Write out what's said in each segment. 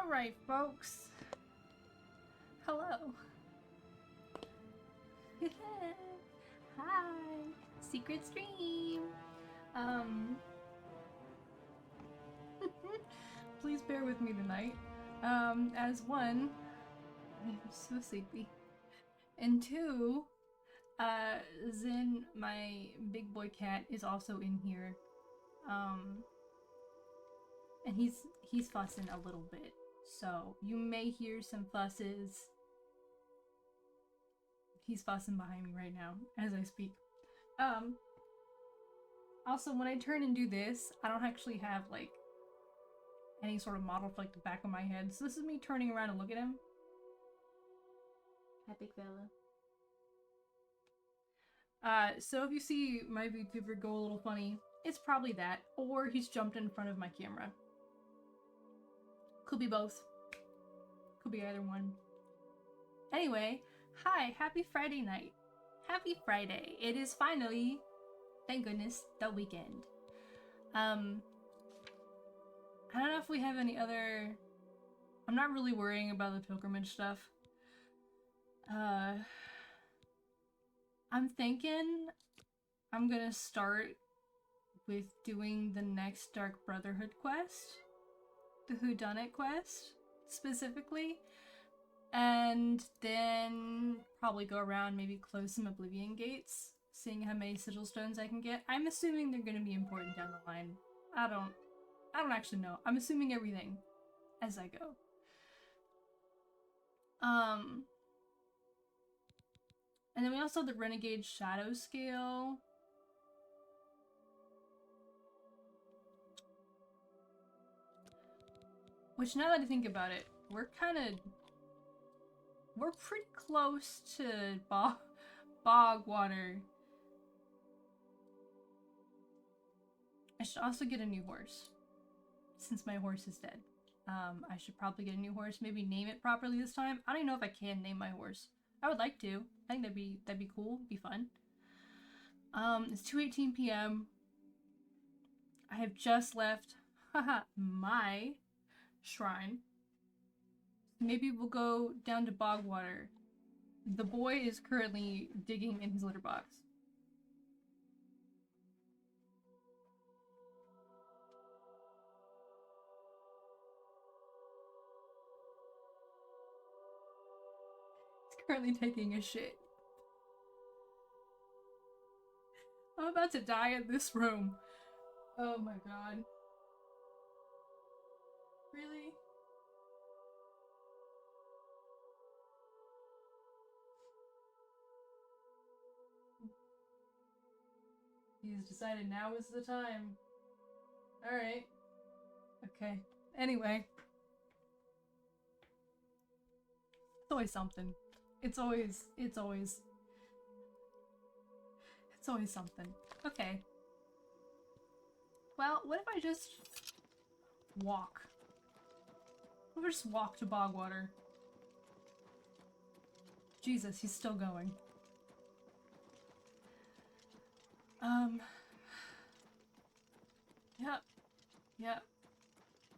Alright, folks. Hello. Hi. Secret stream. Please bear with me tonight. As one, I'm so sleepy. And two, Zin, my big boy cat, is also in here. And he's fussing a little bit. So you may hear some fusses. He's fussing behind me right now as I speak. Also, when I turn and do this, I don't actually have like any sort of model for like the back of my head. So this is me turning around and look at him. Hi, big fella. So if you see my VTuber go a little funny, it's probably that, or he's jumped in front of my camera. Could be both. Could be either one. Anyway, hi, happy Friday night. Happy Friday. It is finally, thank goodness, the weekend. I don't know if we have any other... I'm not really worrying about the pilgrimage stuff. I'm thinking I'm gonna start with doing the next Dark Brotherhood quest. The Whodunit quest, specifically. And then probably go around, maybe close some Oblivion Gates, seeing how many sigil stones I can get. I'm assuming they're gonna be important down the line. I don't actually know. I'm assuming everything as I go. And then we also have the Renegade Shadow Scale. Which, now that I think about it, we're pretty close to bog water. I should also get a new horse, since my horse is dead. I should probably get a new horse, maybe name it properly this time. I don't even know if I can name my horse. I would like to. I think that'd be cool, be fun. It's 2:18 p.m. I have just left, my shrine. Maybe we'll go down to Bogwater. The boy is currently digging in his litter box. He's currently taking a shit. I'm about to die in this room. Oh my god. Really? He's decided now is the time. Alright. Okay. Anyway. It's always something. It's always something. Okay. Well, what if I just walk? What if I just walk to Bogwater? Jesus, he's still going.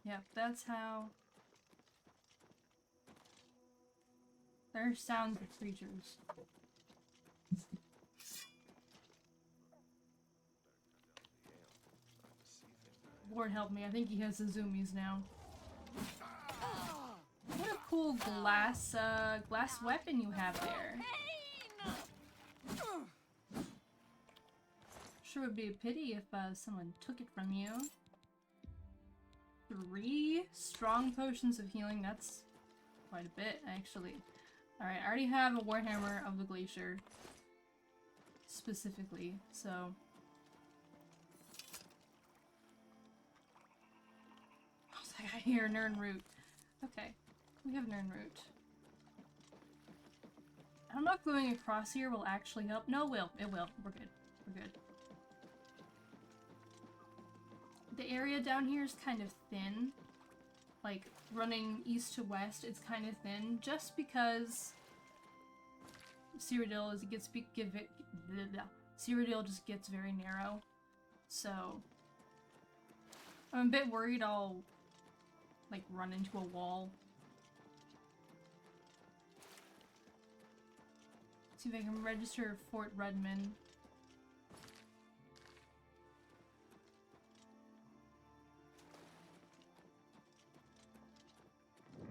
Yep, that's how... There are sounds of creatures. Lord help me, I think he has the zoomies now. What a cool glass weapon you have there. Sure would be a pity if someone took it from you. 3 strong potions of healing, that's quite a bit, actually. Alright, I already have a Warhammer of the Glacier. Specifically, so... I was like, I hear Nirnroot. Okay, we have Nirnroot. I don't know if going across here will actually help. No, it will. It will. We're good. We're good. The area down here is kind of thin. Like, running east to west, it's kind of thin. Just because Cyrodiil Cyrodiil just gets very narrow. So I'm a bit worried I'll like, run into a wall. See if I can register Fort Redmond.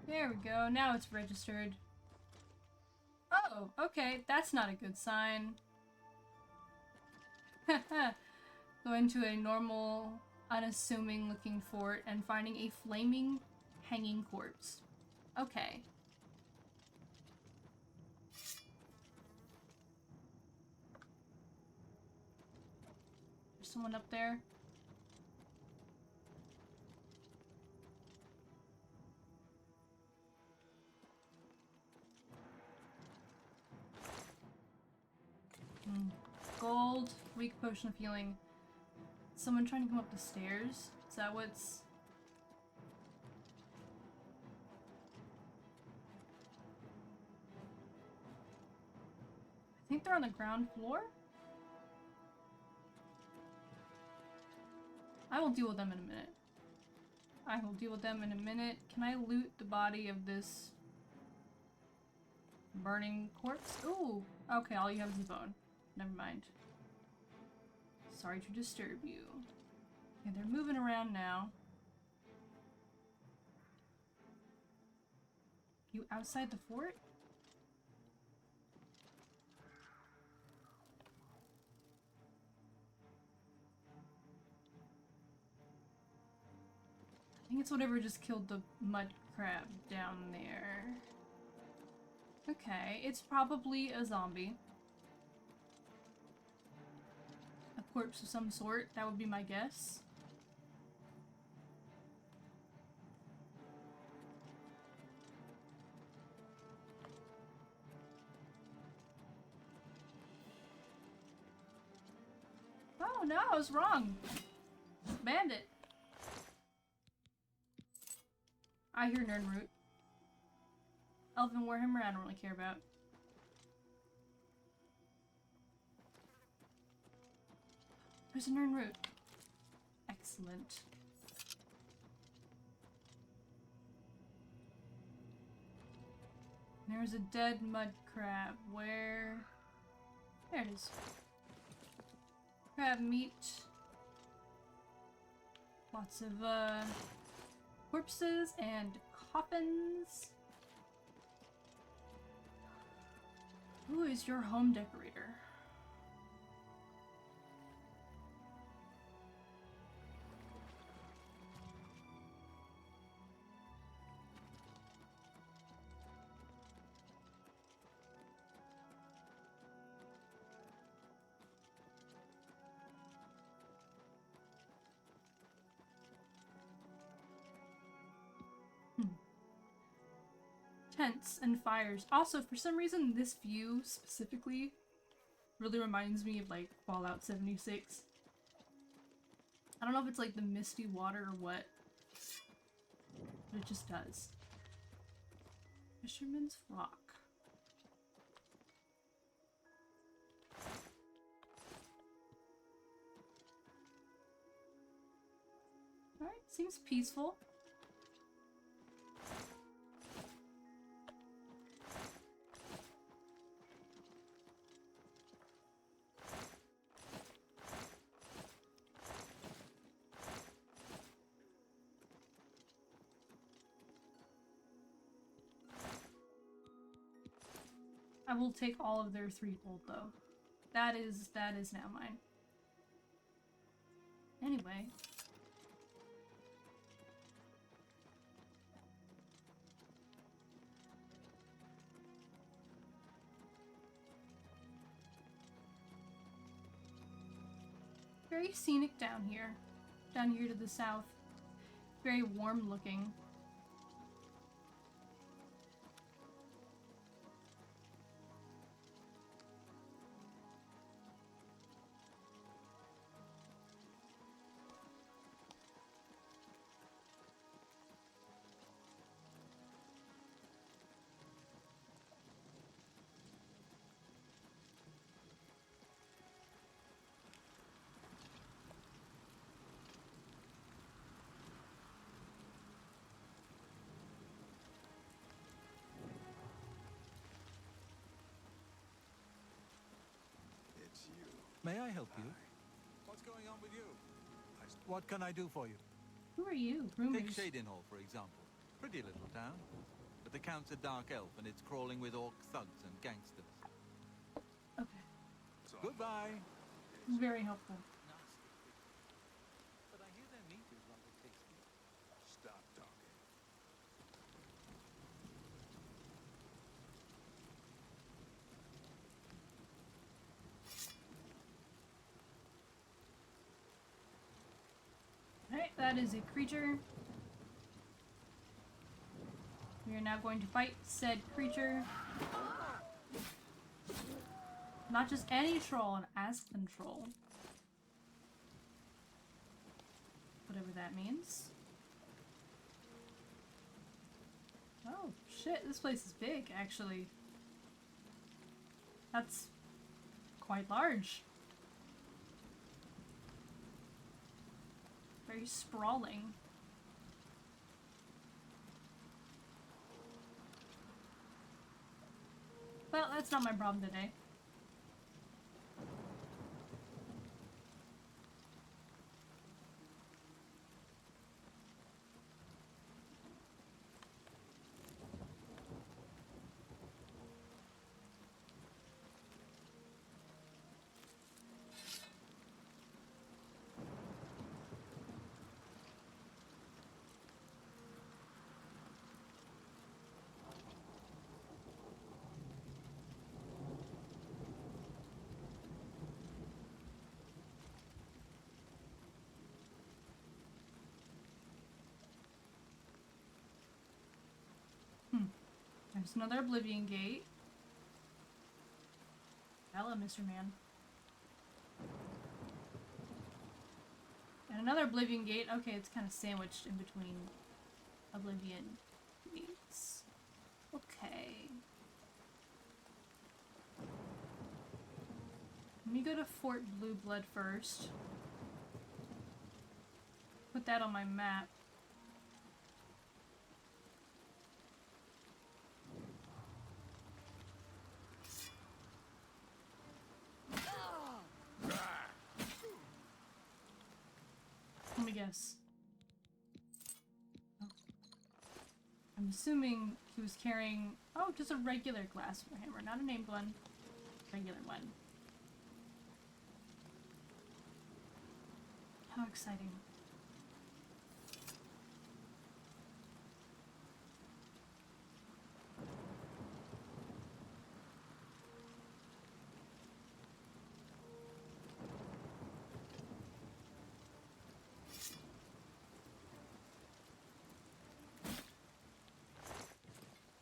There we go, now it's registered. Oh, okay, that's not a good sign. Go into a normal, unassuming looking fort and finding a flaming, hanging corpse. Okay. There's someone up there. Gold, weak potion of healing. Someone trying to come up the stairs? Is that what's... I think they're on the ground floor? I will deal with them in a minute. I will deal with them in a minute. Can I loot the body of this burning corpse? Ooh! Okay, all you have is a bone. Never mind. Sorry to disturb you. Okay, they're moving around now. You outside the fort? I think it's whatever just killed the mud crab down there. Okay, it's probably a zombie. A corpse of some sort, that would be my guess. Oh no, I was wrong! Bandit! I hear Nernroot. Elven Warhammer, I don't really care about. There's a Nernroot. Excellent. There's a dead mud crab. Where? There it is. Crab meat. Lots of, corpses and coffins. Who is your home decorator? Tents and fires. Also, for some reason, this view specifically really reminds me of, like, Fallout 76. I don't know if it's, like, the misty water or what, but it just does. Fisherman's Rock. Alright, seems peaceful. I will take all of their 3 gold, though. That is now mine. Anyway. Very scenic down here. Down here to the south. Very warm looking. May I help you? What's going on with you? What can I do for you? Who are you? Take Rumors. Shadenhall, for example. Pretty little town. But the Count's a dark elf, and it's crawling with orc thugs and gangsters. Okay. Goodbye. Very helpful. Nasty creatures. But I hear their meat is rather tasty. Stop talking. Alright, that is a creature. We are now going to fight said creature. Not just any troll, an Aspen troll. Whatever that means. Oh, shit, this place is big, actually. That's quite large. Very sprawling. Well, that's not my problem today. There's another Oblivion Gate. Hello, Mr. Man. And another Oblivion Gate. Okay, it's kind of sandwiched in between Oblivion Gates. Okay. Let me go to Fort Blue Blood first. Put that on my map. Let me guess. Oh. I'm assuming he was carrying... Oh, just a regular glass hammer, not a named one. Regular one. How exciting.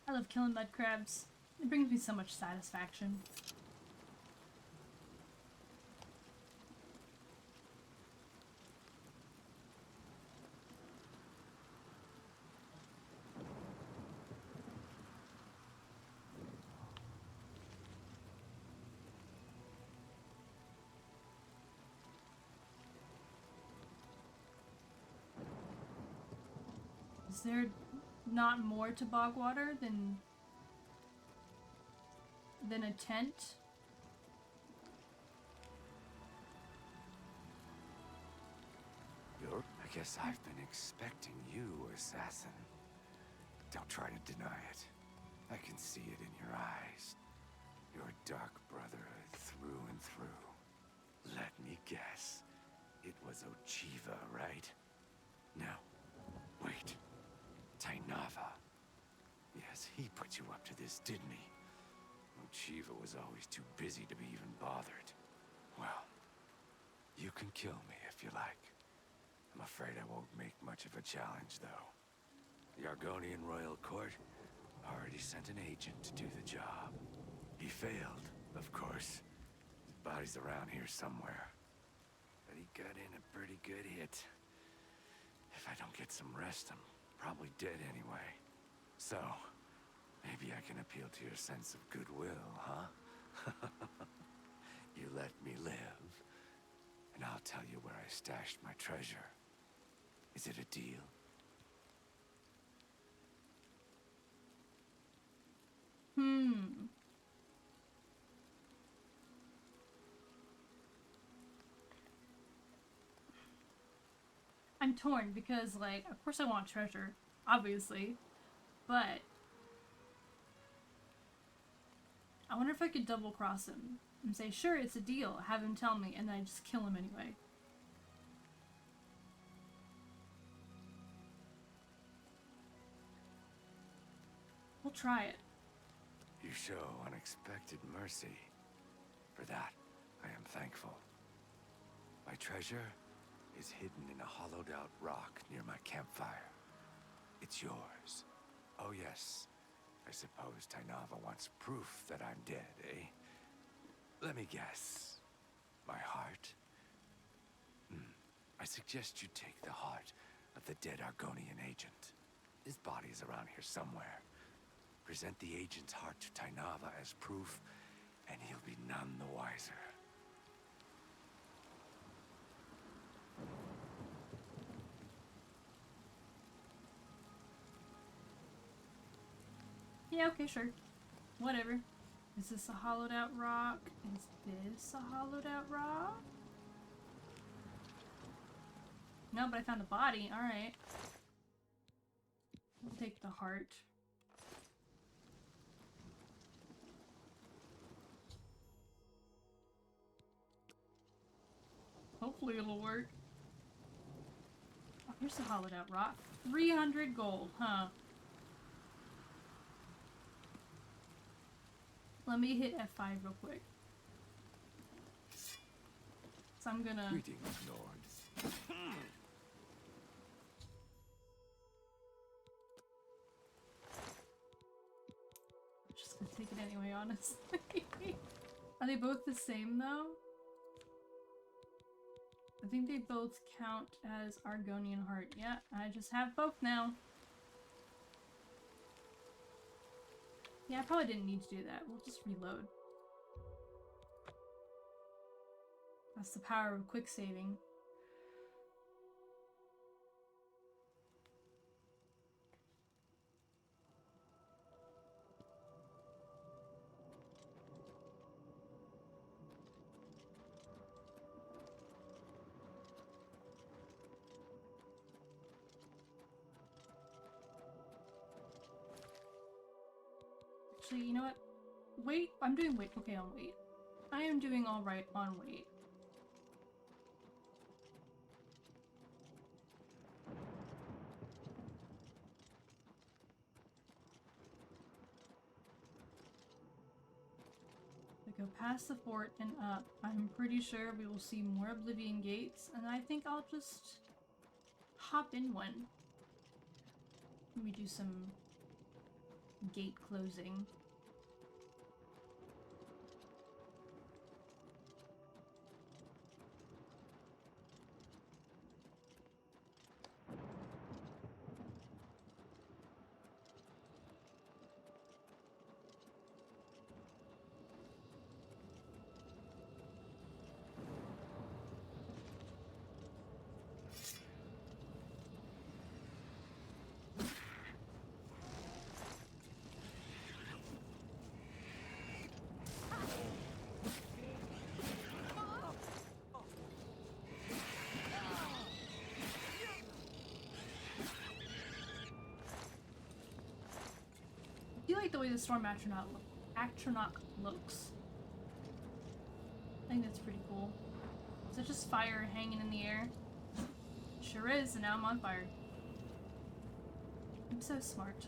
I love killing mud crabs. It brings me so much satisfaction. Is there not more to Bogwater than a tent? I guess I've been expecting you, assassin. Don't try to deny it. I can see it in your eyes. You're a dark brotherhood through and through. Let me guess. It was Ochiva, right? No. Wait. Tainava. Yes, he put you up to this, didn't he? Ochiva was always too busy to be even bothered. Well, you can kill me if you like. I'm afraid I won't make much of a challenge, though. The Argonian Royal Court already sent an agent to do the job. He failed, of course. His body's around here somewhere. But he got in a pretty good hit. If I don't get some rest, I'm probably dead anyway. So, maybe I can appeal to your sense of goodwill, huh? You let me live, and I'll tell you where I stashed my treasure. Is it a deal? I'm torn because, like, of course I want treasure, obviously, but I wonder if I could double cross him and say, sure, it's a deal, have him tell me, and then I just kill him anyway. We'll try it. You show unexpected mercy. For that, I am thankful. My treasure is hidden in a hollowed-out rock near my campfire. It's yours. Oh yes, I suppose Tainava wants proof that I'm dead, eh? Let me guess. My heart? I suggest you take the heart of the dead Argonian agent. His body's around here somewhere. Present the agent's heart to Tainava as proof, and he'll be none the wiser. Yeah, okay, sure. Whatever. Is this a hollowed out rock? Is this a hollowed out rock? No, but I found the body. Alright. I'll take the heart. Hopefully it'll work. Oh, here's the hollowed out rock. 300 gold, huh? Let me hit F5 real quick. So I'm gonna... Greetings, Lord. I'm just gonna take it anyway, honestly. Are they both the same, though? I think they both count as Argonian heart. Yeah, I just have both now. Yeah, I probably didn't need to do that. We'll just reload. That's the power of quick saving. Actually, you know what? Wait, I'm doing weight. Okay, on weight. I am doing alright on weight. We go past the fort and up. I'm pretty sure we will see more Oblivion Gates, and I think I'll just hop in one. Let me do some gate closing. I like the way the Storm Atronach looks. I think that's pretty cool. Is it just fire hanging in the air? Sure is, and now I'm on fire. I'm so smart.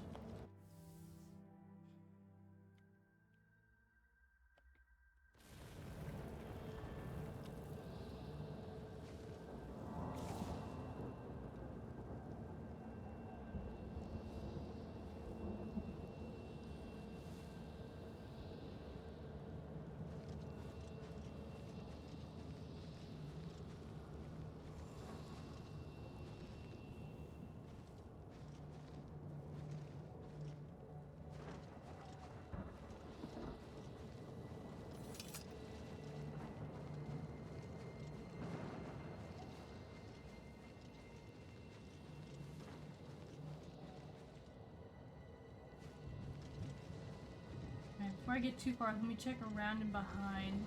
Before I get too far, let me check around and behind.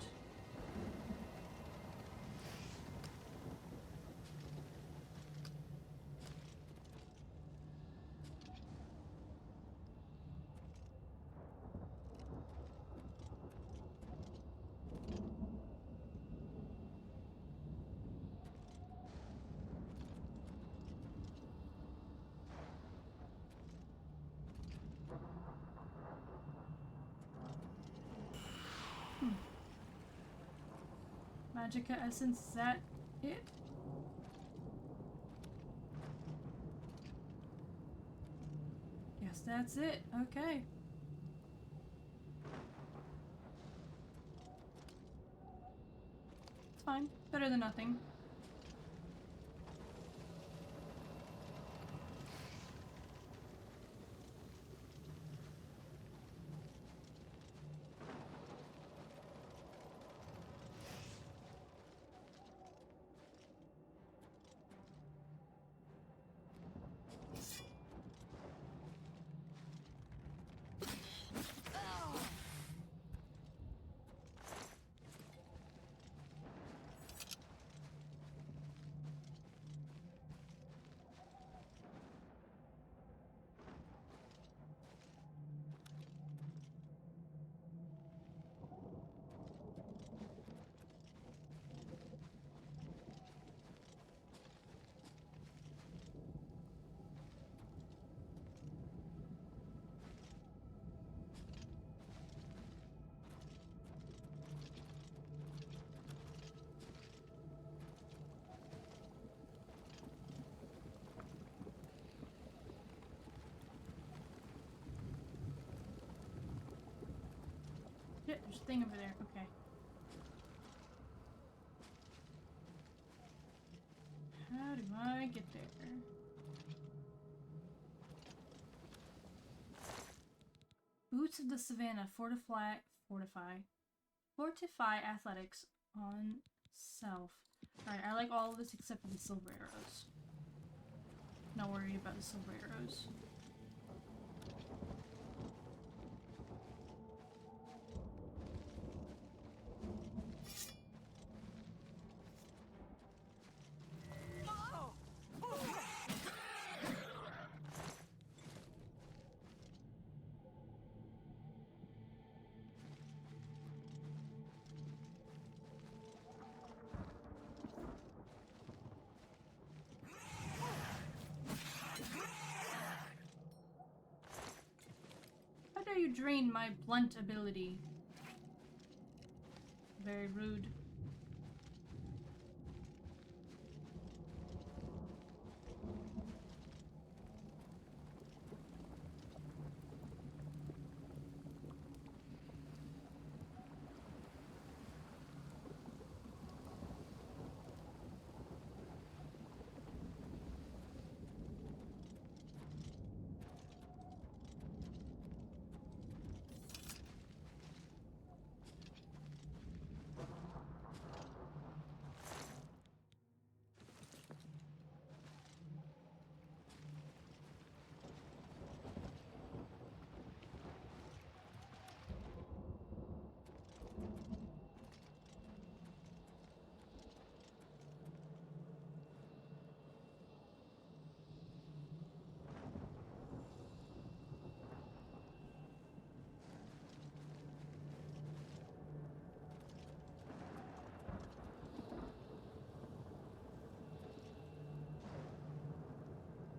Magica essence, is that it? Guess that's it. Okay. It's fine. Better than nothing. Shit, there's a thing over there. Okay. How do I get there? Boots of the Savannah. Fortify athletics on self. Alright, I like all of this except for the silver arrows. Not worried about the silver arrows. How dare you drain my blunt ability? Very rude.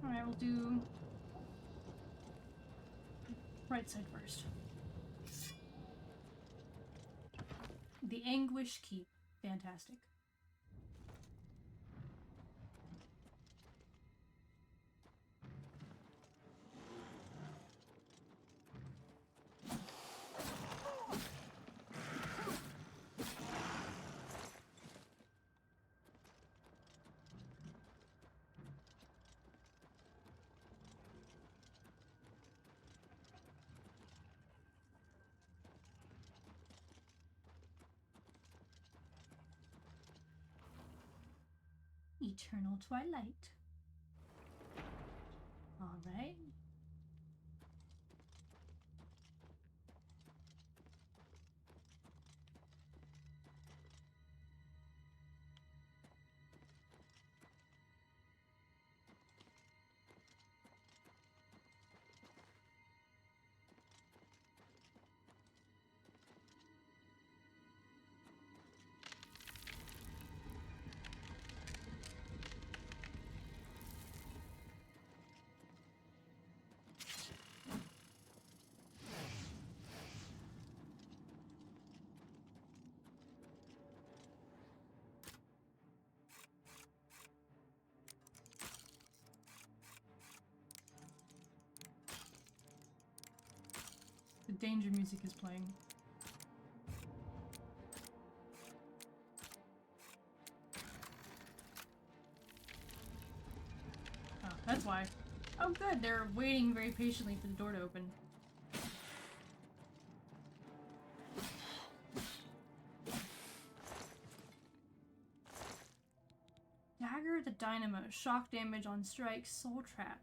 Alright, we'll do right side first. The Anguish Keep. Fantastic. Eternal Twilight. All right. The danger music is playing. Oh, that's why. Oh good, they're waiting very patiently for the door to open. Dagger the Dynamo. Shock damage on strike. Soul Trap.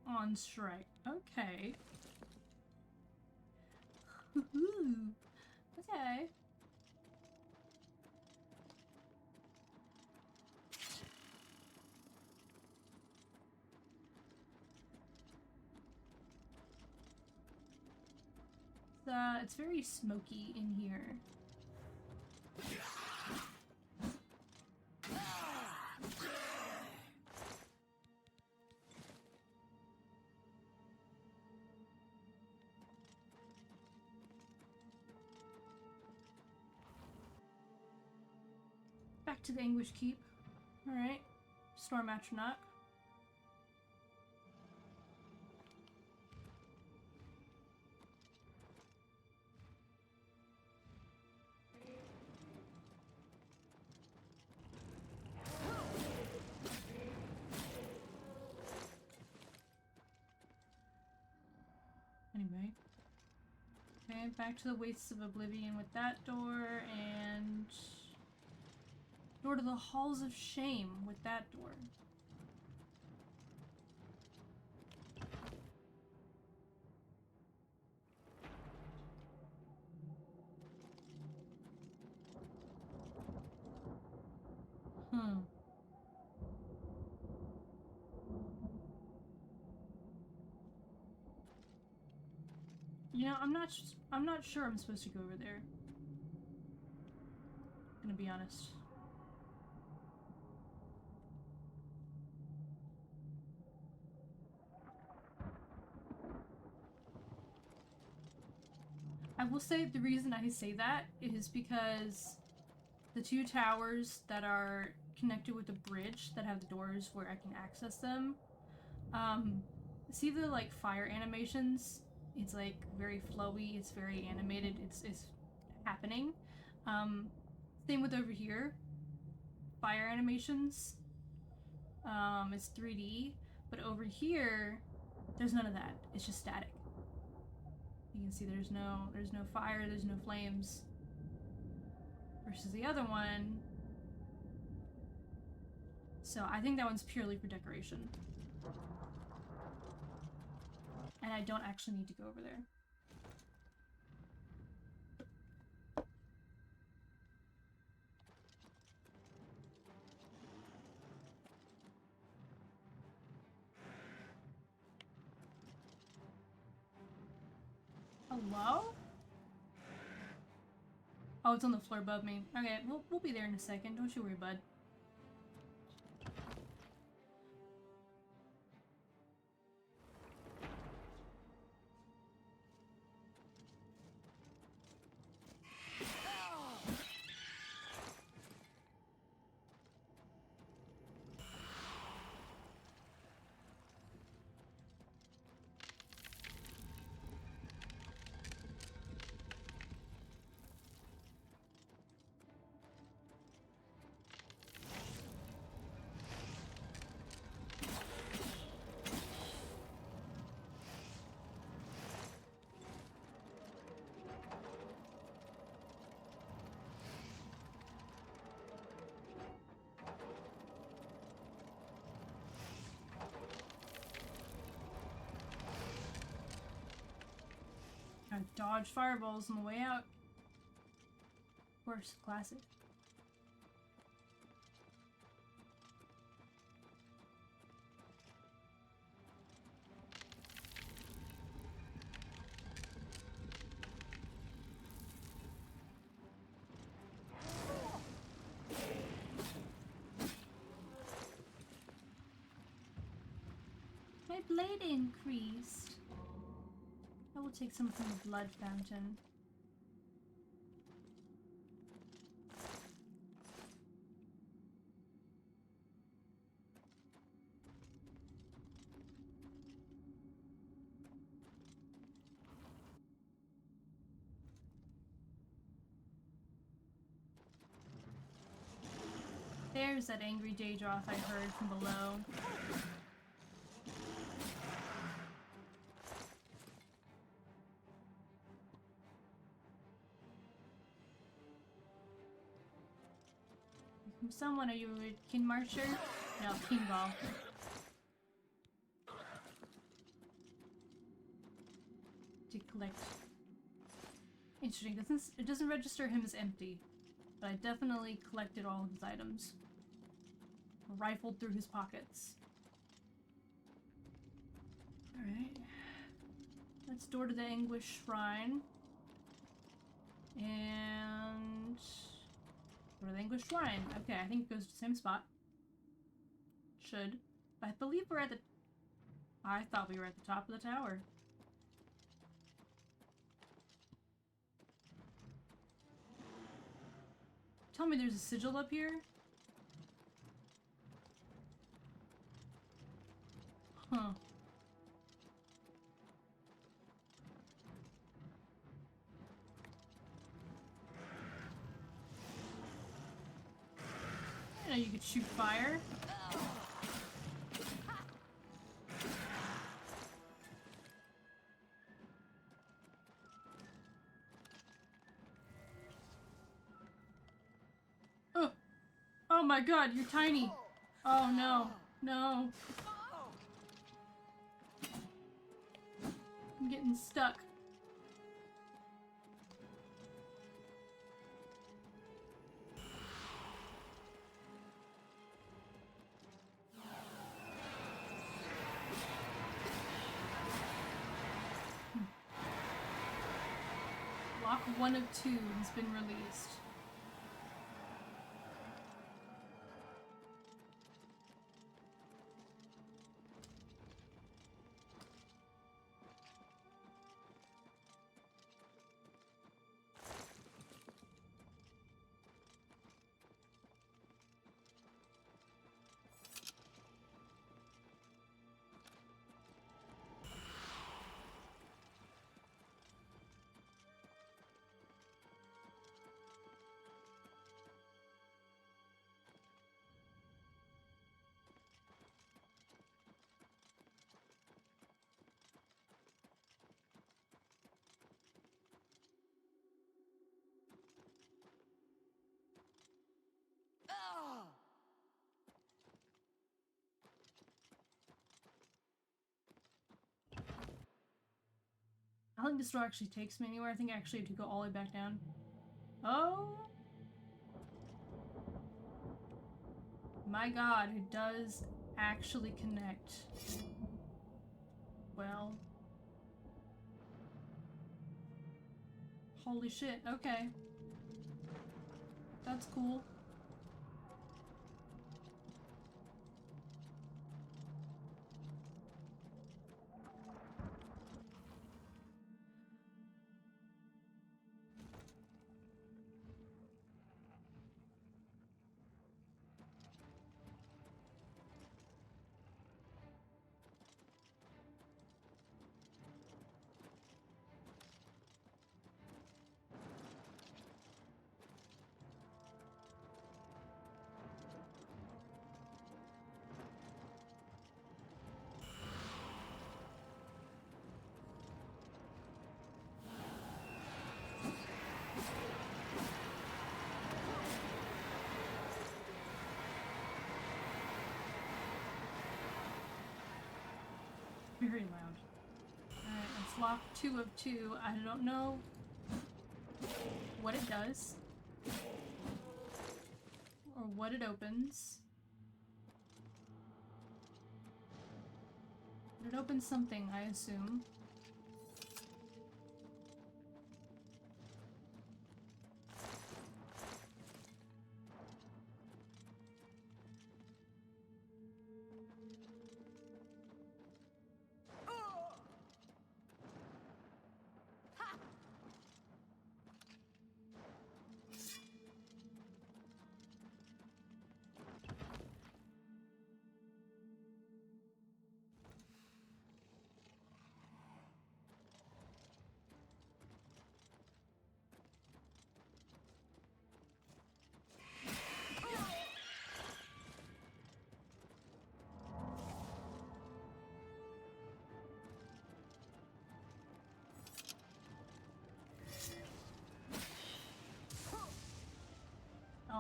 On strike. Okay. Okay. It's very smoky in here. Back to the Anguish Keep. Alright. Storm Atronach. Anyway. Okay, back to the Wastes of Oblivion with that door, and door to the Halls of Shame with that door. You know, I'm not sure I'm supposed to go over there. I'm gonna be honest. I will say the reason I say that is because the two towers that are connected with the bridge that have the doors where I can access them, see the like fire animations? It's like very flowy, it's very animated, it's happening. Same with over here. Fire animations. It's 3D, but over here, there's none of that. It's just static. You can see there's no fire, there's no flames. Versus the other one. So I think that one's purely for decoration. And I don't actually need to go over there. Hello? Oh, it's on the floor above me. Okay, we'll be there in a second. Don't you worry, bud. Gotta dodge fireballs on the way out. Of course, classic. My blade increased. I will take some from the blood fountain. There's that angry Daedroth I heard from below. Someone, are you a kin marcher? No, kin ball. To collect. Interesting. It doesn't register him as empty, but I definitely collected all of his items. Rifled through his pockets. Alright. Let's door to the Anguish Shrine. And... door to the Anguish Shrine. Okay, I think it goes to the same spot. Should. But I believe we're at the... I thought we were at the top of the tower. Tell me there's a sigil up here? Huh. I know you could shoot fire. Oh! Oh my god, you're tiny! Oh no. No. I'm getting stuck. Block 1 of 2 has been released. I don't think this door actually takes me anywhere. I think I actually have to go all the way back down. Oh! My god, it does actually connect. Well. Holy shit, okay. That's cool. Very loud. Alright, let's lock 2 of 2. I don't know what it does. Or what it opens. But it opens something, I assume.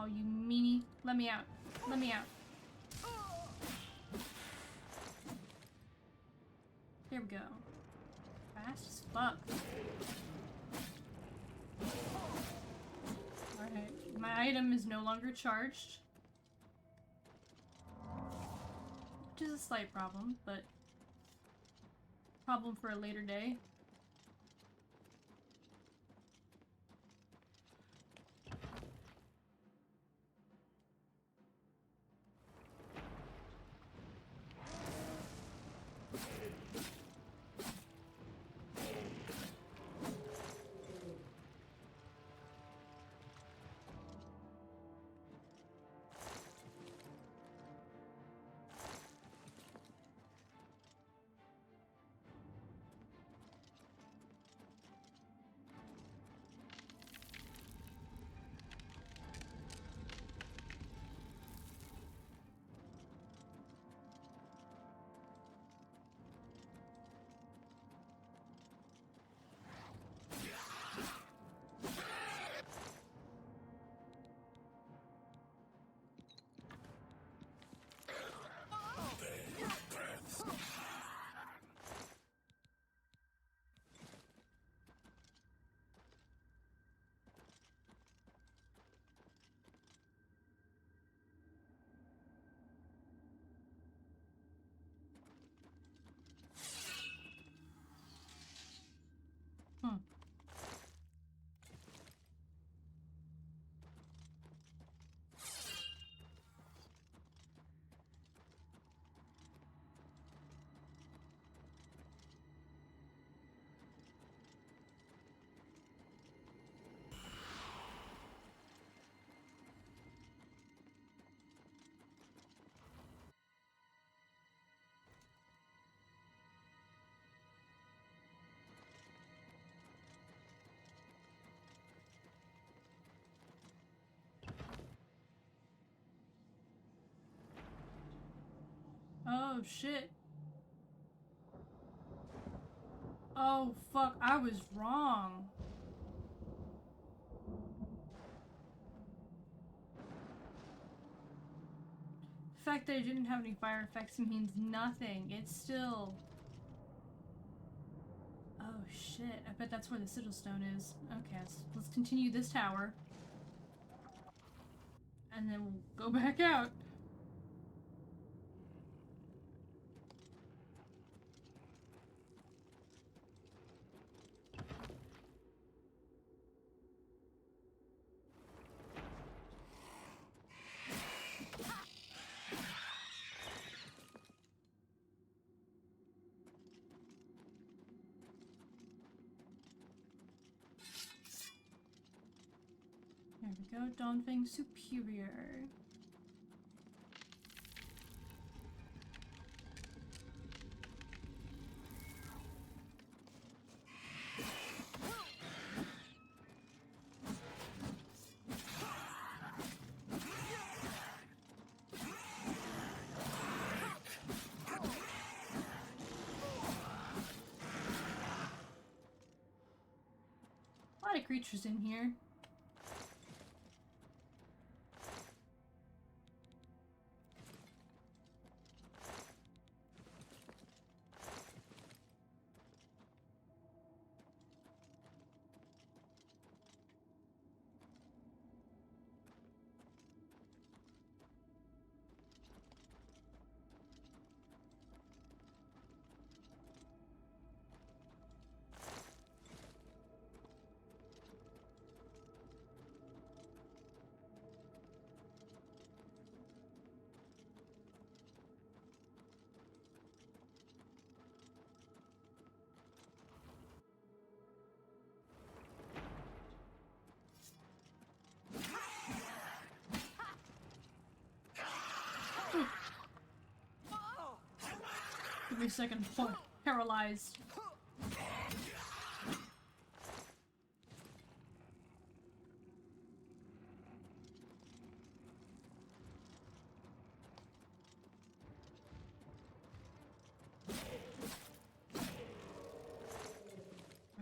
Oh, you meanie. Let me out. Let me out. There we go. Fast as fuck. Alright. My item is no longer charged. Which is a slight problem, but problem for a later day. Hmm. Oh shit. Oh fuck, I was wrong. The fact that I didn't have any fire effects means nothing. It's still... Oh shit, I bet that's where the sigil stone is. Okay, let's continue this tower. And then we'll go back out. There we go, Dawnfang Superior. A lot of creatures in here. Give me a second. Oh, paralyzed.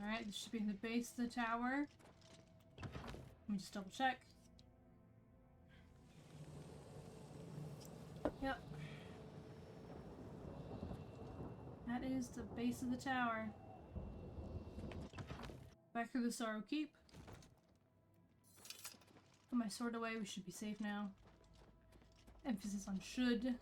Alright, this should be the base of the tower. Let me just double check. Yep. That is the base of the tower. Back through the Sorrow Keep. Put my sword away, we should be safe now. Emphasis on should.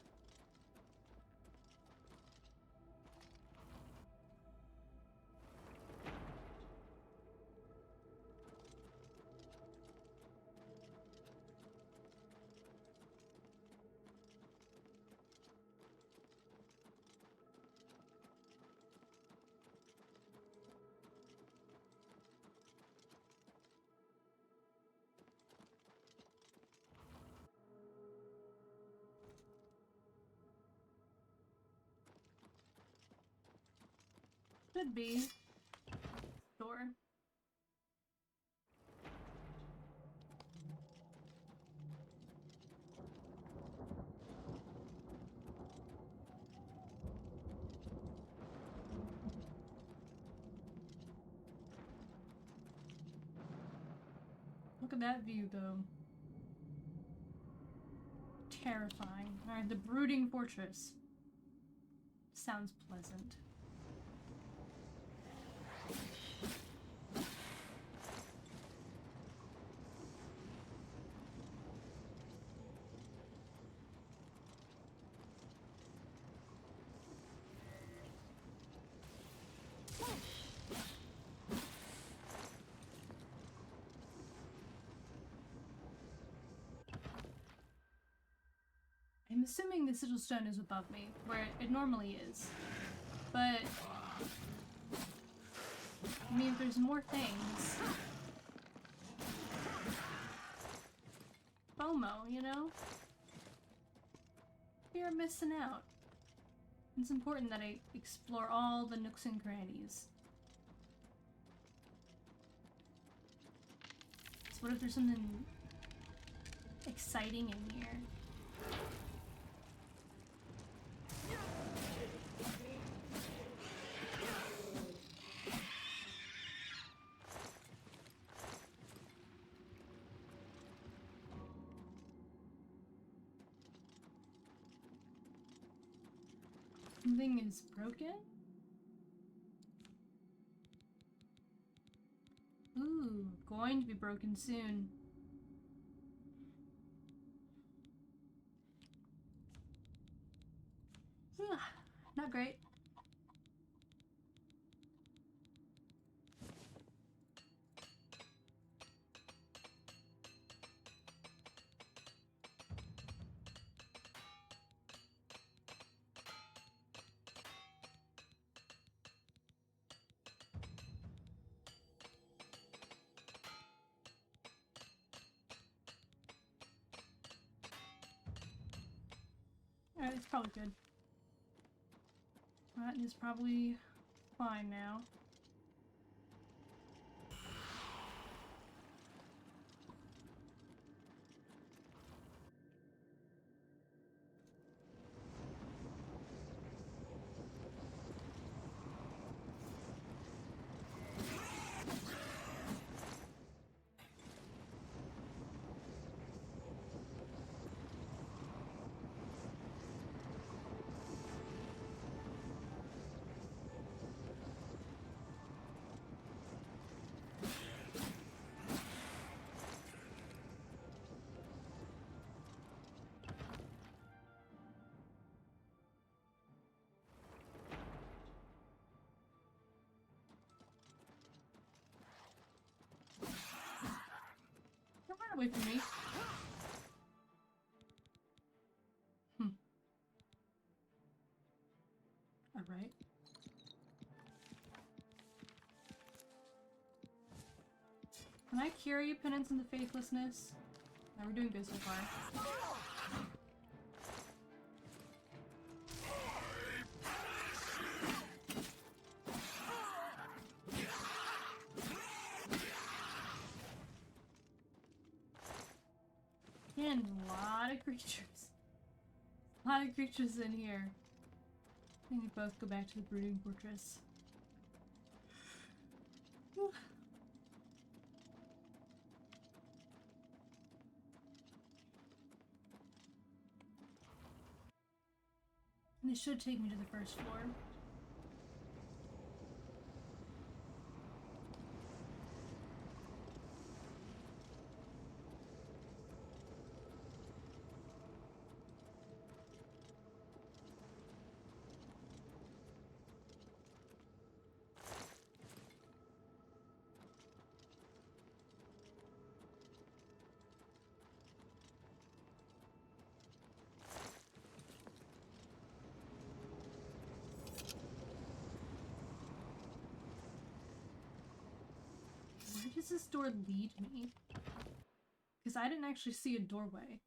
Should be. Door. Look at that view, though. Terrifying. Alright, the Brooding Fortress. Sounds pleasant. I'm assuming the sigil stone is above me, where it normally is. But I mean, if there's more things. FOMO, you know? You're missing out. It's important that I explore all the nooks and crannies. So what if there's something exciting in here? Something is broken? Ooh, going to be broken soon. Not great. Alright, it's probably good. That is probably fine now. Don't run away from me. Alright. Can I cure you, Penance and the Faithlessness? No, we're doing good so far. Again, a lot of creatures. A lot of creatures in here. I think we both go back to the Brooding Fortress. Whew. This should take me to the first floor. Where does this door lead me? Because I didn't actually see a doorway.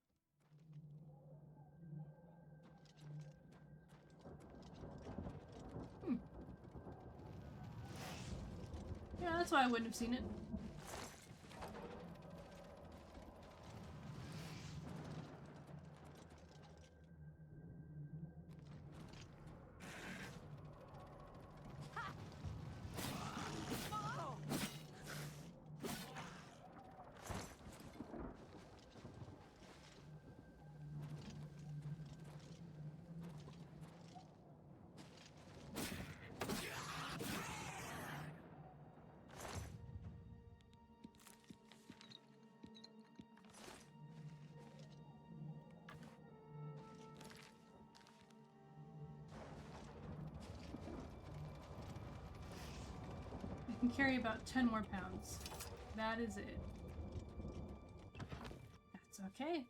Yeah, that's why I wouldn't have seen it. I can carry about 10 more pounds. That is it. That's okay.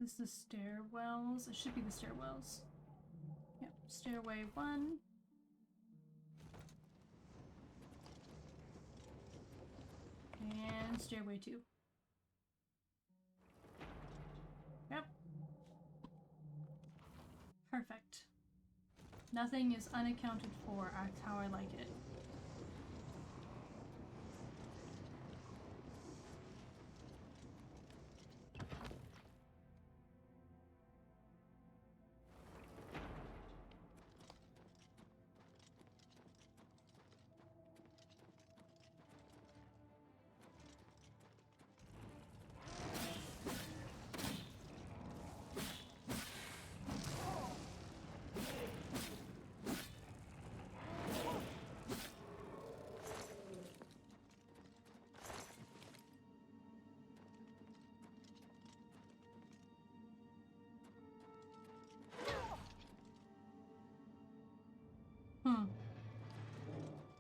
This is the stairwells. It should be the stairwells. Yep, stairway 1. And stairway 2. Yep. Perfect. Nothing is unaccounted for. That's how I like it.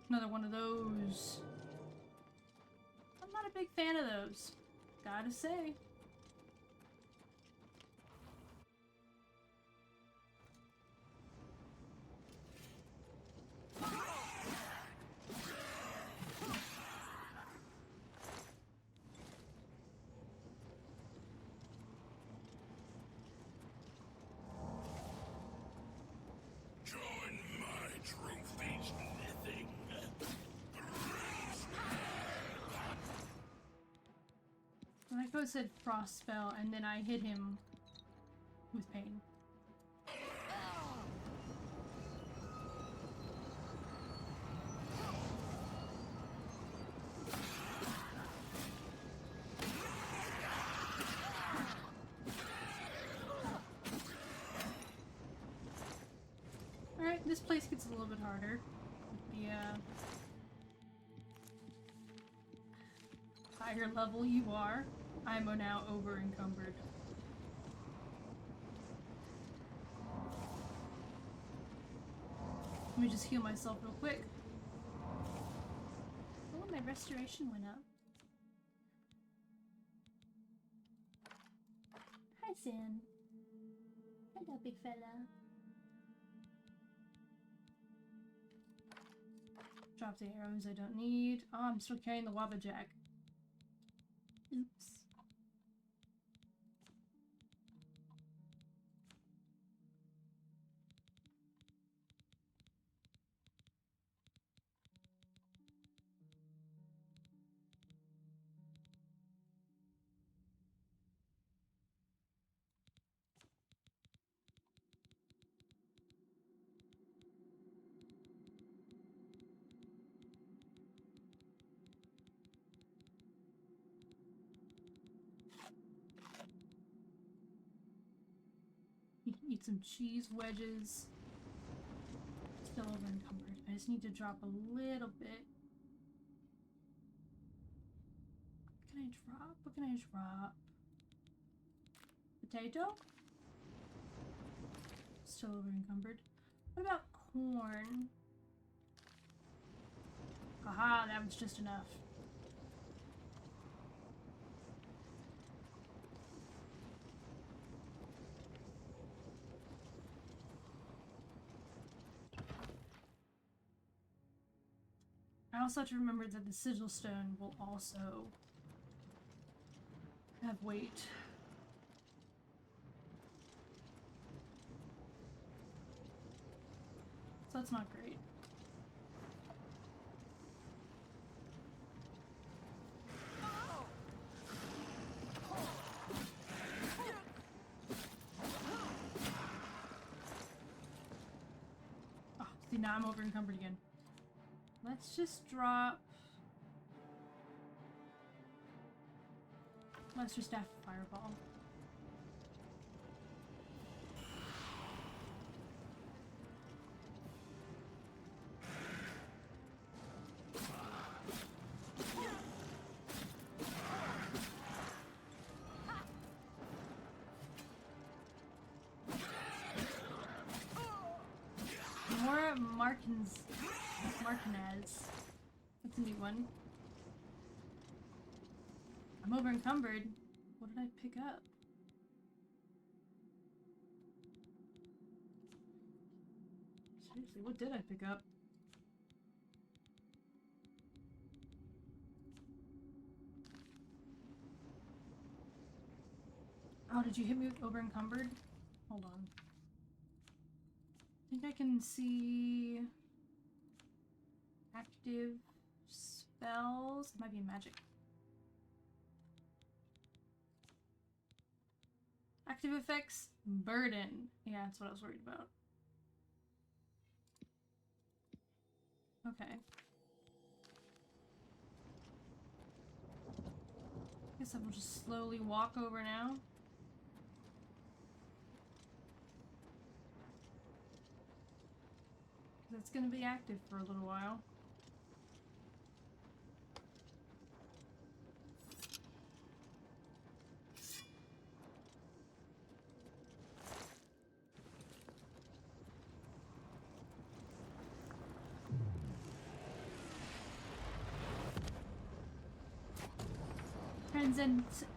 Another one of those. I'm not a big fan of those, gotta say. Echo said frost spell, and then I hit him with pain. This place gets a little bit harder. The higher level you are, I'm now over encumbered. Let me just heal myself real quick. Oh, my restoration went up. Hi, Sam. Hello, big fella. Drop the arrows I don't need. Oh, I'm still carrying the Wabba Jack. Oops. Eat some cheese wedges. Still over encumbered. I just need to drop a little bit. What can I drop? What can I drop? Potato? Still over encumbered. What about corn? Aha, that was just enough. I also have to remember that the sigil stone will also have weight. So that's not great. Oh, see, now I'm over encumbered again. Let's just drop Master Staff Fireball. More Martinez. That's a new one. I'm over encumbered. What did I pick up? Seriously, what did I pick up? Oh, did you hit me with over encumbered? Hold on. I think I can see active spells. It might be magic. Active effects, burden. Yeah, that's what I was worried about. Okay. Guess I will just slowly walk over now. It's gonna be active for a little while.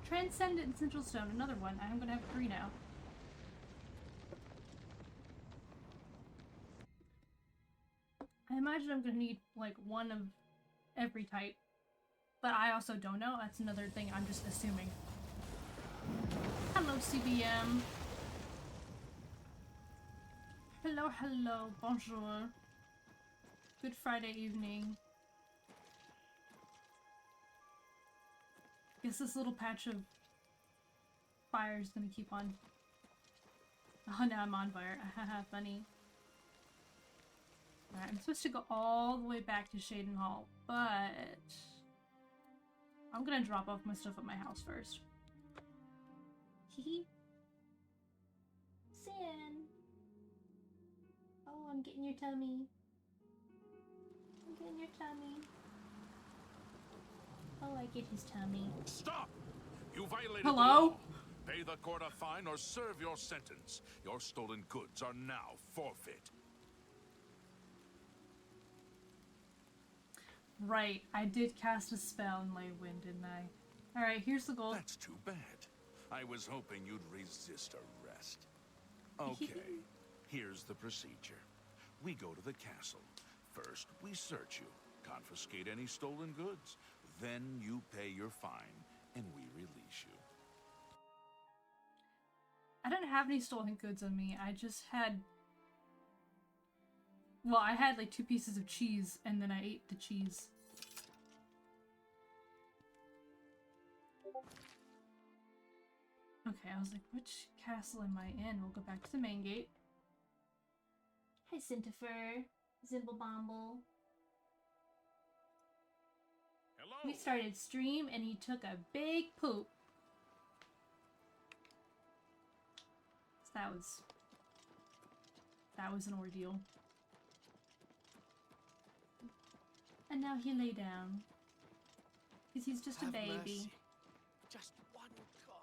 Transcendent Central Stone, another one. I'm gonna have 3 now. I imagine I'm gonna need like 1 of every type, but I also don't know. That's another thing I'm just assuming. Hello, CBM. Hello, hello, bonjour. Good Friday evening. Guess this little patch of fire is gonna keep on. Oh, now I'm on fire. Haha, funny. Alright, I'm supposed to go all the way back to Shaden Hall, but I'm gonna drop off my stuff at my house first. Hehe. Sin. Oh, I'm getting your tummy. I'm getting your tummy. Oh, I get his tummy. Stop! You violated Hello? the law. Pay the court a fine or serve your sentence. Your stolen goods are now forfeit. Right, I did cast a spell in Leywind, didn't I? Alright, here's the gold. That's too bad. I was hoping you'd resist arrest. Okay, here's the procedure. We go to the castle. First, we search you, confiscate any stolen goods. Then you pay your fine, and we release you. I didn't have any stolen goods on me. I just had... Well, I had like 2 pieces of cheese, and then I ate the cheese. Okay, I was like, which castle am I in? We'll go back to the main gate. Hi, Centifer. Zimblebomble. Hello? We started stream, and he took a big poop. So that was an ordeal. And now he lay down. Because he's just a Have baby. mercy. Just one coin.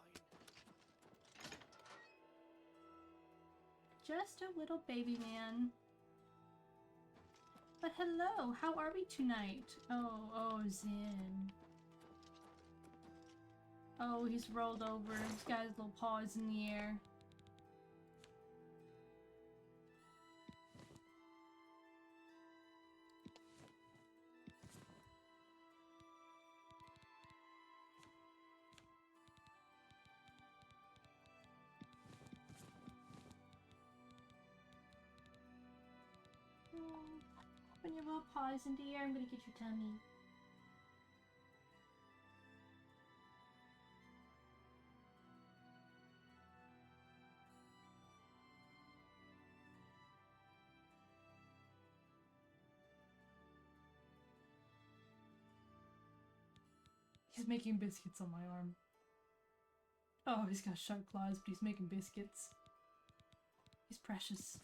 Just a little baby man. But hello, how are we tonight? Oh, Zin. Oh, he's rolled over. He's got his little paws in the air. Open your little paws in the air, I'm gonna get your tummy. He's making biscuits on my arm. Oh, he's got sharp claws, but he's making biscuits. He's precious.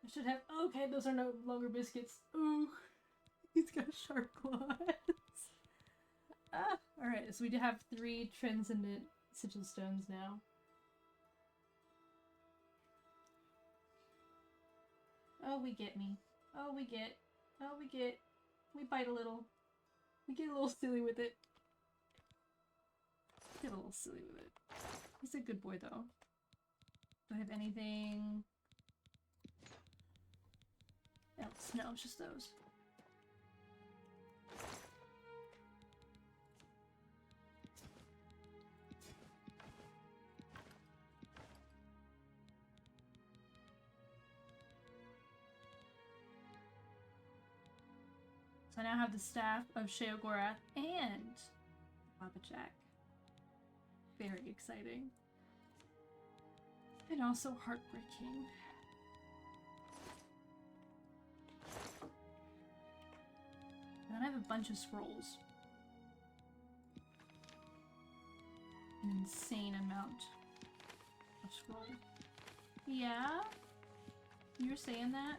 I should have. Okay, those are no longer biscuits. Ooh, he's got sharp claws. Ah, alright, so we do have 3 transcendent sigil stones now. Oh, we get me. Oh, we get. Oh, we get. We bite a little. We get a little silly with it. Get a little silly with it. He's a good boy, though. Do I have anything else? No, it's just those. So I now have the staff of Sheogorath and Papa Jack. Very exciting. And also heartbreaking. And then I have a bunch of scrolls. An insane amount of scroll. Yeah? You're saying that?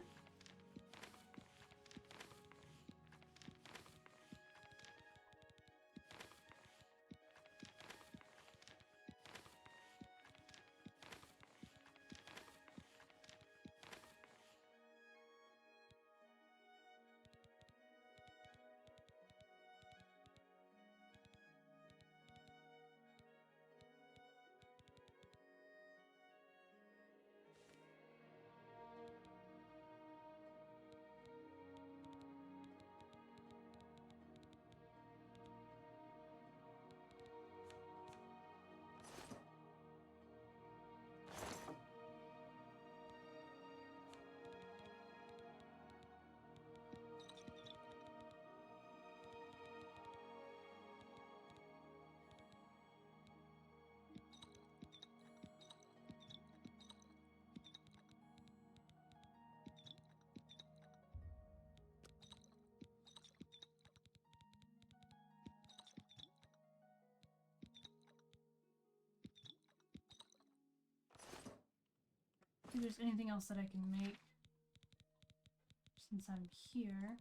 See if there's anything else that I can make since I'm here.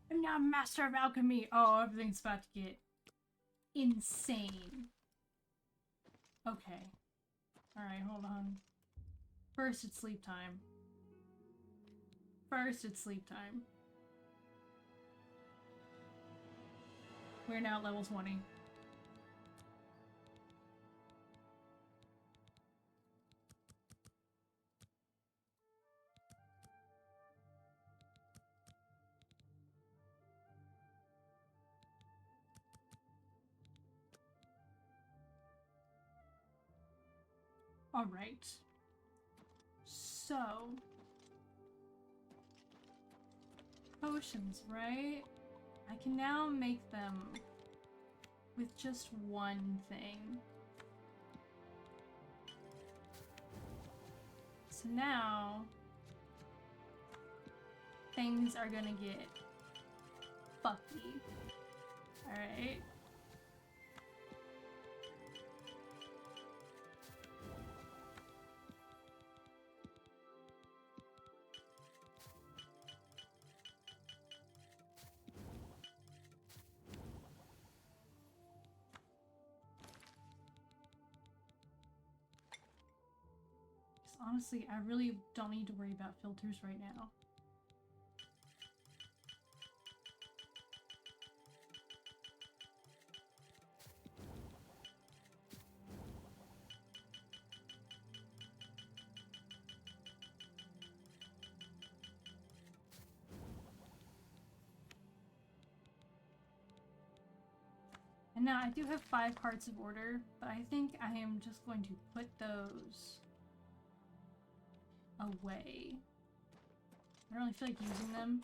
I'm now master of alchemy. Oh, everything's about to get insane. Okay. Alright, hold on. First, it's sleep time. We're now at level 20. Alright. So... potions, right? I can now make them with just one thing. So now... things are gonna get fucky. Alright. Honestly, I really don't need to worry about filters right now. And now I do have 5 parts of order, but I think I am just going to put those away. I don't really feel like using them.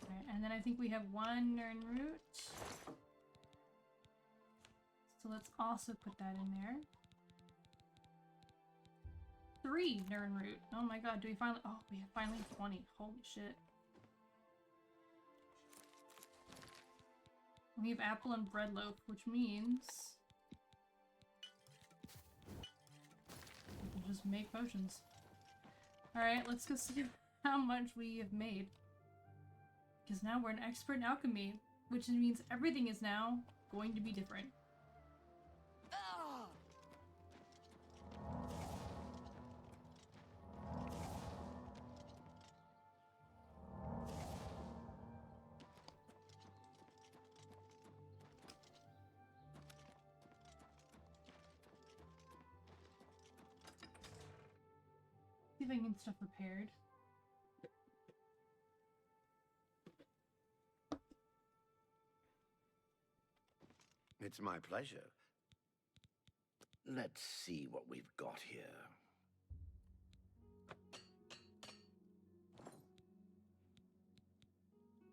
Alright, and then I think we have 1 Nern root. So let's also put that in there. 3 Nern root. Oh my god, do we finally- oh, we have finally 20. Holy shit. We have apple and bread loaf, which means we can just make potions. Alright, let's go see how much we have made. Because now we're an expert in alchemy, which means everything is now going to be different. See if I can get stuff repaired. It's my pleasure. Let's see what we've got here.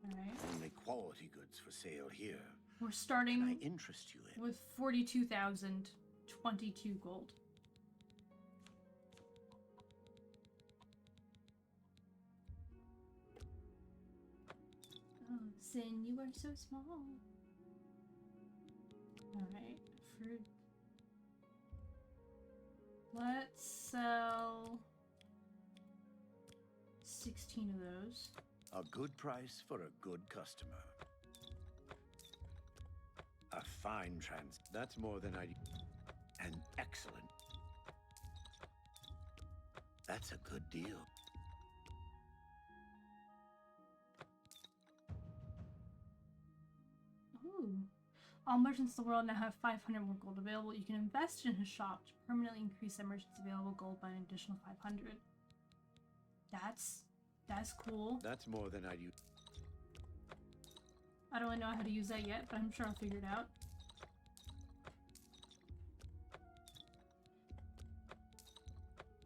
Alright. Only quality goods for sale here. We're Can I starting interest you in? with 42,022 gold. Oh, Sin, you are so small. Alright, fruit. Let's sell 16 of those. A good price for a good customer. A fine That's more than I... An excellent... That's a good deal. Ooh. All merchants in the world now have 500 more gold available. You can invest in his shop to permanently increase that merchant's available gold by an additional 500. That's cool. That's more than I do. I don't really know how to use that yet, but I'm sure I'll figure it out.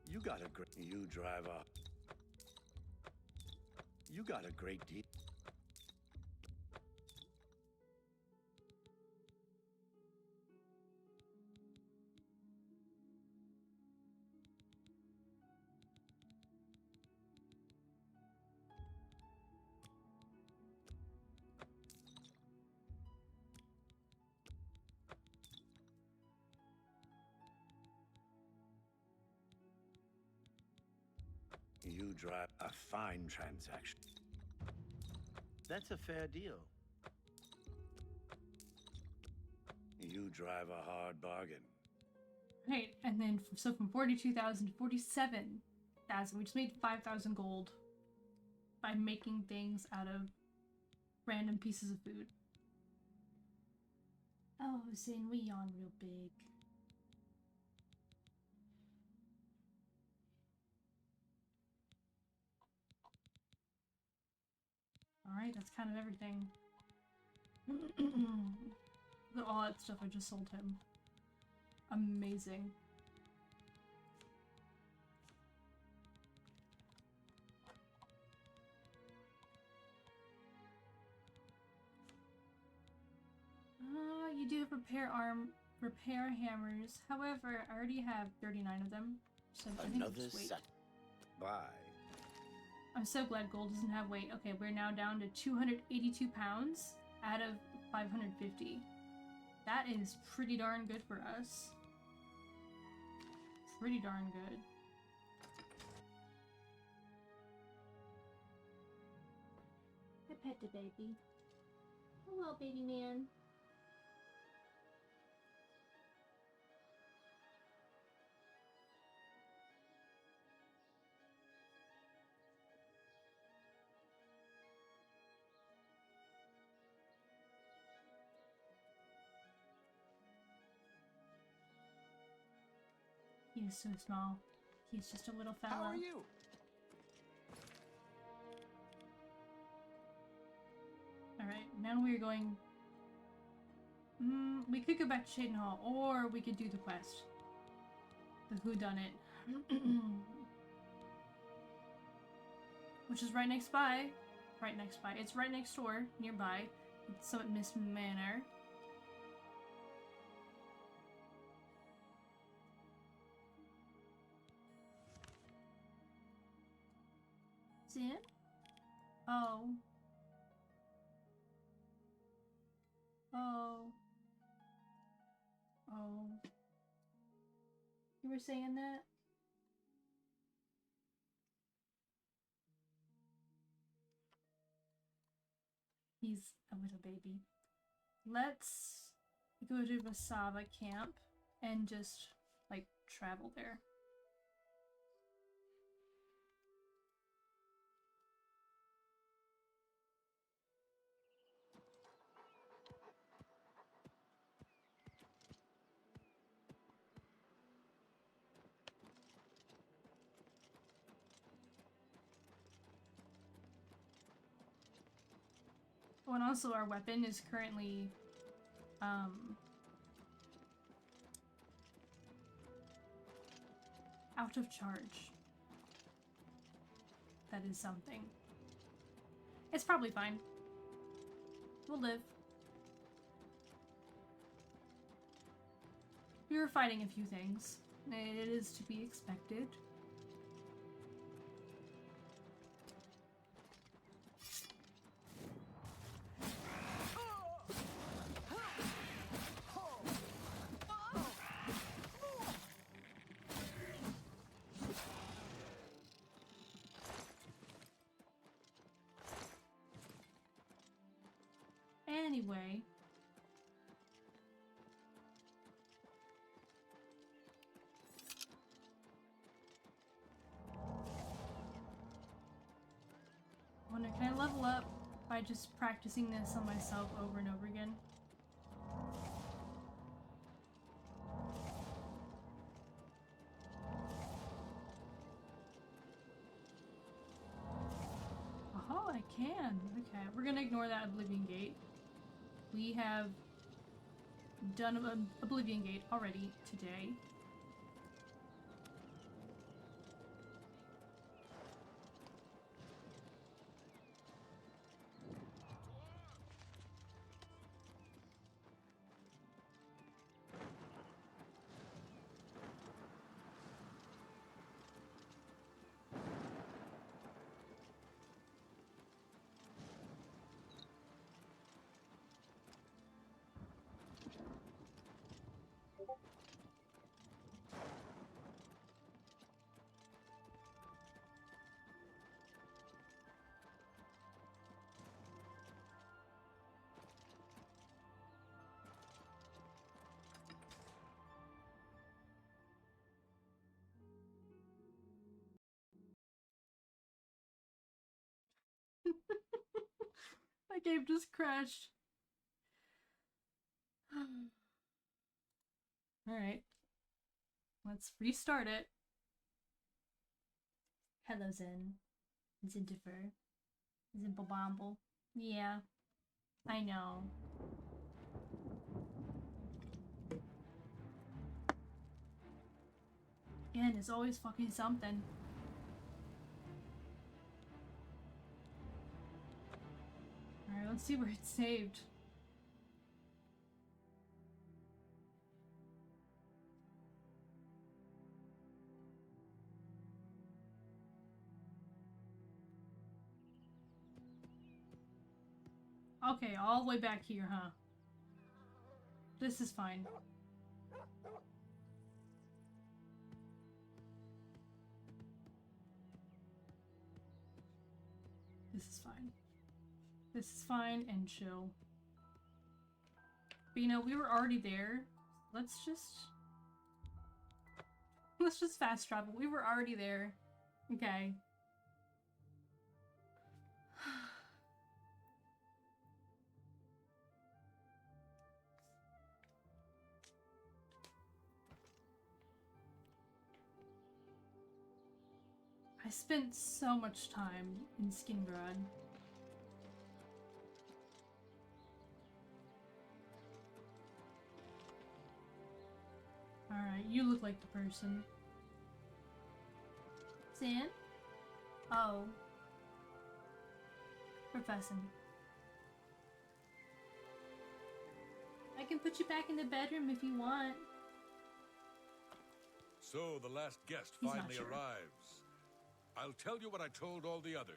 You got a great... You drive up. You got a great deal. You drive a fine transaction. That's a fair deal. You drive a hard bargain. Right, and then so from 42,000 to 47,000, we just made 5,000 gold by making things out of random pieces of food. Oh, Zin, we yawn real big. Alright, that's kind of everything. Look at all that stuff I just sold him. Amazing. You do have repair hammers. However, I already have 39 of them. So I think Another just wait. set. Bye. I'm so glad gold doesn't have weight. Okay, we're now down to 282 pounds out of 550. That is pretty darn good for us. Pretty darn good. I pet the baby. Hello, baby man. He is so small. He's just a little fella. How are you? Alright, now we're going... we could go back to Shaden Hall, or we could do the quest. The whodunit. Which is right next by. Right next by. It's right next door, nearby. It's Summit Mist Manor. Sin? Oh. Oh. Oh. You were saying that? He's a little baby. Let's go to Vasava camp and just, like, travel there. Oh, and also our weapon is currently, out of charge. That is something. It's probably fine. We'll live. We were fighting a few things. It is to be expected. Anyway. I wonder, can I level up by just practicing this on myself over and over again? Oh, I can. Okay, we're gonna ignore that Oblivion Gate. We have done an Oblivion Gate already today. My game just crashed. Alright. Let's restart it. Hello, Zen. Zintifer. Zimblebomble. Yeah. I know. Again, it's always fucking something. Alright, let's see where it's saved. Okay, all the way back here, huh? This is fine. This is fine. This is fine and chill. But you know, we were already there. Let's just fast travel. We were already there. Okay. I spent so much time in Skingrad. Alright, you look like the person. Sin? Oh. Professor. I can put you back in the bedroom if you want. So the last guest He's not finally sure. arrives. I'll tell you what I told all the others.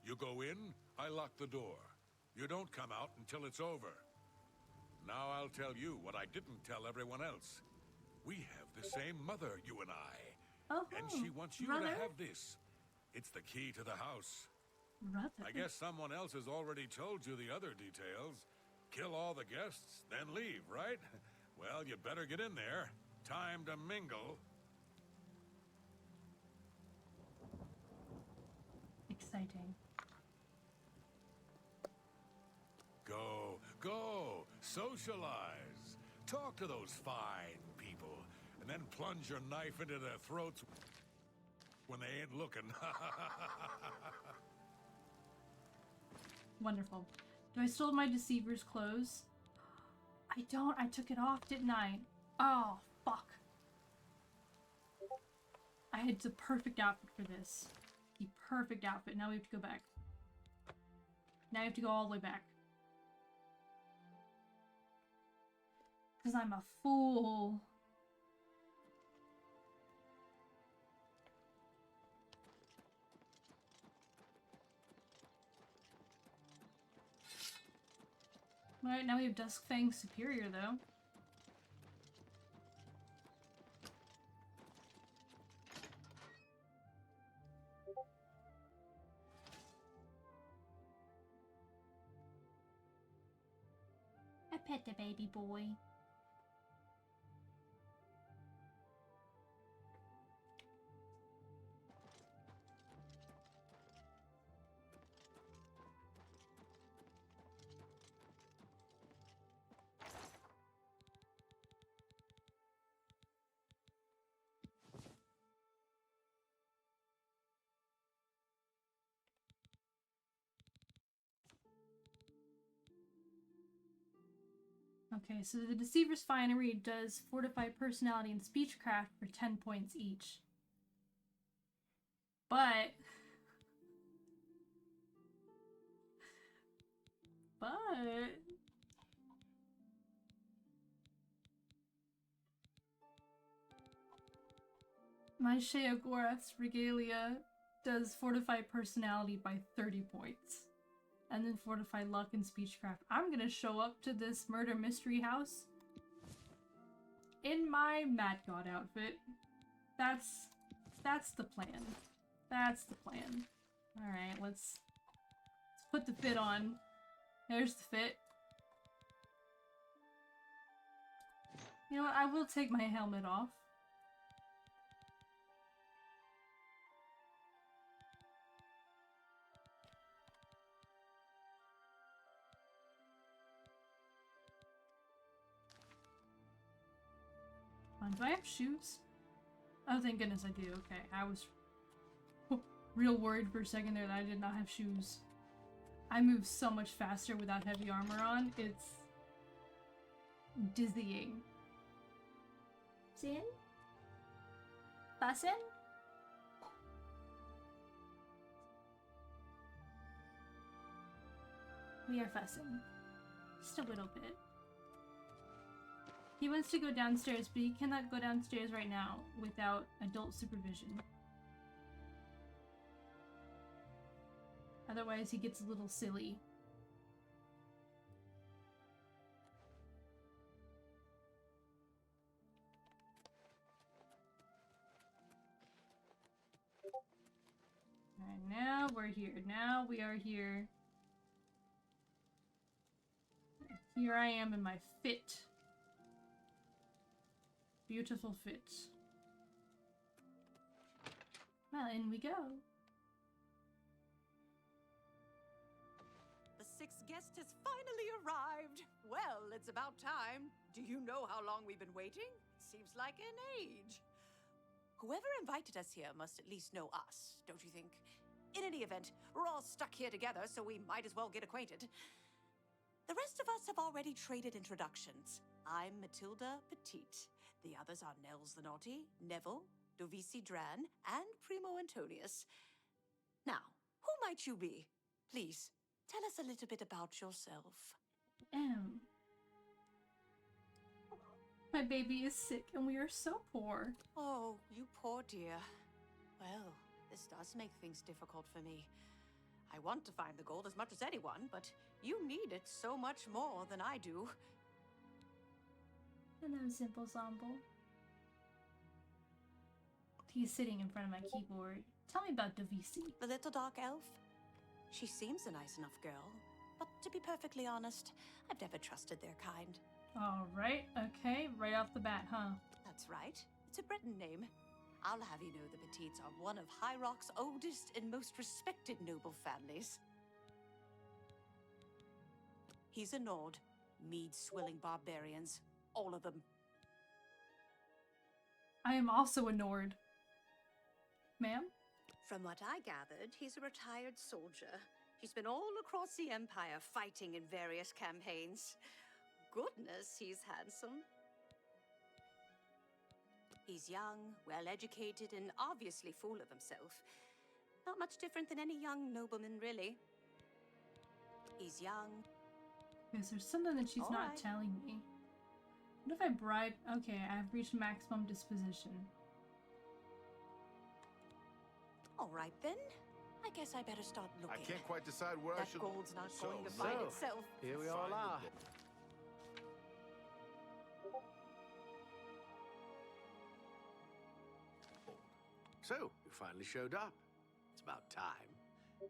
You go in, I lock the door. You don't come out until it's over. Now I'll tell you what I didn't tell everyone else. We have the same mother, you and I. Oh, And she wants you brother? to have this. It's the key to the house. Brother. I guess someone else has already told you the other details. Kill all the guests, then leave, right? Well, you better get in there. Time to mingle. Exciting. Go, socialize. Talk to those fine people, and then plunge your knife into their throats when they ain't looking. Wonderful. Do I still have my Deceiver's clothes? I don't. I took it off, didn't I? Oh, fuck. I had the perfect outfit for this. The perfect outfit. Now we have to go back. Now we have to go all the way back. Because I'm a fool. Alright, now we have Duskfang Superior, though. I pet the baby boy. Okay, so the Deceiver's Finery does Fortify Personality and Speechcraft for 10 points each. But... my Sheogorath's Regalia does Fortify Personality by 30 points. And then Fortify Luck and Speechcraft. I'm gonna show up to this murder mystery house in my Mad God outfit. That's the plan. That's the plan. Alright, let's put the fit on. There's the fit. You know what, I will take my helmet off. Do I have shoes? Oh, thank goodness I do. Okay, I was real worried for a second there that I did not have shoes. I move so much faster without heavy armor on. It's dizzying. Sin? Fasten? We are fussing. Just a little bit. He wants to go downstairs, but he cannot go downstairs right now without adult supervision. Otherwise, he gets a little silly. Alright, now we're here. Now we are here. Here I am in my fit. Beautiful fit. Well, in we go. The sixth guest has finally arrived. Well, it's about time. Do you know how long we've been waiting? Seems like an age. Whoever invited us here must at least know us, don't you think? In any event, we're all stuck here together, so we might as well get acquainted. The rest of us have already traded introductions. I'm Matilda Petite. The others are Nels the Naughty, Neville, Dovisi Dran, and Primo Antonius. Now, who might you be? Please, tell us a little bit about yourself. My baby is sick and we are so poor. Oh, you poor dear. Well, This does make things difficult for me. I want to find the gold as much as anyone, but you need it so much more than I do. Hello, Simple Sample. He's sitting in front of my keyboard. Tell me about Davisi. The little dark elf? She seems a nice enough girl, but to be perfectly honest, I've never trusted their kind. Alright, okay, right off the bat, huh? That's right. It's a Breton name. I'll have you know the Petites are one of High Rock's oldest and most respected noble families. He's a Nord. Mead-swilling barbarians. All of them. I am also a Nord. Ma'am? From what I gathered, he's a retired soldier. He's been all across the Empire fighting in various campaigns. Goodness, he's handsome. He's young, well-educated, and obviously full of himself. Not much different than any young nobleman, really. He's young. Because there's something that she's not telling me. What if I bribe? Okay, I've reached maximum disposition. All right, then. I guess I better start looking. I can't quite decide where I That should... gold's not going to find itself. Here we all are. So, you finally showed up. It's about time.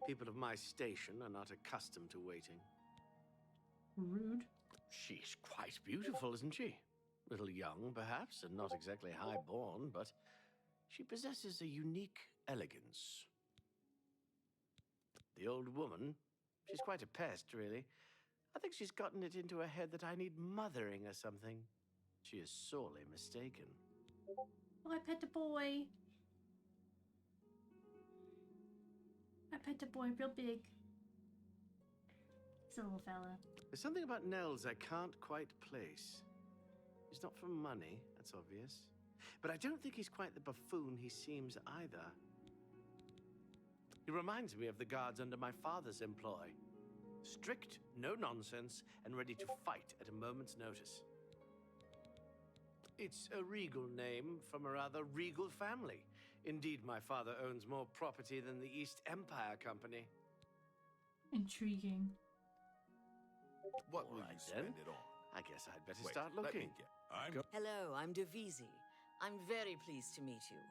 People of my station are not accustomed to waiting. Rude. She's quite beautiful, isn't she? A little young, perhaps, and not exactly high-born, but she possesses a unique elegance. The old woman, she's quite a pest, really. I think she's gotten it into her head that I need mothering or something. She is sorely mistaken. Oh, I pet the boy. I pet the boy real big. He's a little fella. There's something about Nels I can't quite place. He's not for money, that's obvious. But I don't think he's quite the buffoon he seems either. He reminds me of the guards under my father's employ. Strict, no nonsense, and ready to fight at a moment's notice. It's a regal name from a rather regal family. Indeed, my father owns more property than the East Empire Company. Intriguing. What will All right, you spend then. it on? I guess I'd better Wait, start let looking. me get... I'm... Hello, I'm Davisi. I'm very pleased to meet you.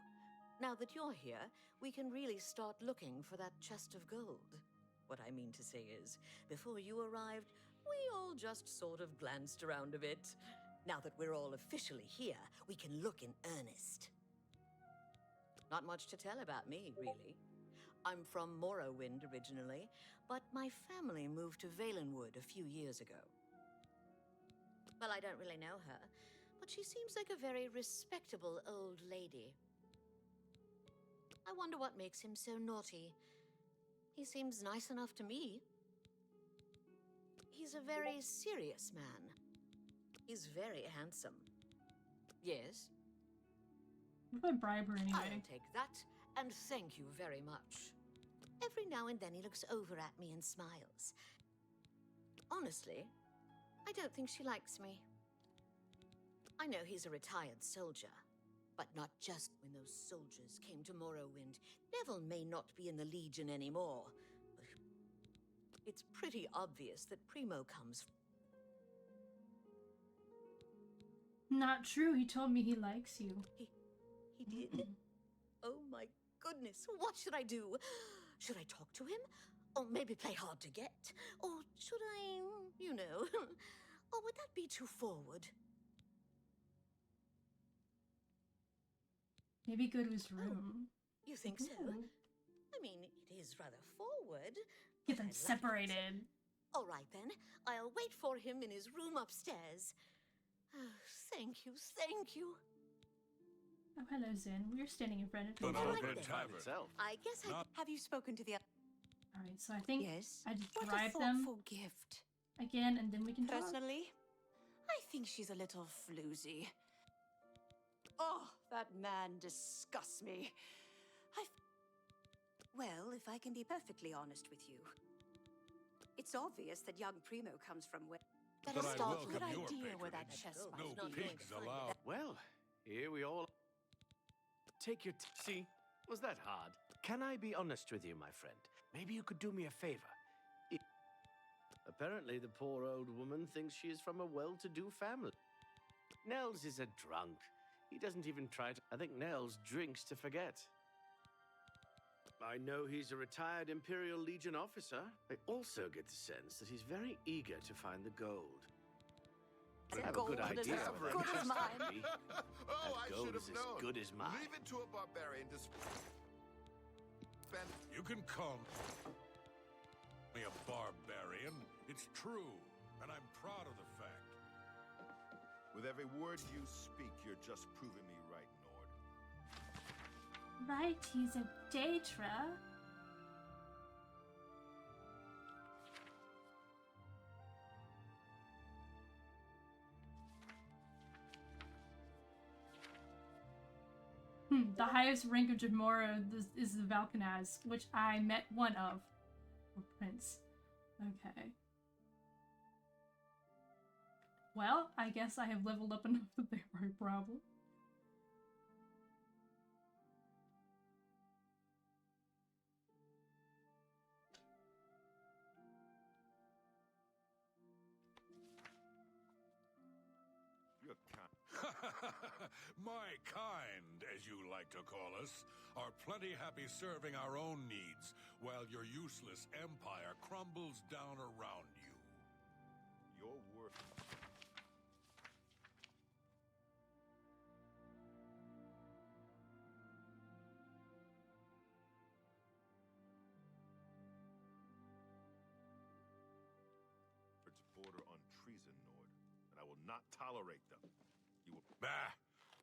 Now that you're here, we can really start looking for that chest of gold. What I mean to say is, before you arrived, we all just sort of glanced around a bit. Now that we're all officially here, we can look in earnest. Not much to tell about me, really. I'm from Morrowind originally, but my family moved to Valenwood a few years ago. Well, I don't really know her, but she seems like a very respectable old lady. I wonder what makes him so naughty. He seems nice enough to me. He's a very serious man. He's very handsome. Yes? What if I bribe her anyway? I'll take that, and thank you very much. Every now and then he looks over at me and smiles. Honestly, I don't think she likes me. I know he's a retired soldier, but not just when those soldiers came to Morrowind. Neville may not be in the Legion anymore. It's pretty obvious that Primo comes. Not true. He told me he likes you. He did? Oh my goodness, what should I do? Should I talk to him? Or maybe play hard to get? Or should I, you know, or would that be too forward? Maybe go to his room. You think so? Ooh. I mean, it is rather forward. Get but them I like it. separated. All right then, I'll wait for him in his room upstairs. Oh, thank you, thank you. Oh, hello, Zin. We're standing in front of Don't each know other. if like it that. tavern. Itself. I guess I... Have you spoken to the... Alright, so I think Yes? I just What a bribe them thoughtful gift. again, and then we can talk. Personally, I think she's a little floozy. Oh, that man disgusts me. Well, if I can be perfectly honest with you, it's obvious that young Primo comes from where... But Better I start welcome with an your idea where that patronage. chest No might No not be. going pigs to find allowed. Well, here we all... Take your... See? Was that hard? Can I be honest with you, my friend? Maybe you could do me a favor. Apparently, the poor old woman thinks she is from a well-to-do family. Nels is a drunk. He doesn't even try to... I think Nels drinks to forget. I know he's a retired Imperial Legion officer. I also get the sense that he's very eager to find the gold. I have a good Gold is idea as of what good that as chest mine. might be. Oh, I That gold should is have as known. good as mine. Leave it to a barbarian to spend. You can call me a barbarian. It's true, and I'm proud of the fact. With every word you speak, you're just proving me right, Nord. Right, he's a Daedra. The highest rank of Jamora is the Valkanaz, which I met one of. Or Prince. Okay. Well, I guess I have leveled up enough that they were a problem. You're kind. My kind, as you like to call us, are plenty happy serving our own needs while your useless empire crumbles down around you. Your word. Border on treason, Nord, and I will not tolerate them. You will. Bah!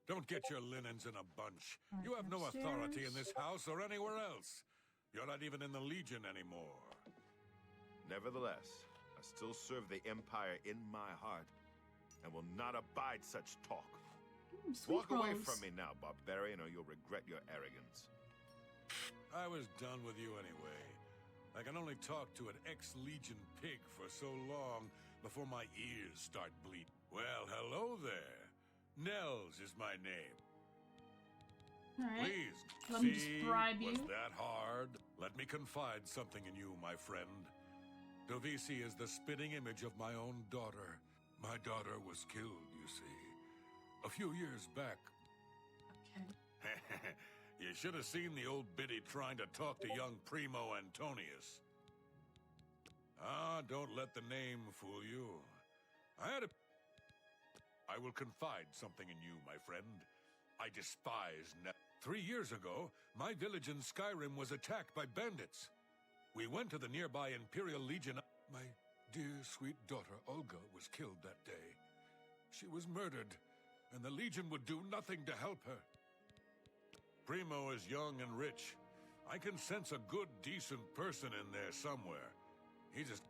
Don't get your linens in a bunch. You have no authority in this house or anywhere else. You're not even in the Legion anymore. Nevertheless, I still serve the Empire in my heart, and will not abide such talk. Walk away from me now, barbarian, or you'll regret your arrogance. I was done with you anyway. I can only talk to an ex-Legion pig for so long before my ears start bleeding. Well, hello there. Nels is my name. Alright. Please, Let me just see, bribe was you. that hard? Let me confide something in you, my friend. Dovisi is the spitting image of my own daughter. My daughter was killed, you see, a few years back. Okay. You should have seen the old biddy trying to talk to young Primo Antonius. Ah, don't let the name fool you. I will confide something in you, my friend. I despise 3 years ago, my village in Skyrim was attacked by bandits. We went to the nearby Imperial Legion. My dear, sweet daughter, Olga, was killed that day. She was murdered, and the Legion would do nothing to help her. Primo is young and rich. I can sense a good, decent person in there somewhere. He just...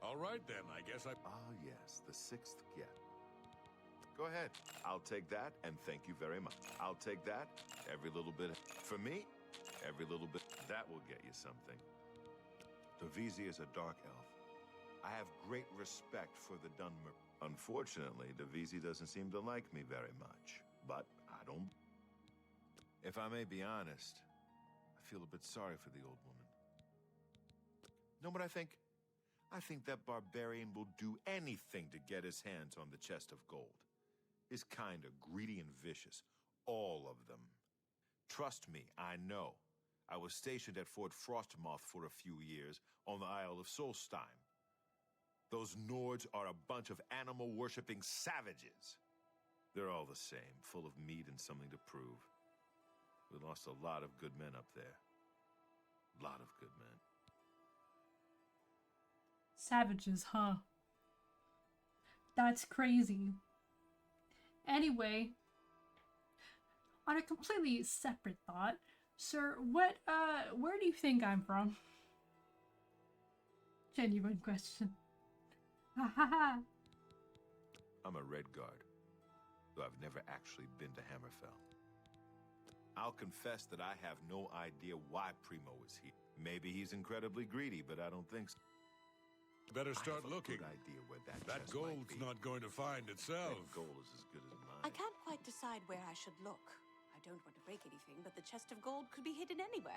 All right, then, I guess I... Ah, yes, the sixth get. Go ahead. I'll take that, and thank you very much. I'll take that, every little bit. For me, every little bit. That will get you something. Dovisi is a dark elf. I have great respect for the Dunmer. Unfortunately, Dovisi doesn't seem to like me very much. But I don't... If I may be honest, I feel a bit sorry for the old woman. Know what I think? I think that barbarian will do anything to get his hands on the chest of gold. His kind are greedy and vicious. All of them. Trust me, I know. I was stationed at Fort Frostmoth for a few years on the Isle of Solstheim. Those Nords are a bunch of animal-worshipping savages. They're all the same, full of meat and something to prove. We lost a lot of good men up there. A lot of good men. Savages, huh? That's crazy. Anyway, on a completely separate thought, sir, where do you think I'm from? Genuine question. Ha ha ha. I'm a Red Guard, though I've never actually been to Hammerfell. I'll confess that I have no idea why Primo is here. Maybe he's incredibly greedy, but I don't think so. Better start I have a looking. good idea where that That chest might gold's be. not going to find itself. That gold is as good as mine. I can't quite decide where I should look. I don't want to break anything, but the chest of gold could be hidden anywhere.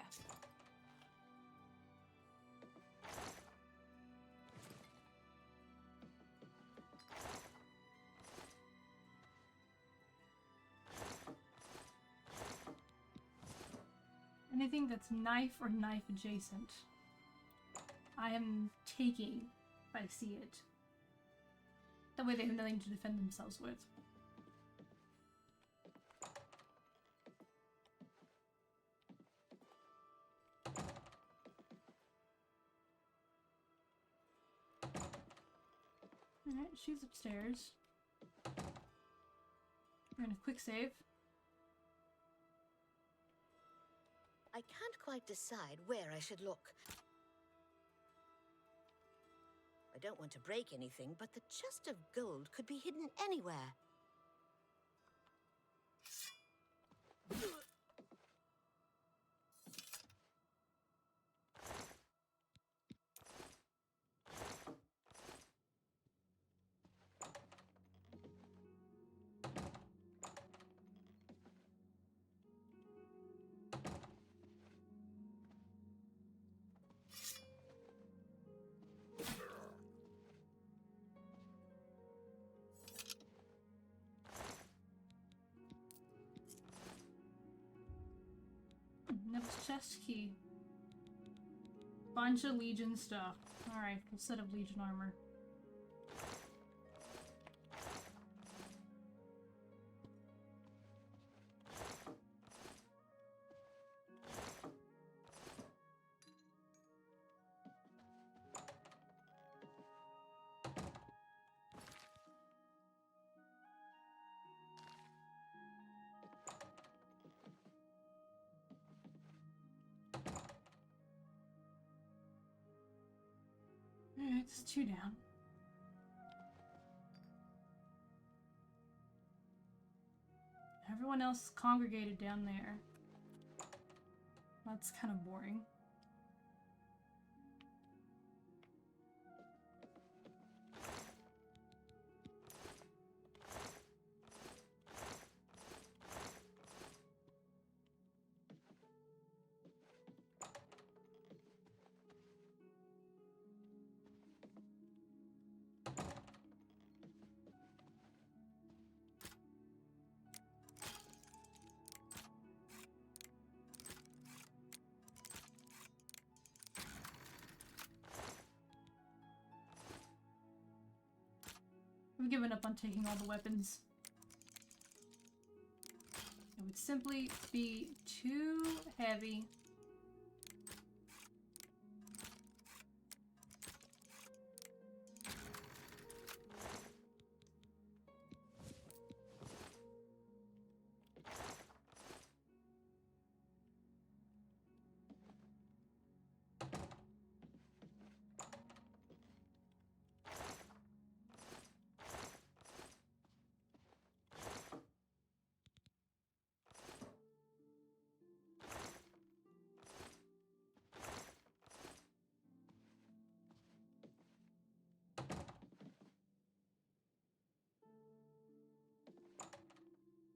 Anything that's knife or knife adjacent, I am taking if I see it. That way they have nothing to defend themselves with. Alright, she's upstairs. We're gonna quick save. I can't quite decide where I should look. I don't want to break anything, but the chest of gold could be hidden anywhere. Next chest key. Bunch of Legion stuff. Alright, full set of Legion armor. Alright, it's 2 down. Everyone else congregated down there. That's kind of boring. I've given up on taking all the weapons. It would simply be too heavy.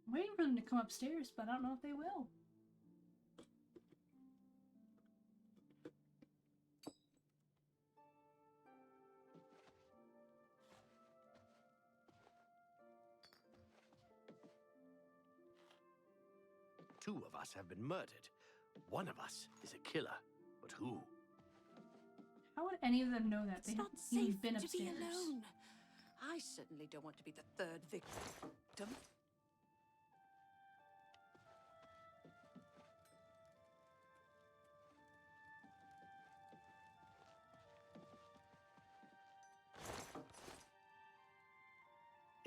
I'm waiting for them to come upstairs, but I don't know if they will. Two of us have been murdered. One of us is a killer. But who? How would any of them know that? It's They not haven't even safe been to be upstairs. alone. I certainly don't want to be the third victim.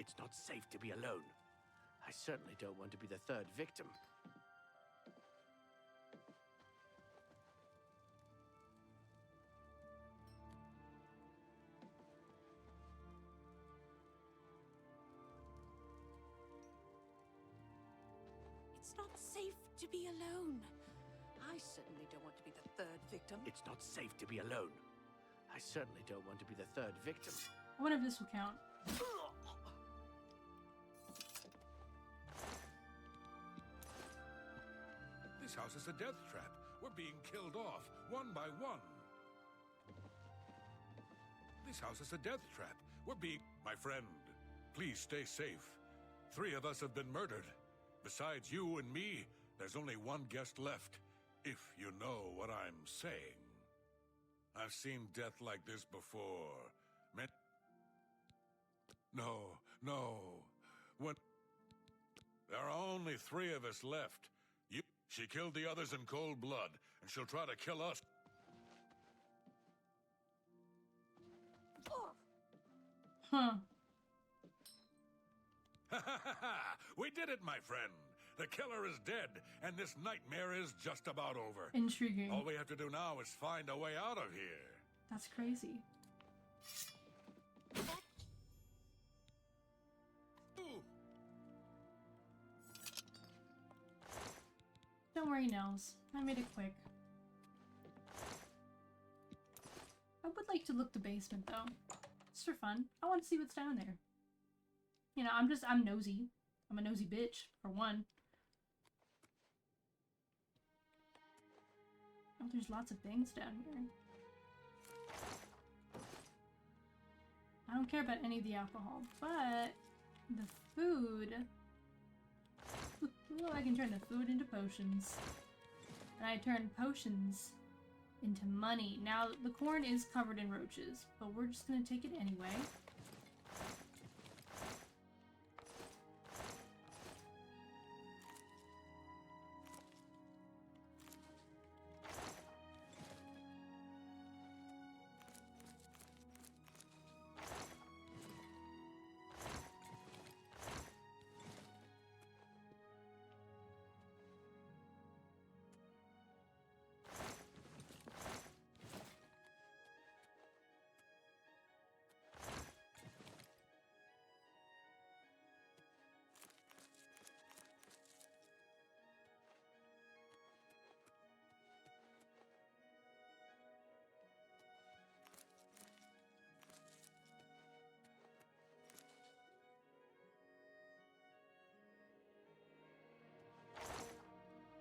It's not safe to be alone. I certainly don't want to be the third victim. It's not safe to be alone. I certainly don't want to be the third victim. It's not safe to be alone. I certainly don't want to be the third victim. I wonder if this will count. This house is a death trap. We're being killed off, one by one. This house is a death trap. We're being... My friend, please stay safe. 3 of us have been murdered. Besides you and me, there's only one guest left. If you know what I'm saying. I've seen death like this before. No. When... There are only 3 of us left. She killed the others in cold blood, and she'll try to kill us. Huh. We did it, my friend. The killer is dead, and this nightmare is just about over. Intriguing. All we have to do now is find a way out of here. That's crazy. Ooh. Don't worry, Nels. I made it quick. I would like to look the basement, though. Just for fun. I want to see what's down there. You know, I'm nosy. I'm a nosy bitch, for one. Oh, there's lots of things down here. I don't care about any of the alcohol, but the food... Ooh, I can turn the food into potions. And I turn potions into money. Now, the corn is covered in roaches, but we're just gonna take it anyway.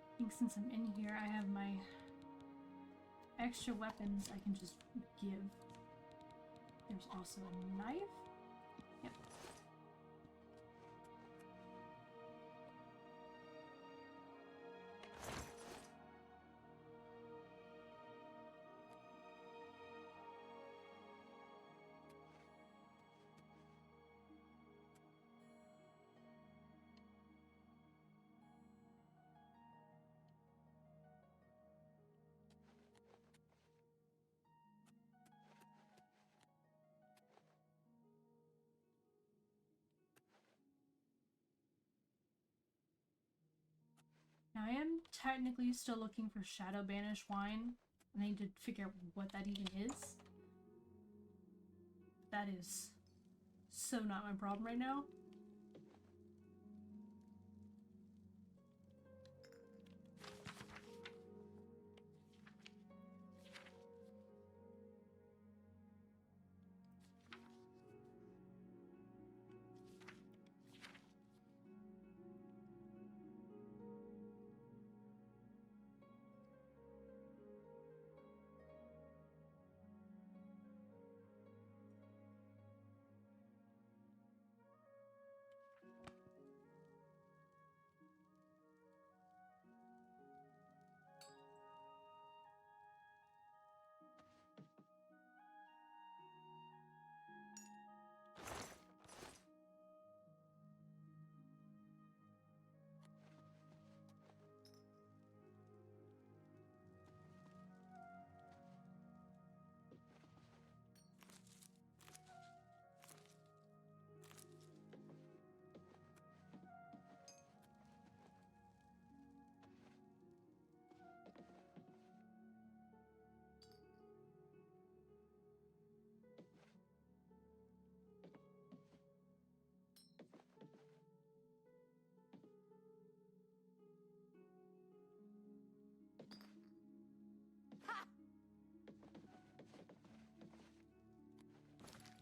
I think since I'm in here, I have my extra weapons I can just give. There's also a knife. Yep. Now, I am technically still looking for Shadow Banish wine. I need to figure out what that even is. That is so not my problem right now.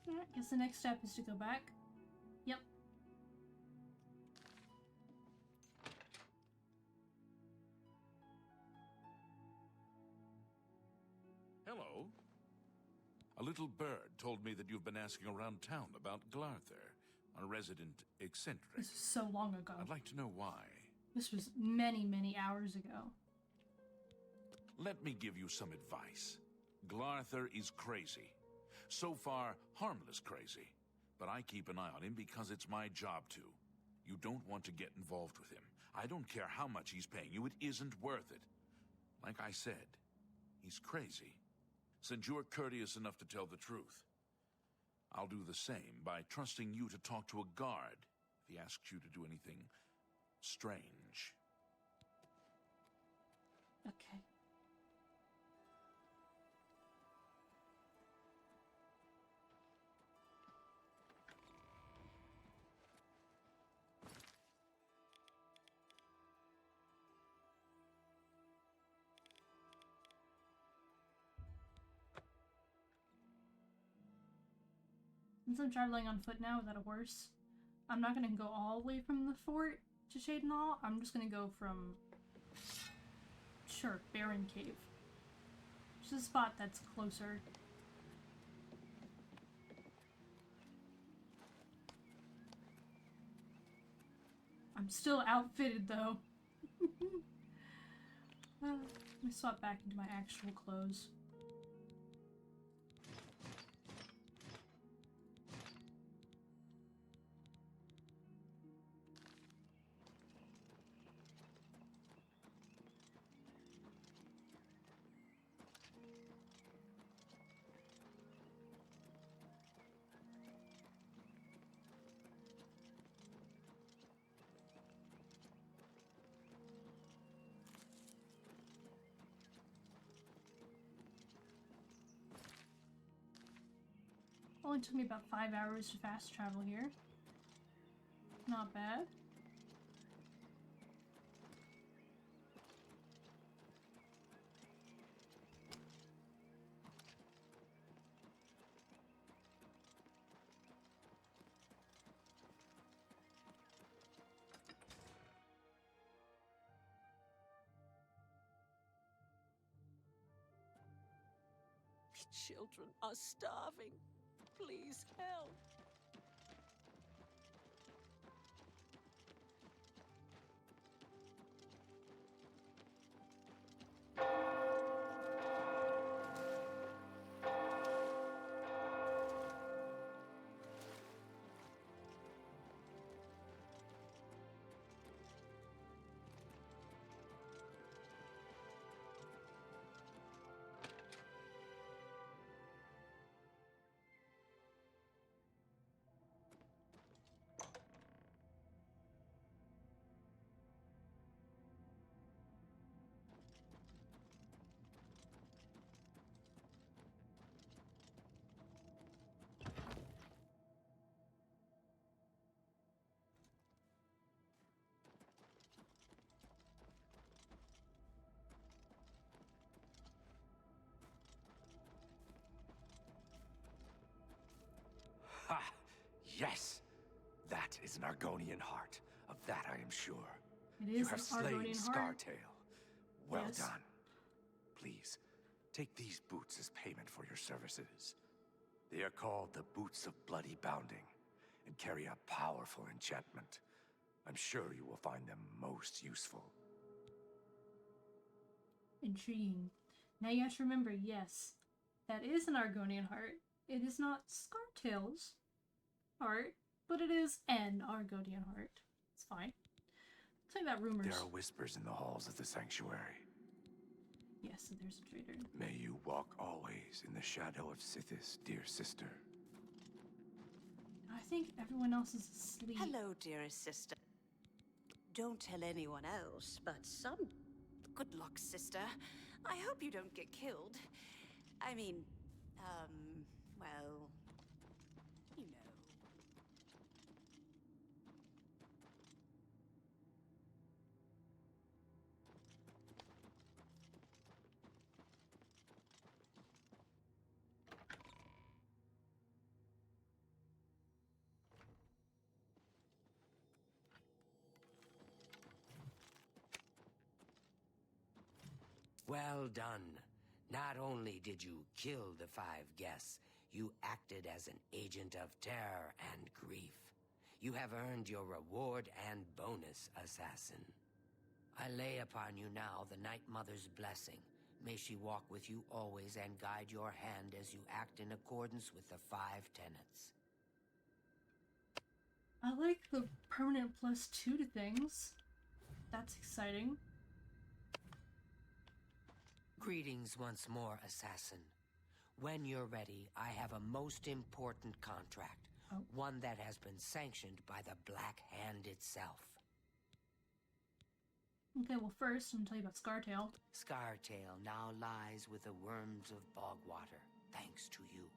Alright, guess the next step is to go back. Yep. little bird told me that you've been asking around town about Glarther, a resident eccentric. This was so long ago. I'd like to know why. This was many, many hours ago. Let me give you some advice. Glarther is crazy. So far, harmless crazy. But I keep an eye on him because it's my job to. You don't want to get involved with him. I don't care how much he's paying you, it isn't worth it. Like I said, he's crazy. Since you're courteous enough to tell the truth, I'll do the same by trusting you to talk to a guard if he asks you to do anything strange. Okay. Since I'm traveling on foot now without a horse, I'm not gonna go all the way from the fort to Shadenall. I'm just gonna go from, sure, Baron Cave. Which is a spot that's closer. I'm still outfitted though. Let me swap back into my actual clothes. Only took me about 5 hours to fast travel here. Not bad. The children are starving. Please help. Ha! Yes! That is an Argonian heart. Of that I am sure. It You is have an slain Argonian heart. Scartail. Well Yes. done. Please, take these boots as payment for your services. They are called the Boots of Bloody Bounding, and carry a powerful enchantment. I'm sure you will find them most useful. Intriguing. Now you have to remember, yes, that is an Argonian heart. It is not Scartail's heart, but it is an Argonian heart. It's fine. I'll take that rumors. There are whispers in the halls of the sanctuary. Yes, so there's a traitor. May you walk always in the shadow of Sithis, dear sister. I think everyone else is asleep. Hello, dearest sister. Don't tell anyone else, but some... Good luck, sister. I hope you don't get killed. I mean, well... You know. Well done. Not only did you kill the 5 guests, You acted as an agent of terror and grief. You have earned your reward and bonus, assassin. I lay upon you now the Night Mother's blessing. May she walk with you always and guide your hand as you act in accordance with the 5 tenets. I like the permanent +2 to things. That's exciting. Greetings once more, assassin. When you're ready, I have a most important contract. Oh. One that has been sanctioned by the Black Hand itself. Okay, well first, I'm gonna tell you about Scartail. Scartail now lies with the worms of Bogwater, thanks to you.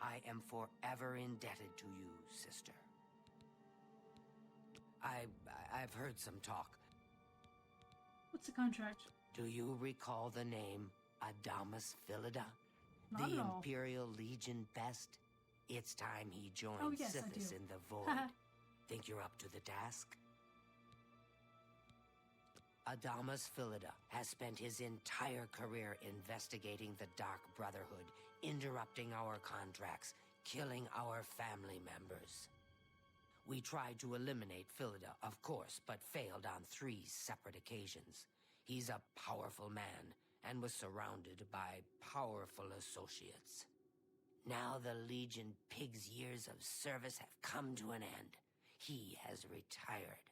I am forever indebted to you, sister. I've heard some talk. What's the contract? Do you recall the name Adamus Philida? Not The at all. Imperial Legion best? It's time he joined Oh, yes, I Sithis do. in the Void. Think you're up to the task? Adamus Philida has spent his entire career investigating the Dark Brotherhood, interrupting our contracts, killing our family members. We tried to eliminate Philida, of course, but failed on 3 separate occasions. He's a powerful man and was surrounded by powerful associates. Now the Legion Pig's years of service have come to an end. He has retired.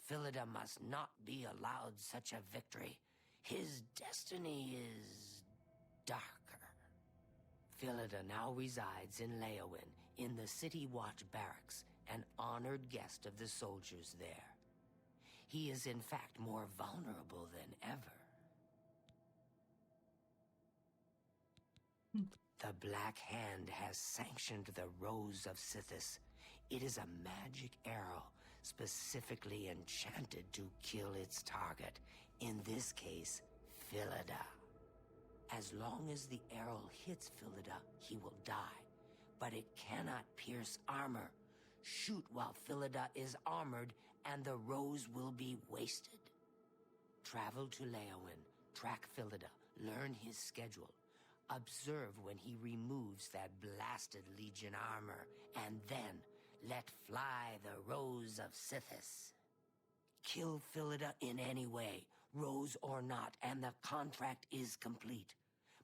Philida must not be allowed such a victory. His destiny is darker. Philida now resides in Leowin, in the City Watch Barracks, an honored guest of the soldiers there. He is in fact more vulnerable than ever. The Black Hand has sanctioned the Rose of Sithis. It is a magic arrow specifically enchanted to kill its target, in this case, Philida. As long as the arrow hits Philida, he will die, but it cannot pierce armor. Shoot while Philida is armored, and the rose will be wasted. Travel to Leowin, track Philida, learn his schedule. Observe when he removes that blasted Legion armor, and then let fly the Rose of Sithis. Kill Philida in any way, rose or not, and the contract is complete.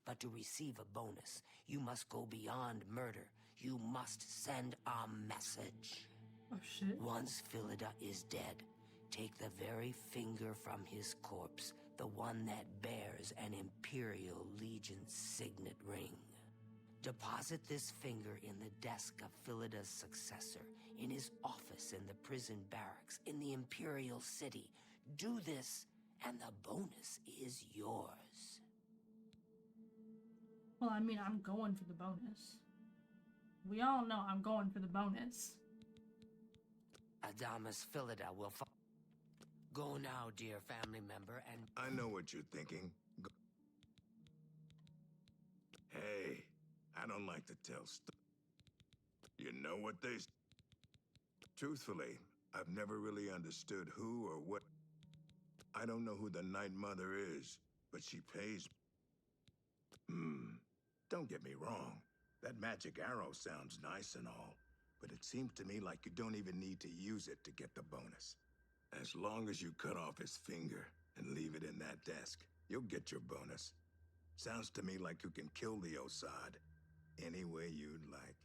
But to receive a bonus, you must go beyond murder. You must send a message. Oh shit. Once Philida is dead, take the very finger from his corpse, the one that bears an Imperial Legion signet ring. Deposit this finger in the desk of Philida's successor, in his office in the prison barracks, in the Imperial City. Do this, and the bonus is yours. Well, I mean, I'm going for the bonus. We all know I'm going for the bonus. Adamus Philida will go now, dear family member, and... I know what you're thinking. Hey, I don't like to tell You know what they... Truthfully, I've never really understood who or what... I don't know who the Night Mother is, but she pays... Don't get me wrong. That magic arrow sounds nice and all, but it seems to me like you don't even need to use it to get the bonus. As long as you cut off his finger and leave it in that desk, you'll get your bonus. Sounds to me like you can kill the Osad any way you'd like.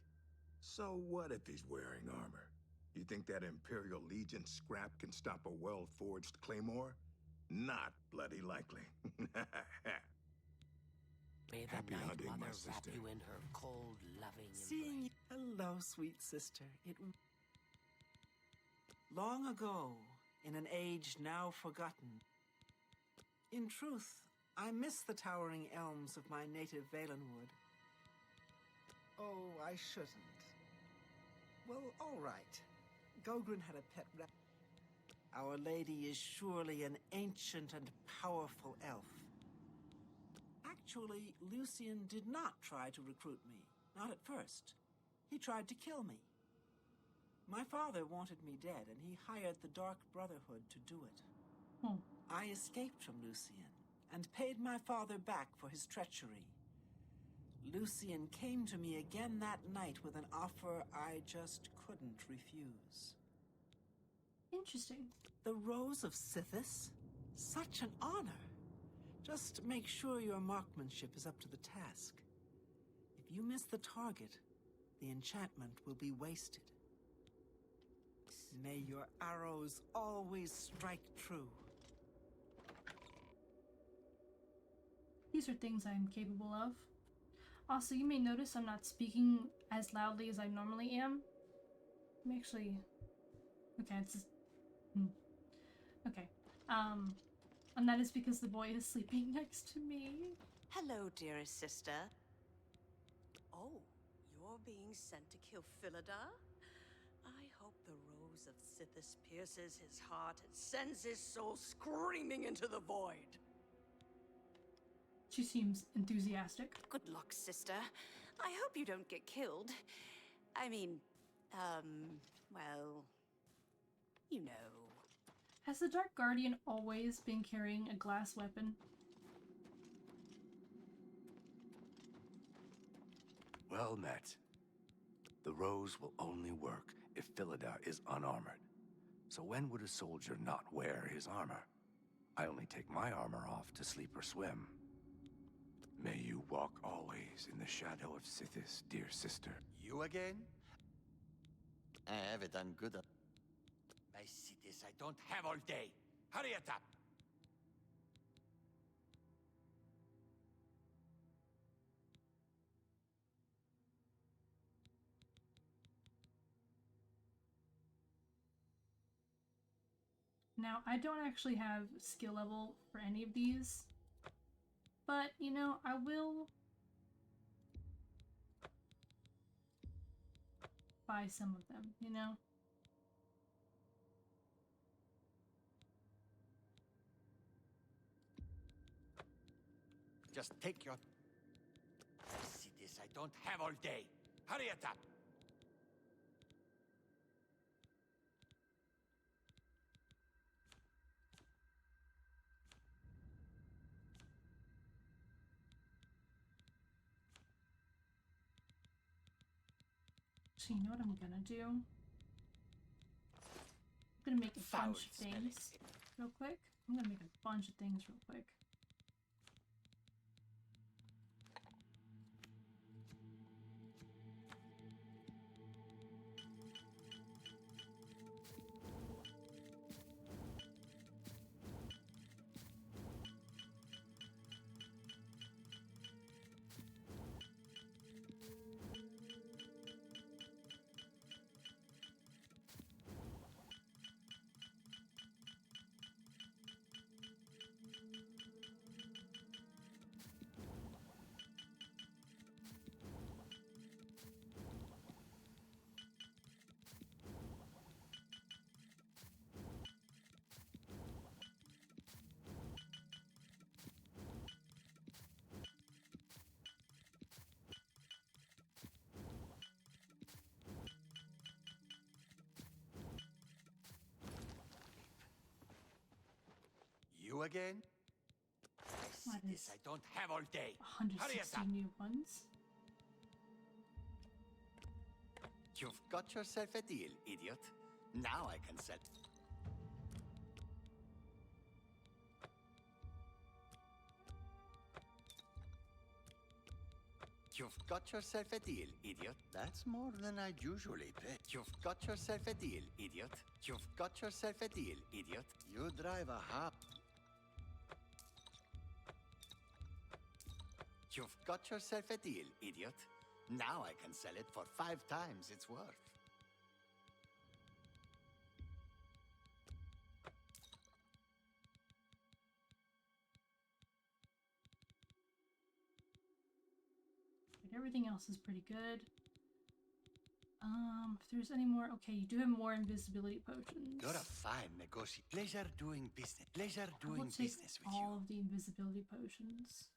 So what if he's wearing armor? You think that Imperial Legion scrap can stop a well-forged claymore? Not bloody likely. May the Happy Night hunting, my Mother wrap sister. you in her cold, loving Seeing you. Hello, sweet sister. Long ago, in an age now forgotten. In truth, I miss the towering elms of my native Valenwood. Oh, I shouldn't. Well, all right. Gogren had a pet rat. Our Lady is surely an ancient and powerful elf. Actually, Lucian did not try to recruit me. Not at first. He tried to kill me. My father wanted me dead, and he hired the Dark Brotherhood to do it. I escaped from Lucian, and paid my father back for his treachery. Lucian came to me again that night with an offer I just couldn't refuse. Interesting. The Rose of Sithis? Such an honor. Just make sure your marksmanship is up to the task. If you miss the target, the enchantment will be wasted. May your arrows always strike true. These are things I am capable of. Also, you may notice I'm not speaking as loudly as I normally am. I'm actually... Okay, it's just... Okay. And that is because the boy is sleeping next to me. Hello, dearest sister. Oh, you're being sent to kill Philida? I hope the Rose of Sithis pierces his heart and sends his soul screaming into the void. She seems enthusiastic. Good luck, sister. I hope you don't get killed. I mean, well, you know. Has the Dark Guardian always been carrying a glass weapon? Well met. The rose will only work if Philida is unarmored. So when would a soldier not wear his armor? I only take my armor off to sleep or swim. May you walk always in the shadow of Sithis, dear sister. You again? I have it done good. I see this. I don't have all day. Hurry it up. Now, I don't actually have skill level for any of these, but, you know, I will buy some of them, you know? Just take your... I see this. I don't have all day. Hurry it up. So you know what I'm gonna do? I'm gonna make a bunch of things real quick. I'm gonna make a bunch of things real quick. You again? I see this. I don't have all day. 160 new ones. You've got yourself a deal, idiot. Now I can sell. You've got yourself a deal, idiot. That's more than I'd usually pay. You've got yourself a deal, idiot. You've got yourself a deal, idiot. You drive a hop. You've got yourself a deal, idiot. Now I can sell it for 5 times its worth. Like, everything else is pretty good. If there's any more... Okay, you do have more invisibility potions. You're a fine negotiator. Pleasure doing business. Pleasure I will doing take business with you. all of the invisibility potions.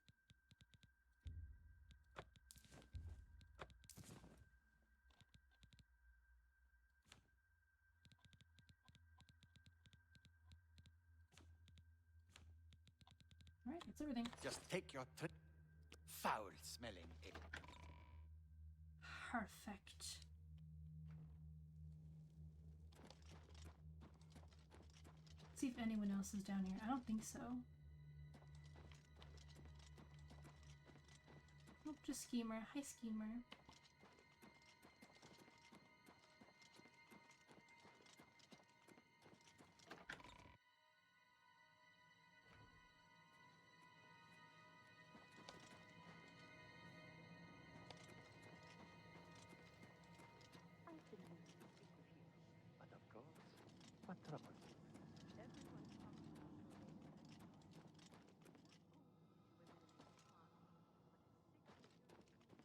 Alright, that's everything. Just take your trip. foul-smelling idiot. Perfect. Let's see if anyone else is down here. I don't think so. Nope, just Schemer. Hi, Schemer. But of course, what trouble?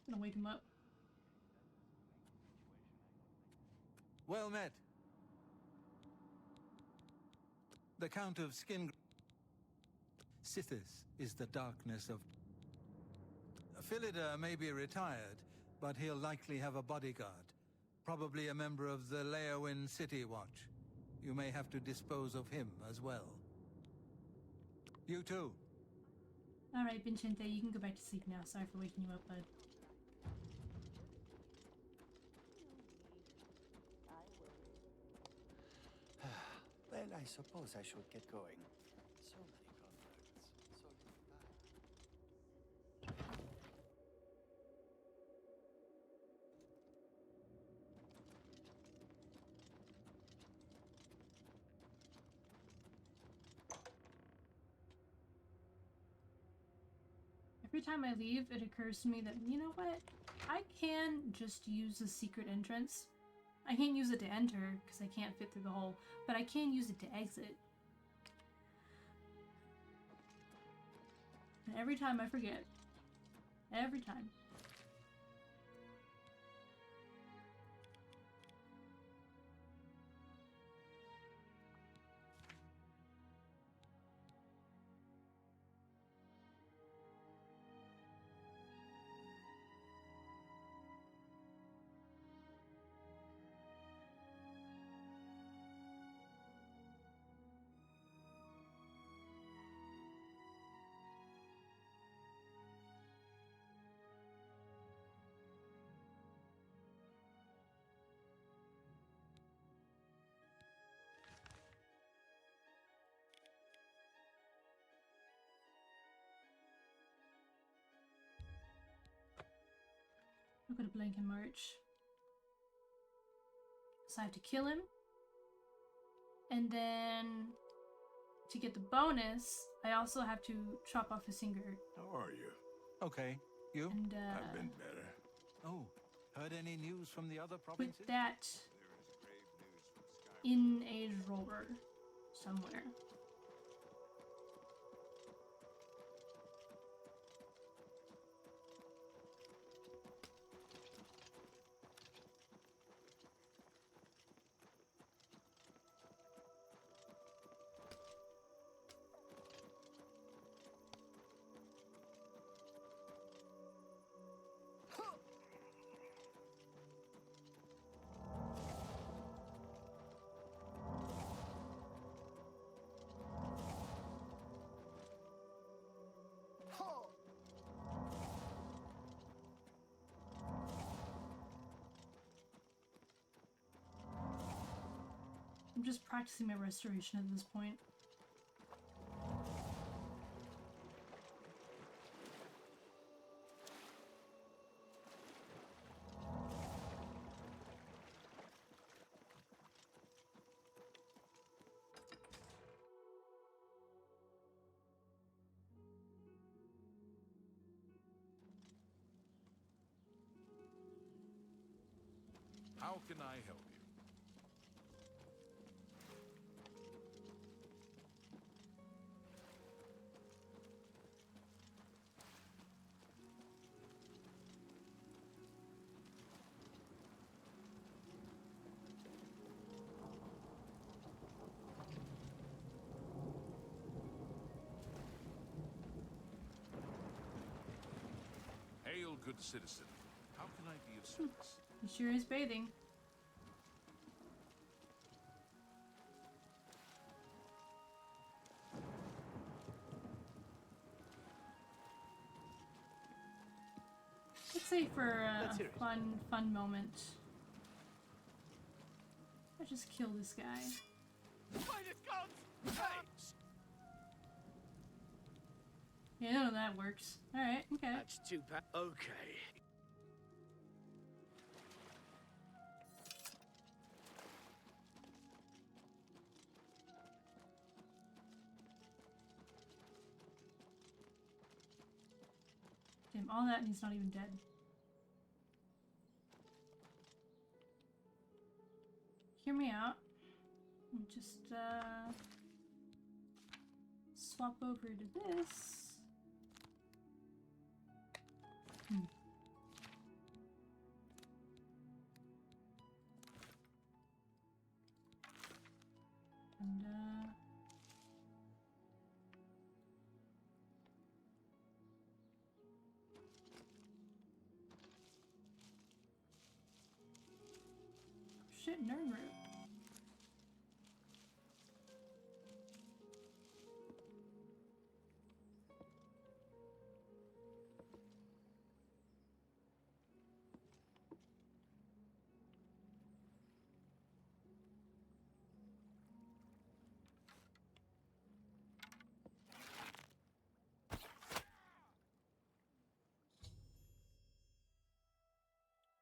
I'm gonna wake him up. Well met. The Count of Skin... Sithis is the darkness of... Philida may be retired, but he'll likely have a bodyguard. Probably a member of the Leowin City Watch. You may have to dispose of him as well. You too. Alright, Vincente, you can go back to sleep now. Sorry for waking you up, bud. Well, I suppose I should get going. So many contracts, so little time. Every time I leave, it occurs to me that, you know what? I can just use the secret entrance. I can't use it to enter, because I can't fit through the hole, but I can use it to exit. And every time I forget. Every time. I'll go to Blank and March. So I have to kill him. And then to get the bonus, I also have to chop off his finger. How are you? Okay. You? And I've been better. Oh, heard any news from the other put provinces? that in a drawer somewhere. I'm just practicing my restoration at this point. How can I help you? Hail, good citizen. How can I be of service? He sure is bathing. say for a Let's hear it. fun moment, I just kill this guy. Yeah, no, that works. Alright, okay. That's too bad. Okay. Damn, all that and he's not even dead. Hear me out. And just, swap over to this. And, shit, nerd root.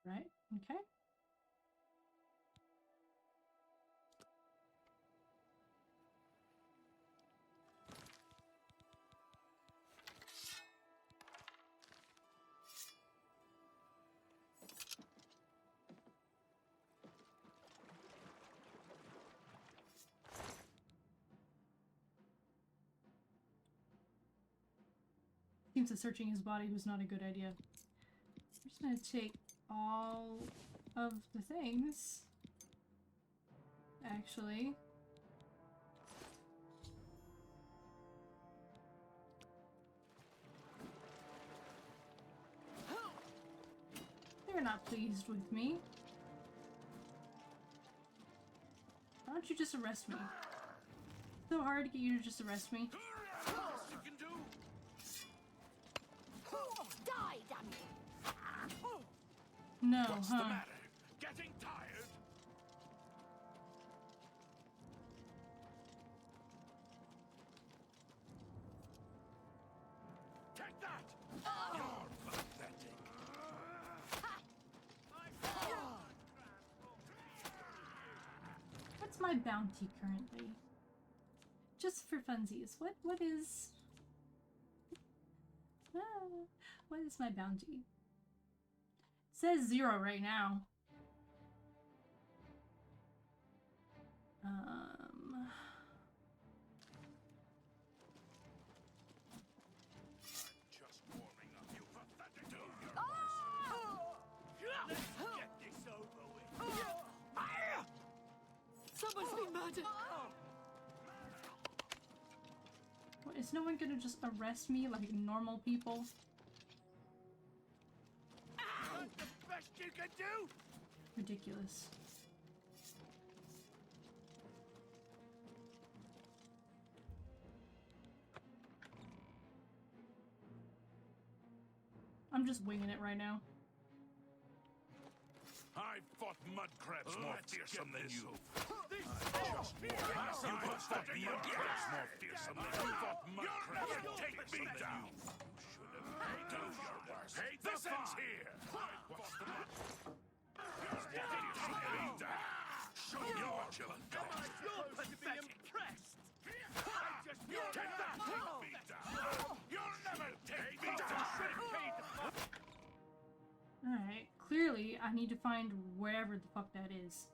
Right, okay. Seems that searching his body was not a good idea. I'm just gonna take all of the things. Actually. They're not pleased with me. Why don't you just arrest me? It's so hard to get you to just arrest me. Die, damn you! No, What's the matter? Getting tired? Take that! You're pathetic. What's my bounty currently? Just for funsies. What is... what is my bounty? It says 0 right now. Just warming up, you pathetic. Let's get this over with. Someone's been murdered. What, is no one gonna just arrest me like normal people? That's the best you can do. Ridiculous. I'm just winging it right now. I fought mud crabs more fearsome than you. This I fought mud crabs more fearsome than you. Fought mud crabs and take me down. Do your worst. This ends here. Take me down. Show your children. You're pathetic. Impressed. Take that. Take me down. You'll never take me down. Alright, clearly I need to find wherever the fuck that is.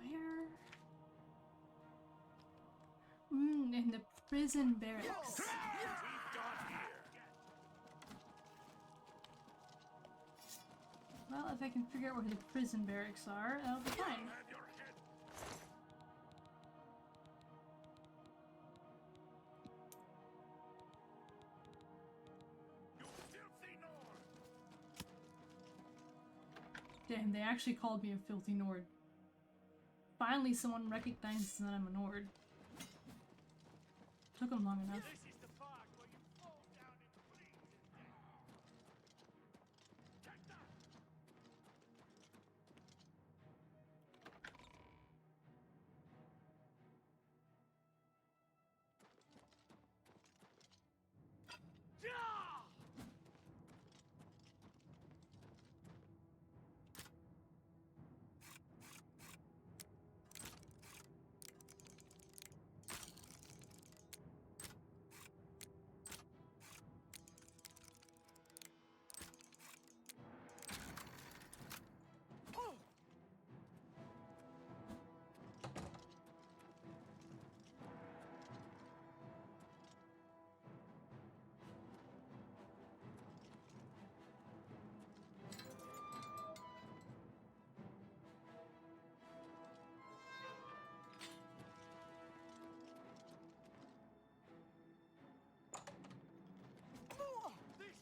Where? In the prison barracks. Well, if I can figure out where the prison barracks are, that'll be fine. Damn, they actually called me a filthy Nord. Finally someone recognizes that I'm a Nord. Took them long enough.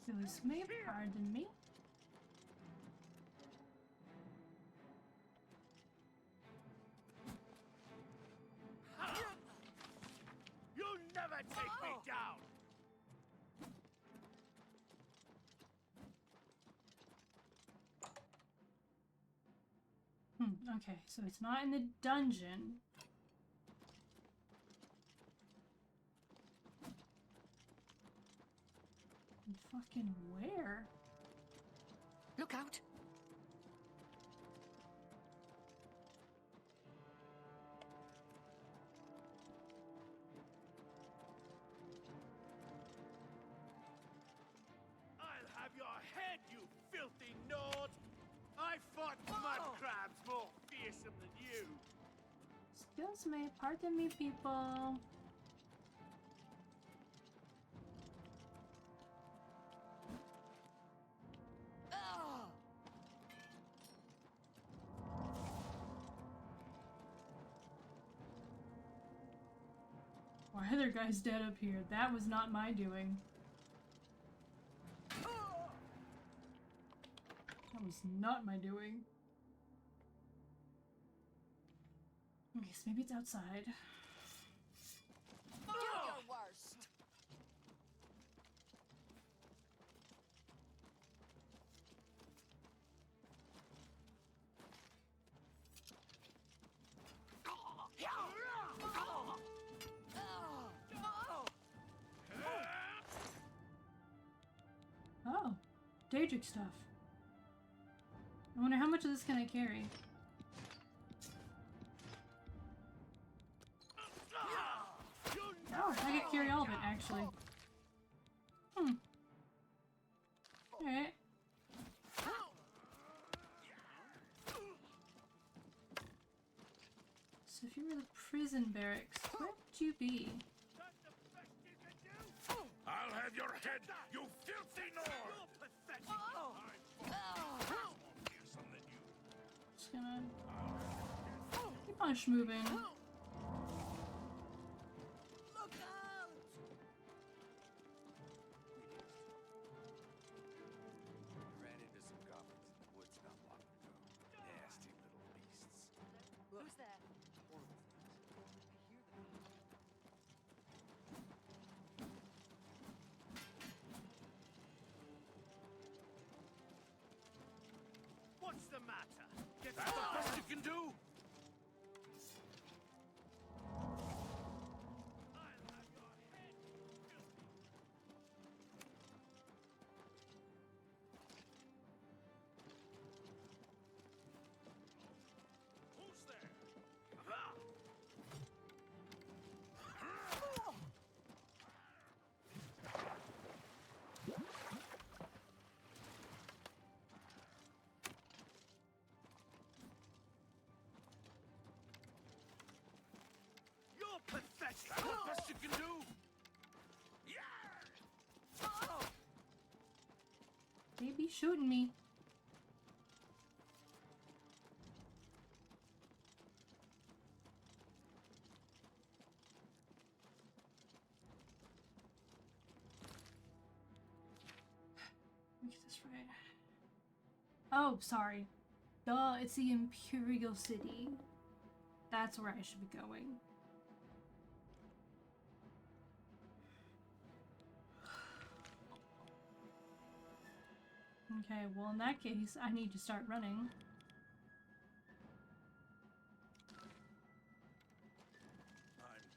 Excuse me, pardon me. You'll never take me down! Okay, so it's not in the dungeon. And fucking where? Look out! I'll have your head, you filthy Nord! I fought mud crabs more fearsome than you! Excuse me, pardon me, people. Why are there guys dead up here? That was not my doing. That was not my doing. Okay, so maybe it's outside. Do your worst. Oh, Daedric stuff. I wonder how much of this can I carry? Oh, I can carry all of it, actually. Alright. So if you were the prison barracks, where would you be? I'll have your head, you filthy Nord! Just gonna keep on schmoving. Ran into some goblins in the woods not long ago. Nasty little beasts. Who's there? What's the matter? Get That's the best you can do? Who's there? You're pathetic! That's the best you can do? They be shooting me. Let me get this right. Oh, sorry. Duh, it's the Imperial City. That's where I should be going. Okay, well in that case, I need to start running.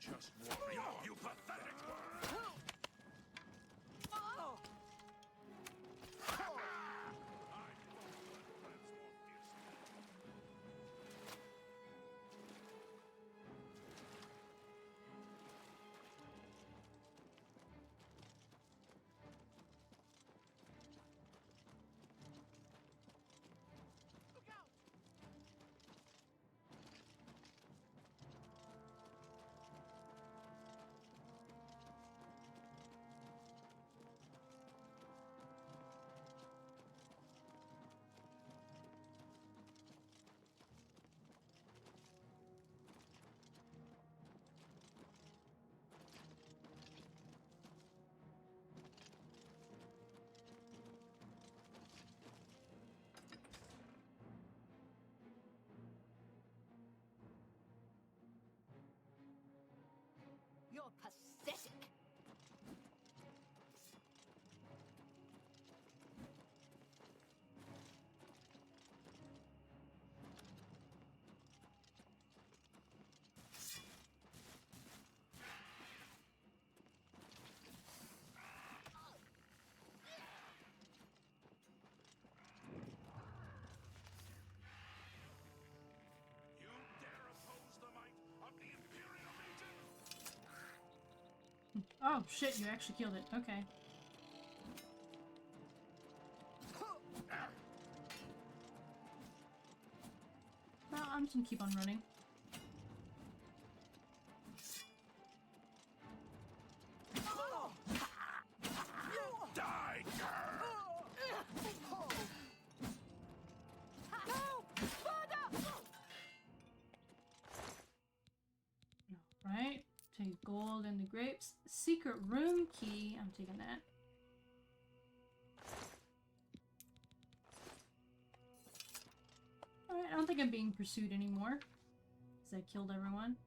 I'm just warming up, you pathetic worm! Oh shit, you actually killed it. Okay. Well, I'm just gonna keep on running. Die, Right? Take gold and the grapes. Secret room key. I'm taking that. Alright, I don't think I'm being pursued anymore. Because I killed everyone.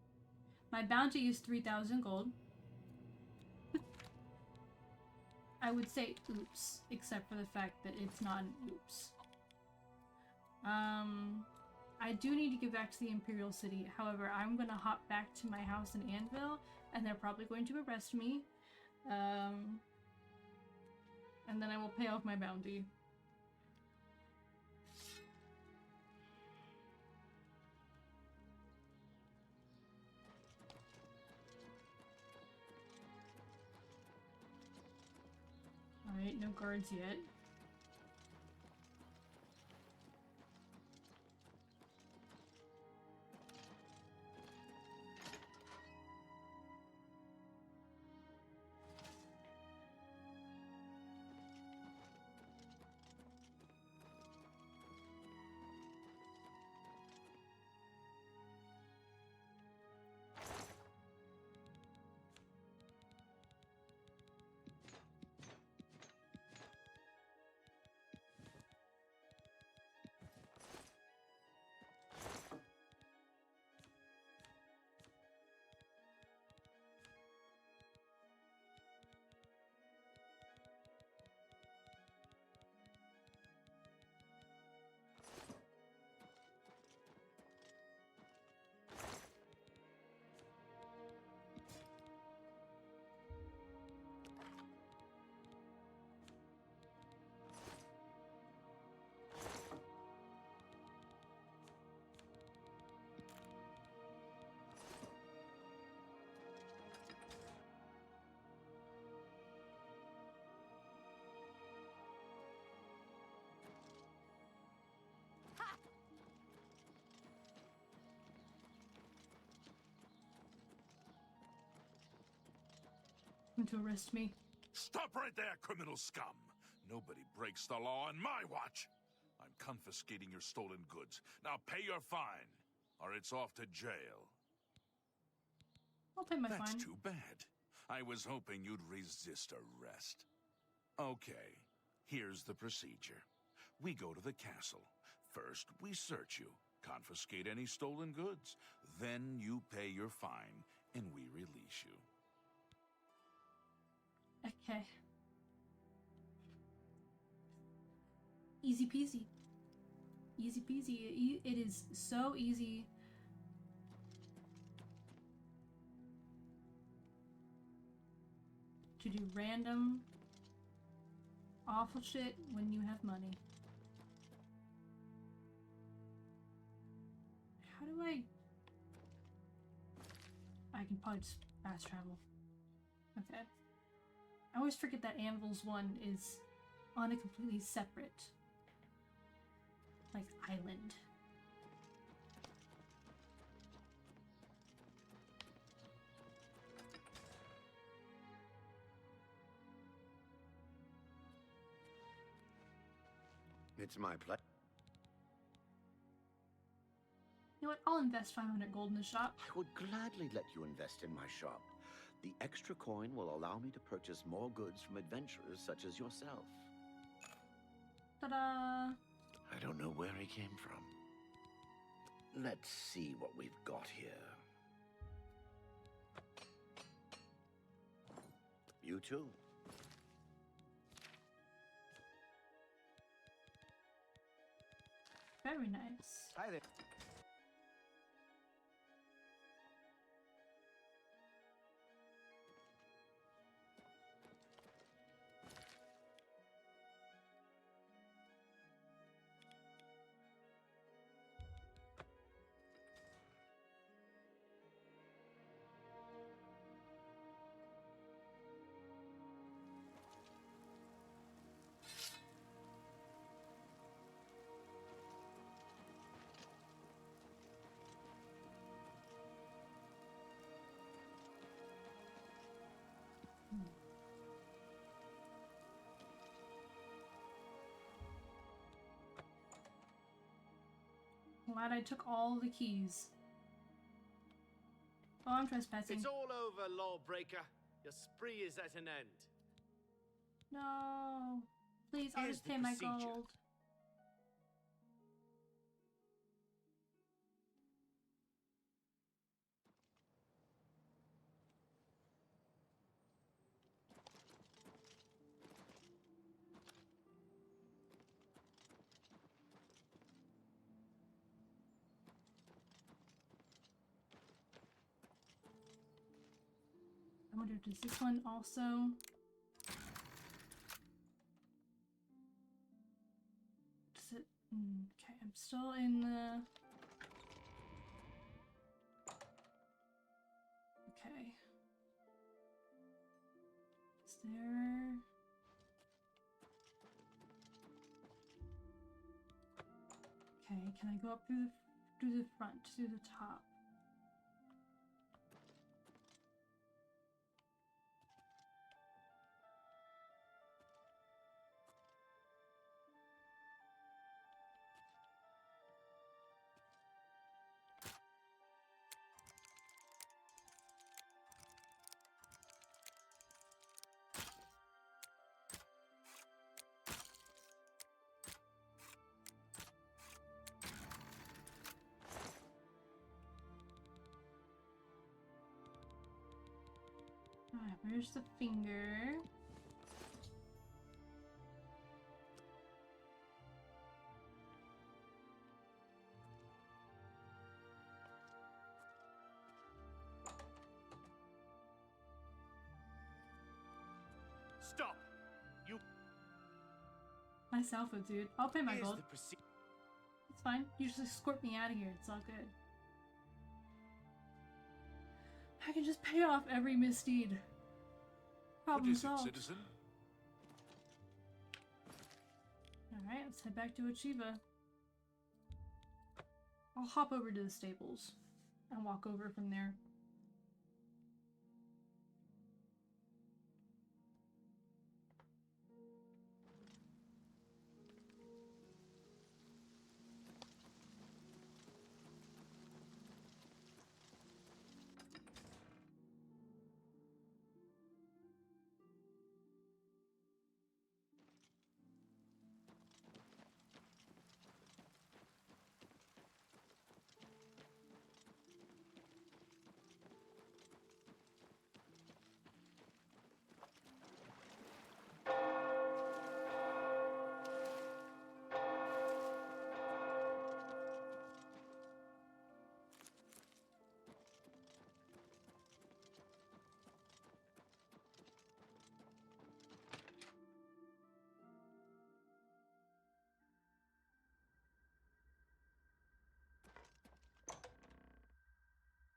My bounty is 3,000 gold. I would say oops, except for the fact that it's not an oops. I do need to get back to the Imperial City. However, I'm gonna hop back to my house in Anvil, and they're probably going to arrest me. And then I will pay off my bounty. Alright, no guards yet. To arrest me. Stop right there, criminal scum! Nobody breaks the law on my watch! I'm confiscating your stolen goods. Now pay your fine, or it's off to jail. I'll pay my fine. That's too bad. I was hoping you'd resist arrest. Okay, here's the procedure. We go to the castle. First, we search you, confiscate any stolen goods. Then you pay your fine, and we release you. Okay. Easy peasy. Easy peasy. It is so easy. To do random awful shit when you have money. How do I can probably just fast travel. Okay. I always forget that Anvil's one is on a completely separate, like, island. It's my pleasure. You know what? I'll invest 500 gold in the shop. I would gladly let you invest in my shop. The extra coin will allow me to purchase more goods from adventurers such as yourself. Ta-da! I don't know where he came from. Let's see what we've got here. You too. Very nice. Hi there. Glad I took all the keys. Oh, I'm trespassing. It's all over, lawbreaker. Your spree is at an end. No. Please, I'll Here's just the pay my procedure. gold. I wonder, does this one also? Does it? Okay, I'm still in the. Okay. Is there? Okay, can I go up through the front, through the top? Alright, where's the finger? Stop! You. Myself, dude. I'll pay my Here's gold. the procedure. It's fine. You just escort me out of here. It's all good. I can just pay off every misdeed. What Problem is it, solved. citizen? Alright, let's head back to Achieva. I'll hop over to the stables and walk over from there.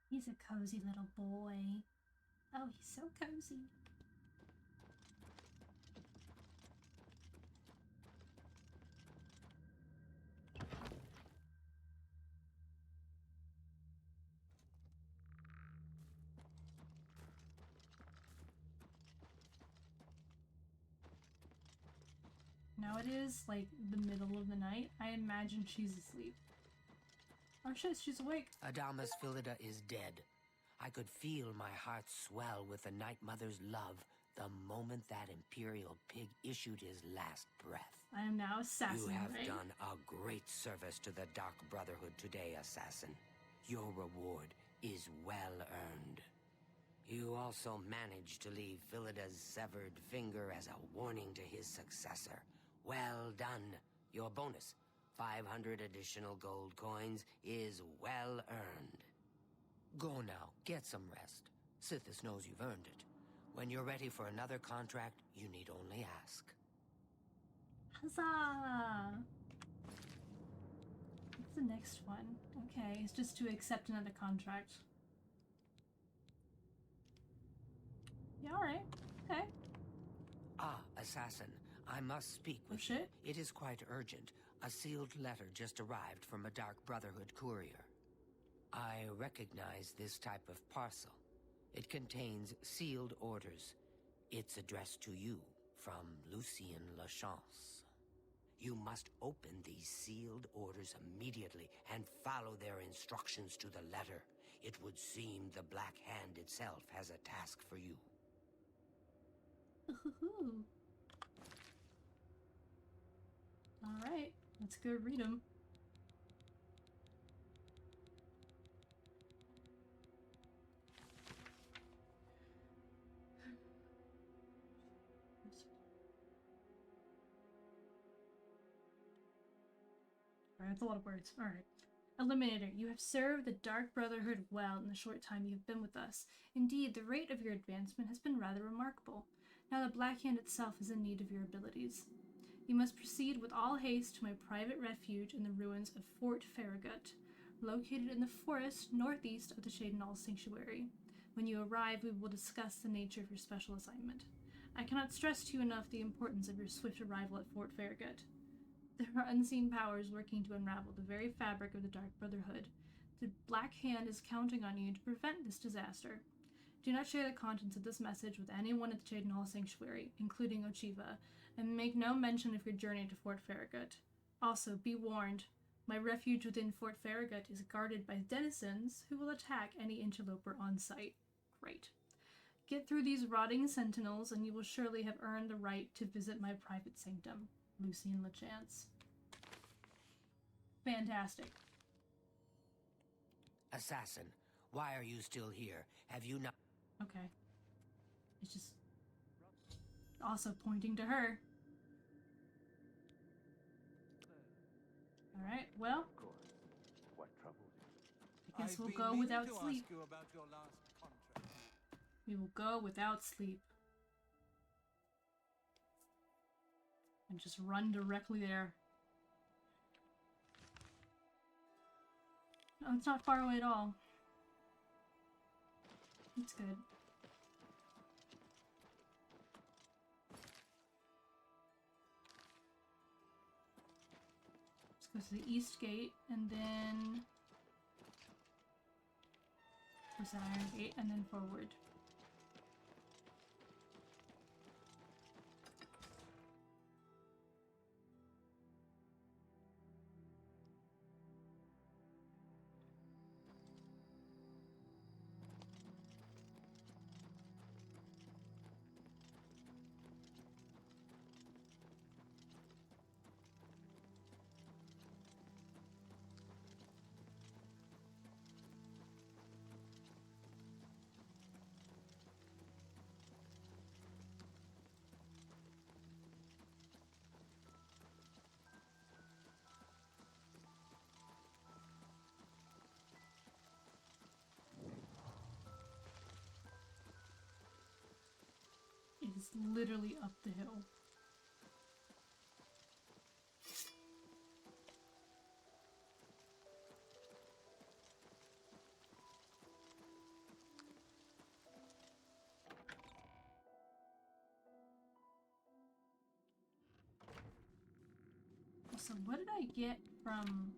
He's a cozy little boy. Oh, he's so cozy. Now it is like the middle of the night. I imagine she's asleep. Oh shit, she's awake. Adamas Philida is dead. I could feel my heart swell with the Night Mother's love the moment that Imperial pig issued his last breath. I am now assassin, You have right? done a great service to the Dark Brotherhood today, assassin. Your reward is well earned. You also managed to leave Philida's severed finger as a warning to his successor. Well done. Your bonus, 500 additional gold coins, is well earned. Go now, get some rest. Sithis knows you've earned it. When you're ready for another contract, you need only ask. Huzzah! What's the next one? Okay, it's just to accept another contract. Yeah, alright. Okay. Ah, assassin, I must speak with you. It is quite urgent. A sealed letter just arrived from a Dark Brotherhood courier. I recognize this type of parcel. It contains sealed orders. It's addressed to you from Lucien Lachance. You must open these sealed orders immediately and follow their instructions to the letter. It would seem the Black Hand itself has a task for you. Ooh. Alright, let's go read them. Alright, that's a lot of words. Alright. Eliminator, you have served the Dark Brotherhood well in the short time you have been with us. Indeed, the rate of your advancement has been rather remarkable. Now the Black Hand itself is in need of your abilities. You must proceed with all haste to my private refuge in the ruins of Fort Farragut, located in the forest northeast of the Shadenall Sanctuary. When you arrive, we will discuss the nature of your special assignment. I cannot stress to you enough the importance of your swift arrival at Fort Farragut. There are unseen powers working to unravel the very fabric of the Dark Brotherhood. The Black Hand is counting on you to prevent this disaster. Do not share the contents of this message with anyone at the Shadenall Sanctuary, including Ochiva, and make no mention of your journey to Fort Farragut. Also, be warned, my refuge within Fort Farragut is guarded by denizens who will attack any interloper on sight. Great. Get through these rotting sentinels, and you will surely have earned the right to visit my private sanctum. Lucien LeChance. Fantastic. Assassin, why are you still here? Have you not... Okay. It's just also pointing to her. Alright, well. What troubles you? I guess I've we'll been go meaning without to sleep. ask you about your last contract. We will go without sleep. And just run directly there. Oh, it's not far away at all. It's good. Let's go to the east gate, and then... what's that, iron gate, and then forward. It is literally up the hill. So what did I get from...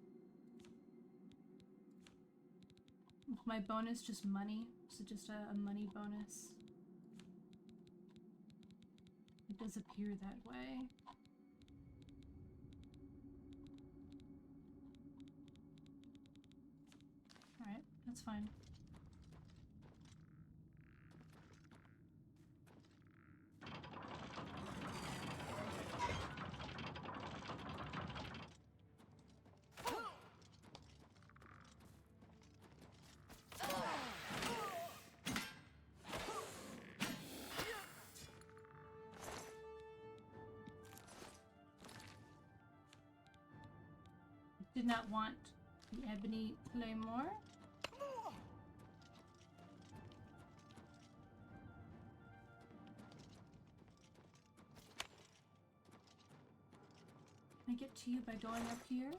my bonus just money? Is it just a money bonus? It does appear that way. Alright, that's fine. Did not want the ebony claymore. Can I get to you by going up here?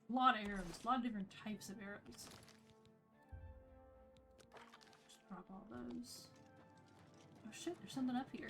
A lot of arrows, a lot of different types of arrows. Drop all those. Oh shit, there's something up here.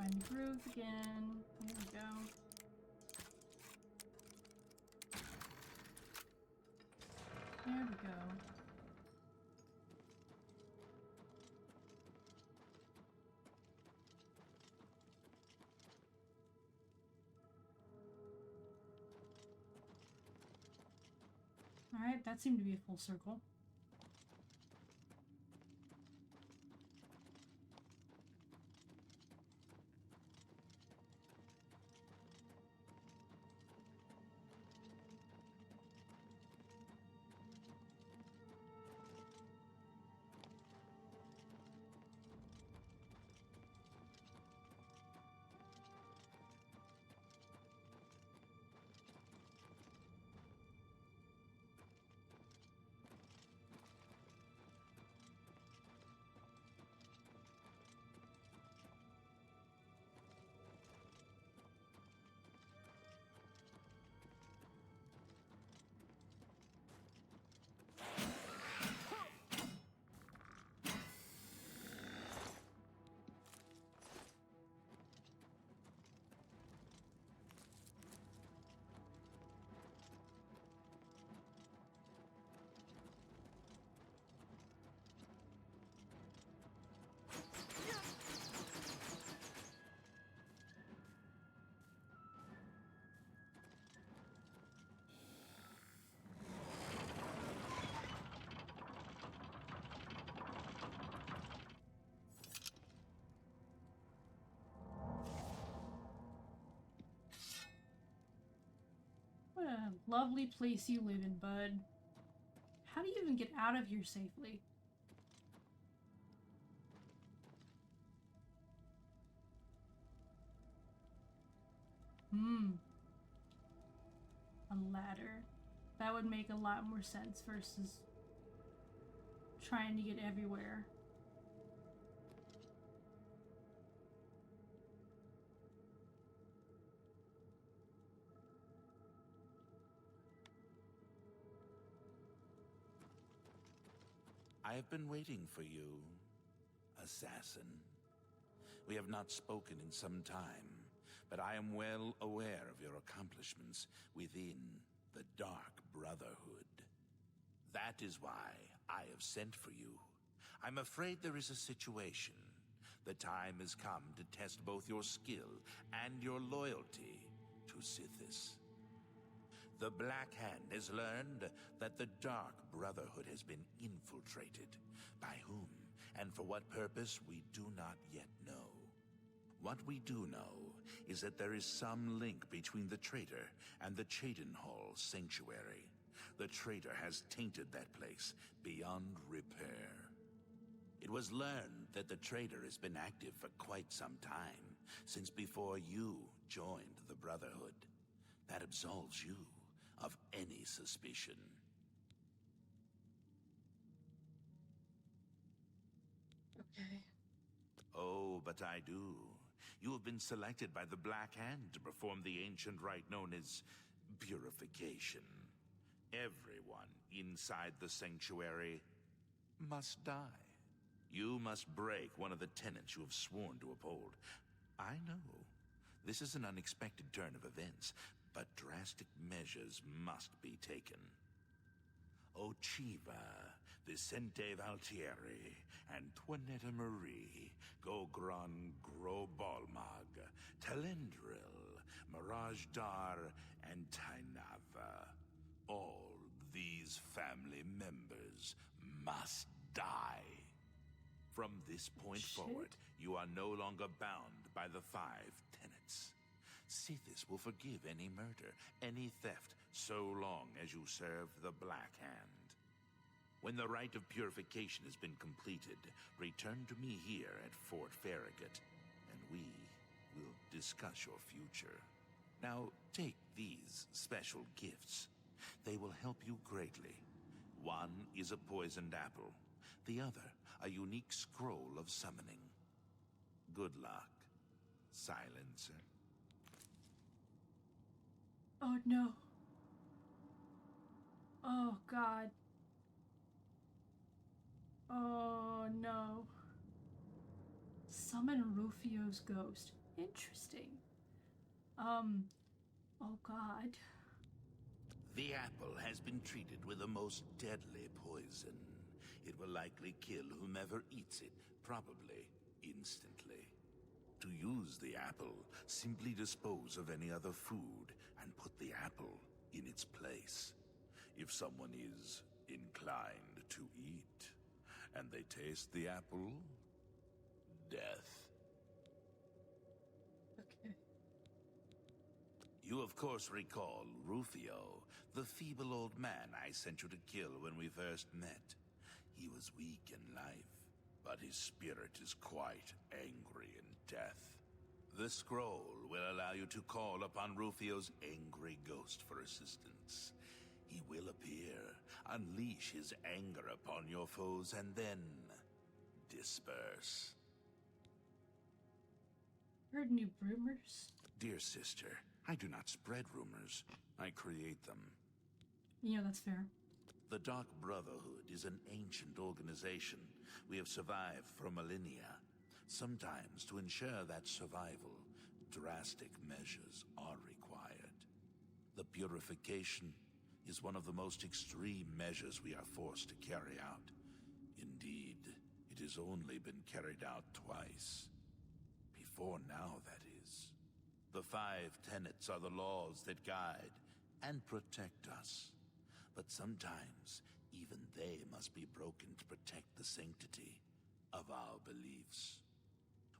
Find the groove again. There we go. There we go. Alright, that seemed to be a full circle. What a lovely place you live in, bud. How do you even get out of here safely? A ladder. That would make a lot more sense versus trying to get everywhere. I have been waiting for you, assassin. We have not spoken in some time, but I am well aware of your accomplishments within the Dark Brotherhood. That is why I have sent for you. I'm afraid there is a situation. The time has come to test both your skill and your loyalty to Sithis. The Black Hand has learned that the Dark Brotherhood has been infiltrated. By whom and for what purpose, we do not yet know. What we do know is that there is some link between the traitor and the Cheydinhall Sanctuary. The traitor has tainted that place beyond repair. It was learned that the traitor has been active for quite some time, since before you joined the Brotherhood. That absolves you of any suspicion. Okay. Oh, but I do. You have been selected by the Black Hand to perform the ancient rite known as purification. Everyone inside the sanctuary must die. You must break one of the tenets you have sworn to uphold. I know. This is an unexpected turn of events, but drastic measures must be taken. Ochiva, Vicente Valtieri, Antoinetta Marie, Gogron Grobalmag, Telendril, Mirage Dar, and Tainava. All these family members must die. From this point forward, you are no longer bound by the 5 tenets. Sithis will forgive any murder, any theft, so long as you serve the Black Hand. When the rite of purification has been completed, return to me here at Fort Farragut, and we will discuss your future. Now, take these special gifts. They will help you greatly. One is a poisoned apple. The other, a unique scroll of summoning. Good luck, Silencer. Oh no. Oh god. Oh no. Summon Rufio's ghost. Interesting. Oh god. The apple has been treated with a most deadly poison. It will likely kill whomever eats it, probably instantly. To use the apple, simply dispose of any other food and put the apple in its place. If someone is inclined to eat, and they taste the apple, death. Okay. You of course recall Rufio, the feeble old man I sent you to kill when we first met. He was weak in life, but his spirit is quite angry in death. The scroll will allow you to call upon Rufio's angry ghost for assistance. He will appear, unleash his anger upon your foes, and then disperse. Heard any rumors? Dear sister, I do not spread rumors. I create them. You know, that's fair. The Dark Brotherhood is an ancient organization. We have survived for millennia. Sometimes, to ensure that survival, drastic measures are required. The purification is one of the most extreme measures we are forced to carry out. Indeed, it has only been carried out twice. Before now, that is. The 5 tenets are the laws that guide and protect us. But sometimes, even they must be broken to protect the sanctity of our beliefs.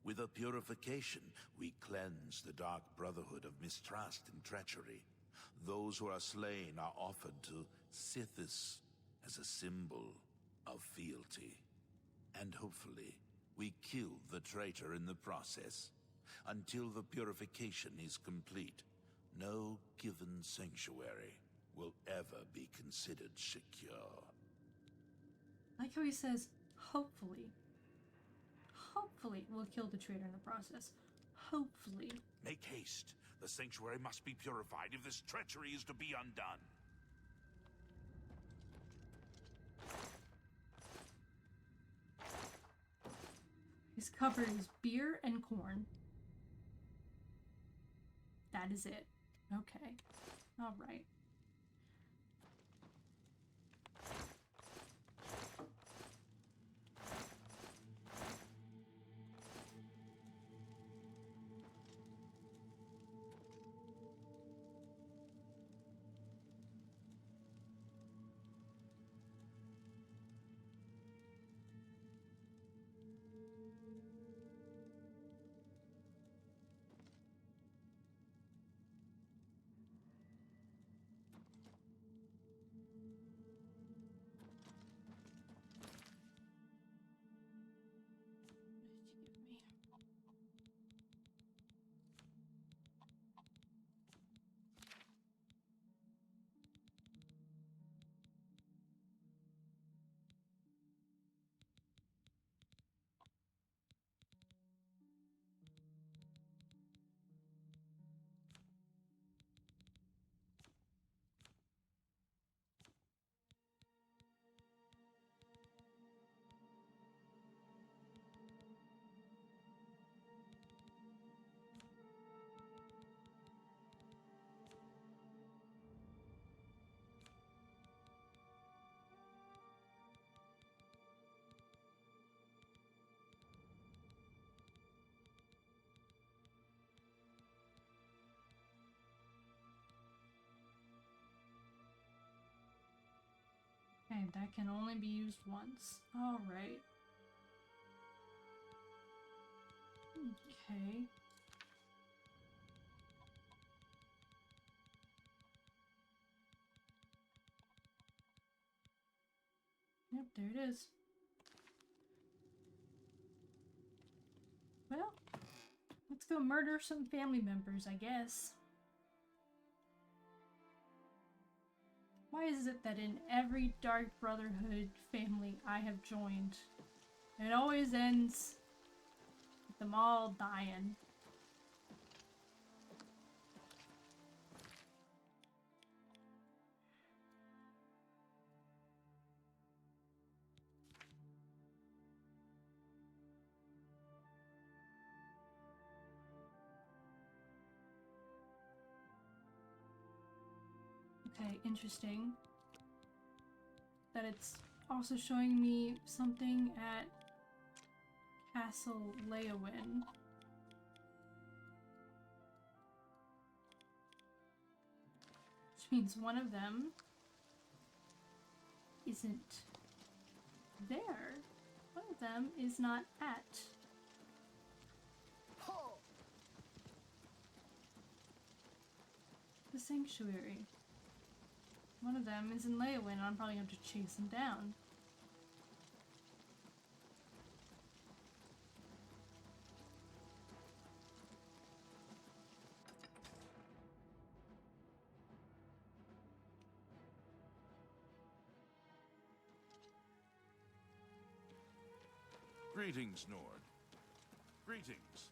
With a purification, we cleanse the Dark Brotherhood of mistrust and treachery. Those who are slain are offered to Sithis as a symbol of fealty. And hopefully, we kill the traitor in the process. Until the purification is complete, no given sanctuary will ever be considered secure. I like how he says, hopefully. Hopefully we'll kill the traitor in the process. Hopefully. Make haste. The sanctuary must be purified if this treachery is to be undone. His cover is beer and corn. That is it. Okay. Alright. Okay, that can only be used once. Alright. Okay. Yep, there it is. Well, let's go murder some family members, I guess. Why is it that in every Dark Brotherhood family I have joined, it always ends with them all dying? Okay, interesting. That it's also showing me something at Castle Leowin. Which means one of them isn't there. One of them is not at the sanctuary. One of them is in Leowin, and I'm probably going to have to chase him down. Greetings, Nord. Greetings.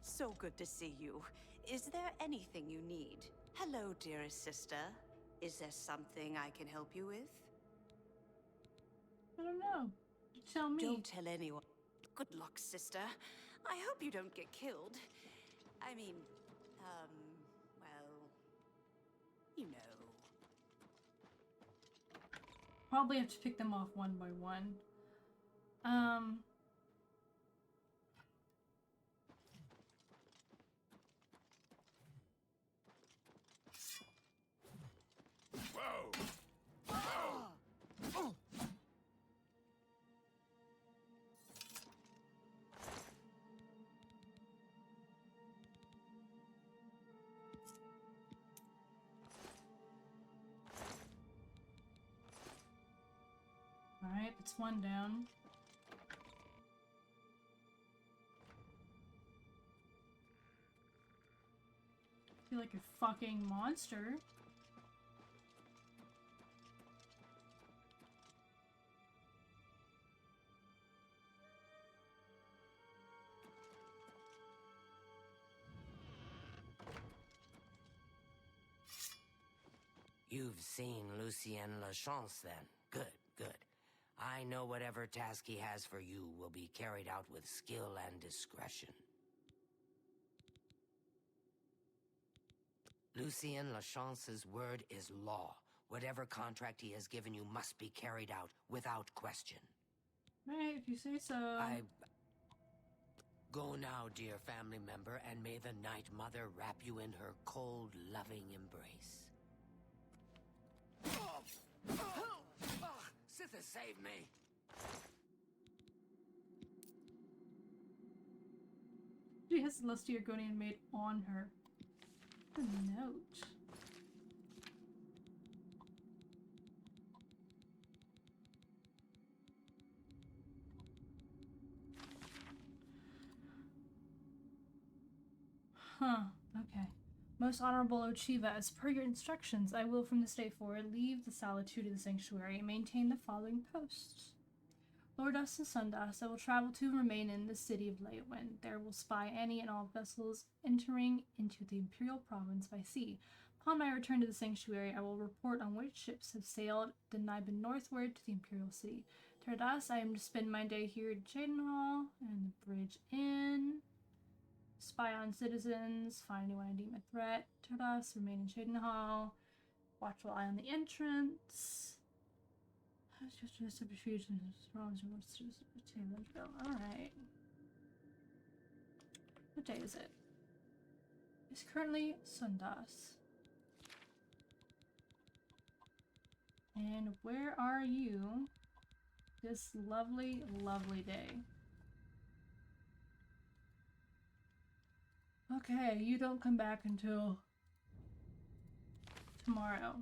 So good to see you. Is there anything you need? Hello, dearest sister. Is there something I can help you with? I don't know. Tell me. Don't tell anyone. Good luck, sister. I hope you don't get killed. I mean, well, you know. Probably have to pick them off one by one. Alright, that's one down. I feel like a fucking monster. You've seen Lucien Lachance then. Good, good. I know whatever task he has for you will be carried out with skill and discretion. Lucien Lachance's word is law. Whatever contract he has given you must be carried out without question. Right, if you say so. Go now, dear family member, and may the Night Mother wrap you in her cold, loving embrace. Sithis, save me! She has the lusty Argonian maid on her. A note. Huh, okay. Most Honorable Ochiva, as per your instructions, I will from this day forward leave the solitude of the sanctuary and maintain the following posts. Lordas and Sundas, I will travel to and remain in the city of Leowin. There will spy any and all vessels entering into the Imperial province by sea. Upon my return to the sanctuary, I will report on which ships have sailed the Nibin northward to the Imperial city. Terdas, I am to spend my day here at Jadenhall and the Bridge Inn. Spy on citizens, find anyone I deem a threat. Terdas, remain in Jadenhall. Watchful eye on the entrance. Alright. What day is it? It's currently Sundas. And where are you this lovely, lovely day? Okay, you don't come back until tomorrow.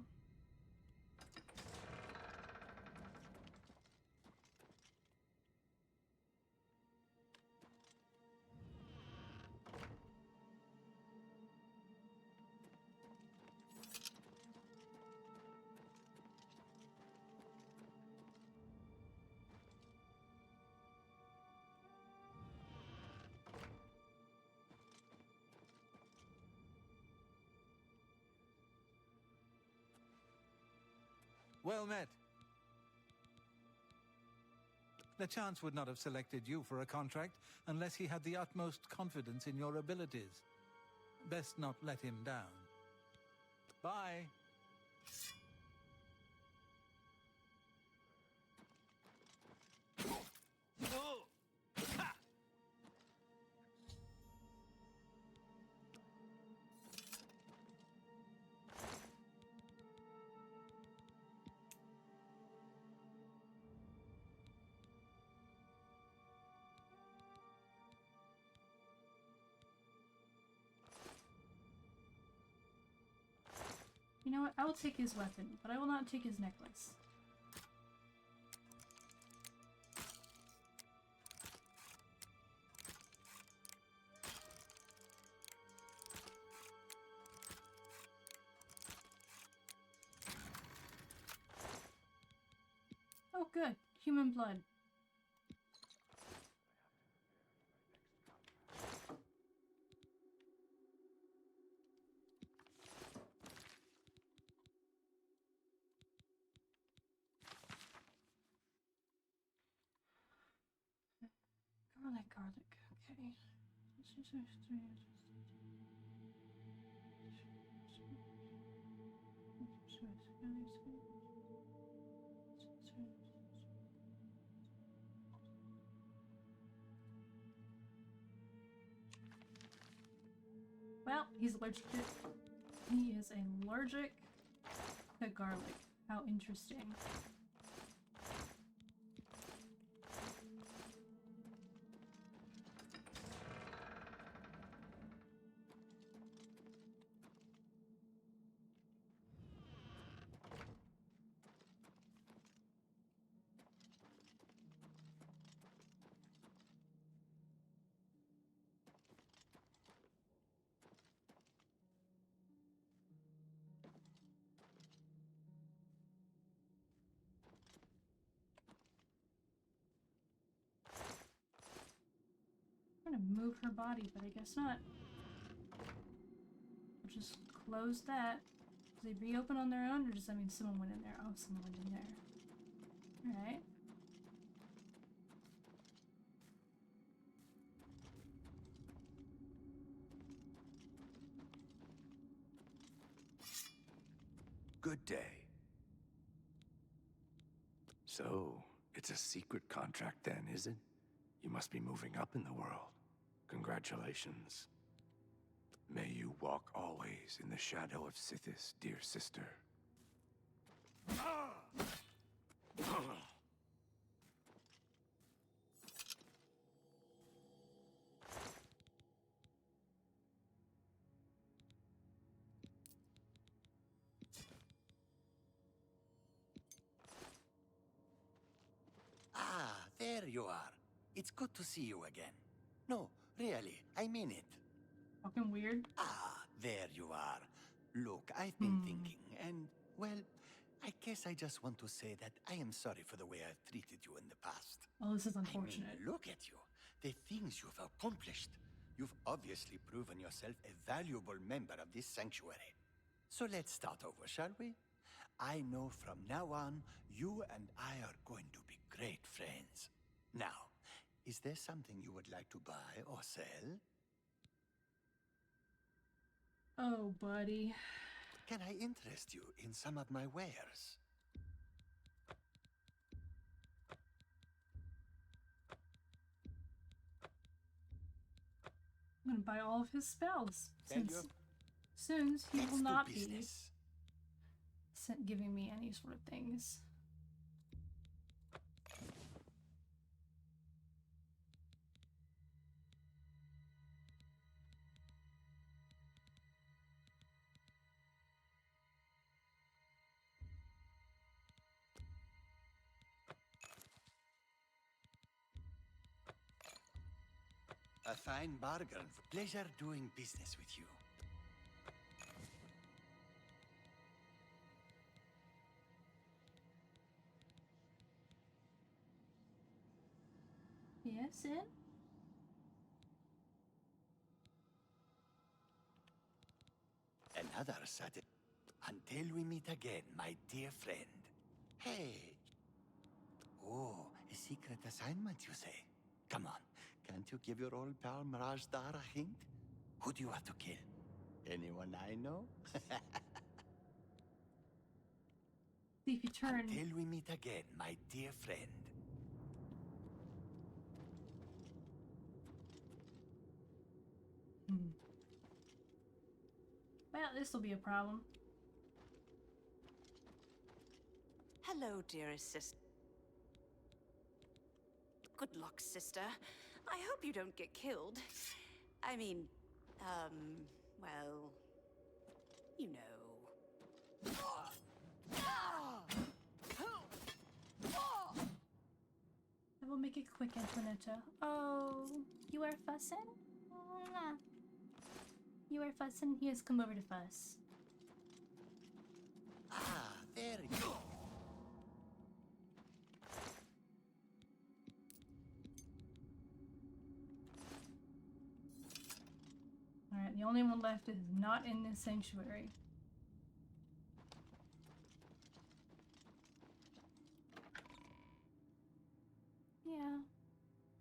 Well met. The Chance would not have selected you for a contract unless he had the utmost confidence in your abilities. Best not let him down. Bye. You know what? I will take his weapon, but I will not take his necklace. Oh, good. Human blood. Garlic. Okay. Well, he's allergic to it. He is allergic to garlic. How interesting. I'm gonna move her body, but I guess not. We'll just close that. Do they reopen on their own, or does that mean someone went in there? Oh, someone went in there. Alright. Good day. So, it's a secret contract then, is it? You must be moving up in the world. Congratulations. May you walk always in the shadow of Sithis, dear sister. Ah, there you are. It's good to see you again. No, really, I mean it. Fucking weird. Ah, there you are. Look, I've been thinking, and, well, I guess I just want to say that I am sorry for the way I've treated you in the past. Oh, this is unfortunate. I mean, look at you. The things you've accomplished. You've obviously proven yourself a valuable member of this sanctuary. So let's start over, shall we? I know from now on, you and I are going to be great friends. Now, is there something you would like to buy or sell? Oh, buddy. Can I interest you in some of my wares? I'm gonna buy all of his spells, Tell since you- soon he Let's will do not business. be giving me any sort of things. A fine bargain. Pleasure doing business with you. Yes, it? Another Saturday. Until we meet again, my dear friend. Hey. Oh, a secret assignment, you say? Come on. Can't you give your old pal Mirajdar a hint? Who do you have to kill? Anyone I know? See if you turn. Until we meet again, my dear friend. Well, this will be a problem. Hello, dearest sister. Good luck, sister. I hope you don't get killed. I mean, well, you know. I will make it quick, Antoinetta. Oh, you are fussing? Mwah. You are fussing? He has come over to fuss. Ah, very good. Alright, the only one left is not in this sanctuary. Yeah.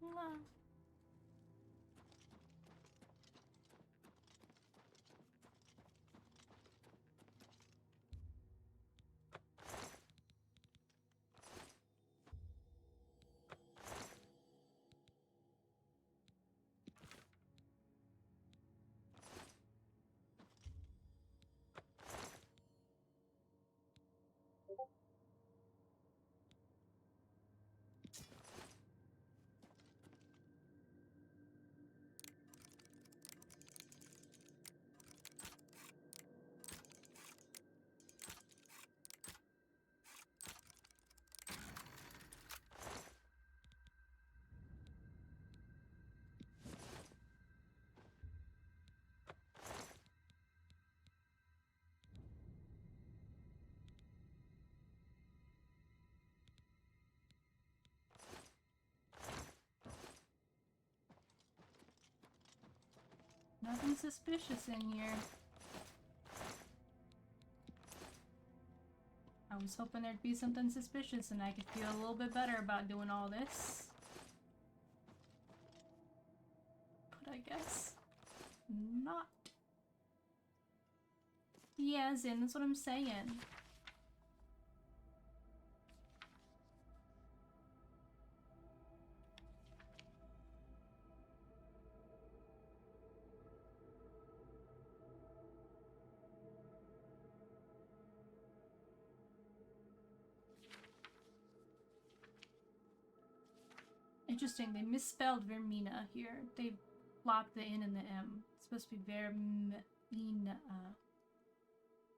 Mwah. Nothing suspicious in here. I was hoping there'd be something suspicious and I could feel a little bit better about doing all this. But I guess not. Yeah, Zin, that's what I'm saying. Interesting, they misspelled Vermina here. They flopped the N and the M. It's supposed to be Vermina.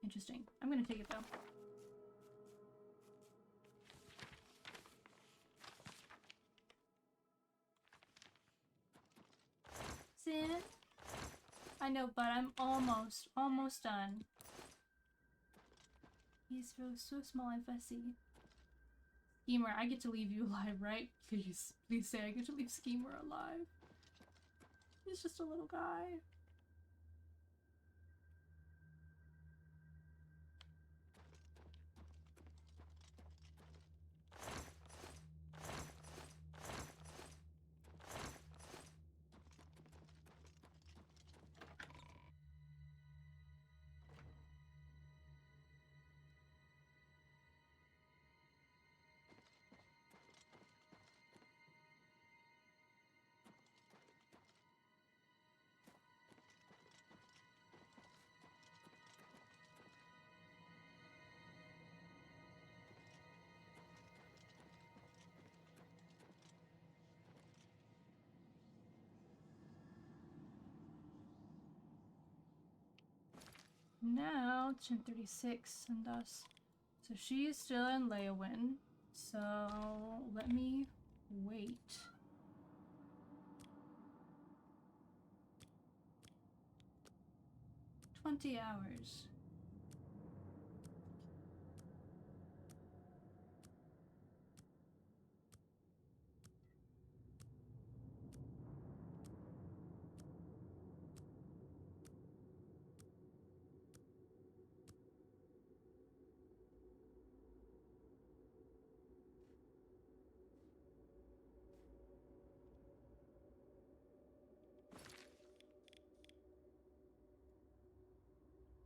Interesting. I'm gonna take it though. Sin? I know, but I'm almost done. He's so small and fussy. Schemer, I get to leave you alive, right? Please say I get to leave Schemer alive. He's just a little guy. Now, 10:36 and thus. So she's still in Leowin. So let me wait. 20 hours.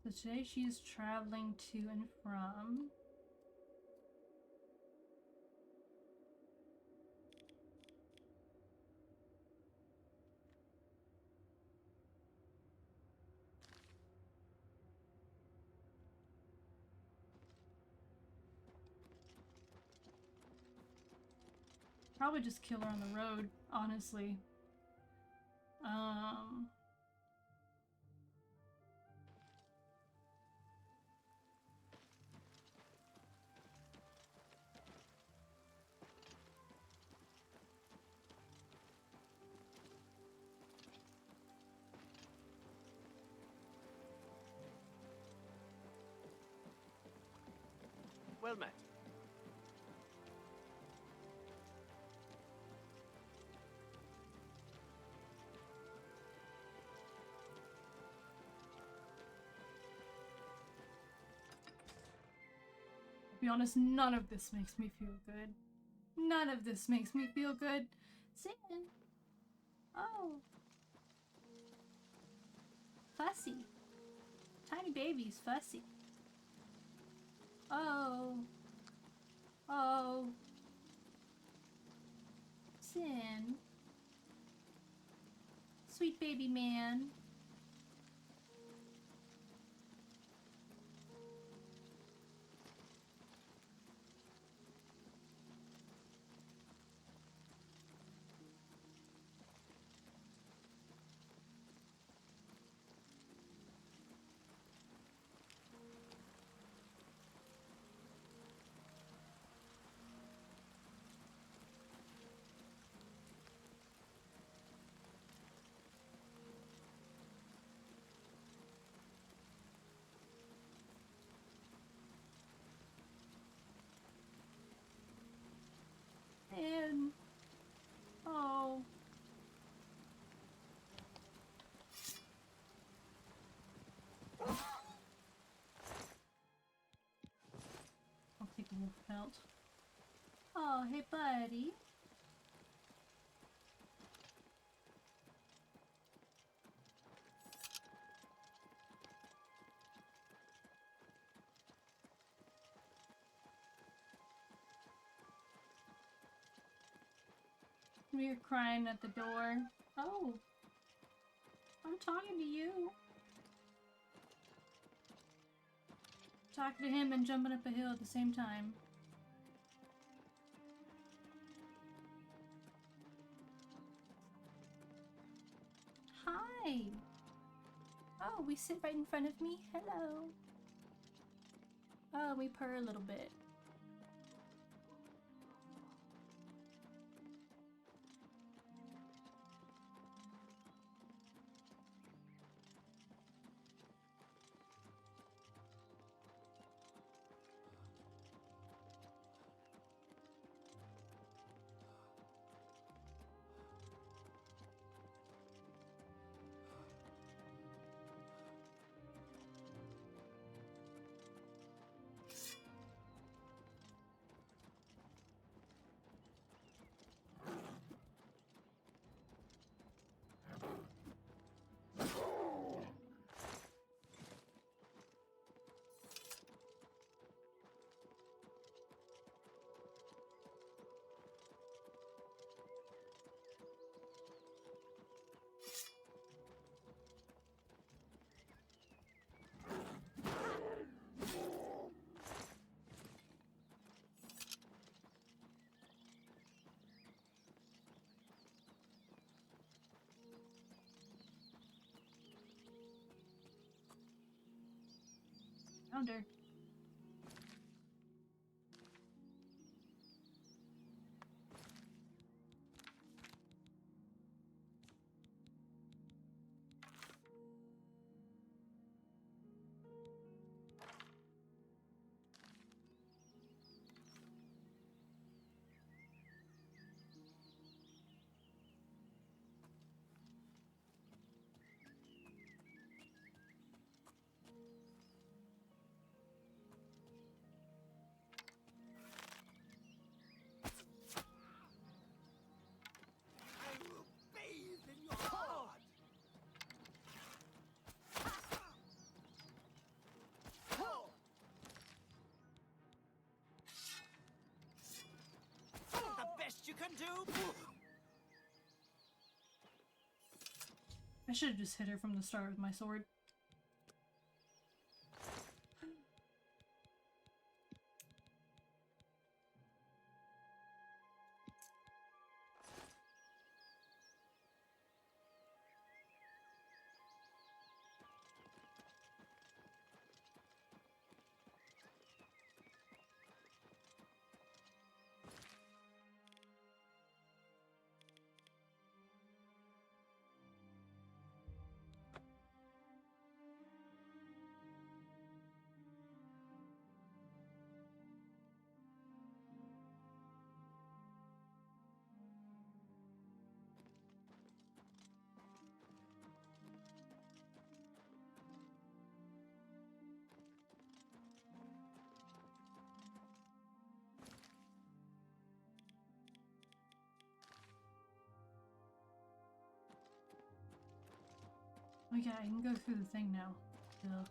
So today she's traveling to and from. Probably just kill her on the road, honestly. Well met. To be honest, none of this makes me feel good. None of this makes me feel good. Sin. Oh. Fussy. Tiny baby's fussy. Oh. Oh. Sin. Sweet baby man. And oh, I'll take a wolf pelt. Oh, hey buddy. We're crying at the door. Oh, I'm talking to you. Talking to him and jumping up a hill at the same time. Hi. Oh, we sit right in front of me. Hello. Oh, we purr a little bit. Found her. can do. I should have just hit her from the start with my sword. Oh yeah, I can go through the thing now. Ugh.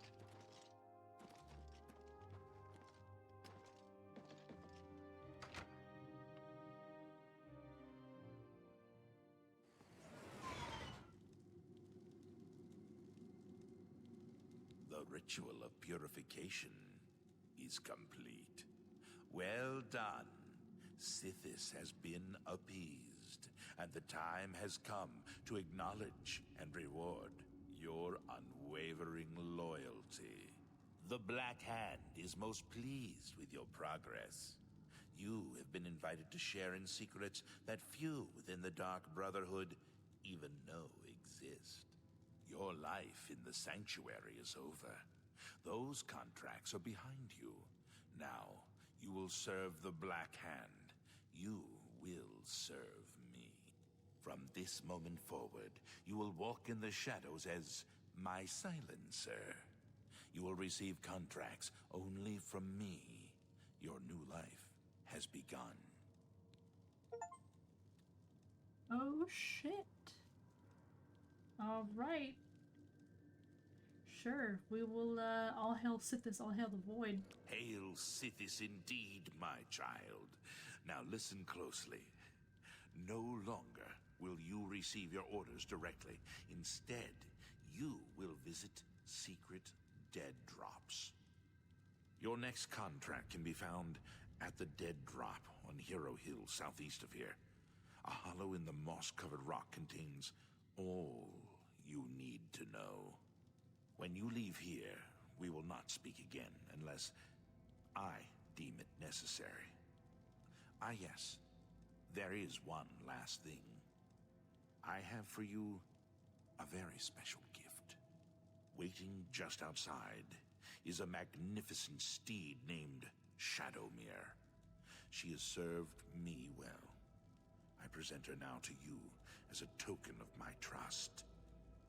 The ritual of purification is complete. Well done. Sithis has been appeased, and the time has come to acknowledge and reward your unwavering loyalty. The Black Hand is most pleased with your progress. You have been invited to share in secrets that few within the Dark Brotherhood even know exist. Your life in the Sanctuary is over. Those contracts are behind you. Now, you will serve the Black Hand. You will serve me. From this moment forward, you will walk in the shadows as my silencer. You will receive contracts only from me. Your new life has begun. Oh shit. Alright. Sure, we will, all hail Sithis, all hail the Void. Hail Sithis indeed, my child. Now listen closely. No longer will you receive your orders directly. Instead, you will visit secret dead drops. Your next contract can be found at the Dead Drop on Hero Hill, southeast of here. A hollow in the moss-covered rock contains all you need to know. When you leave here, we will not speak again unless I deem it necessary. Ah, yes. There is one last thing. I have for you a very special gift. Waiting just outside is a magnificent steed named Shadowmere. She has served me well. I present her now to you as a token of my trust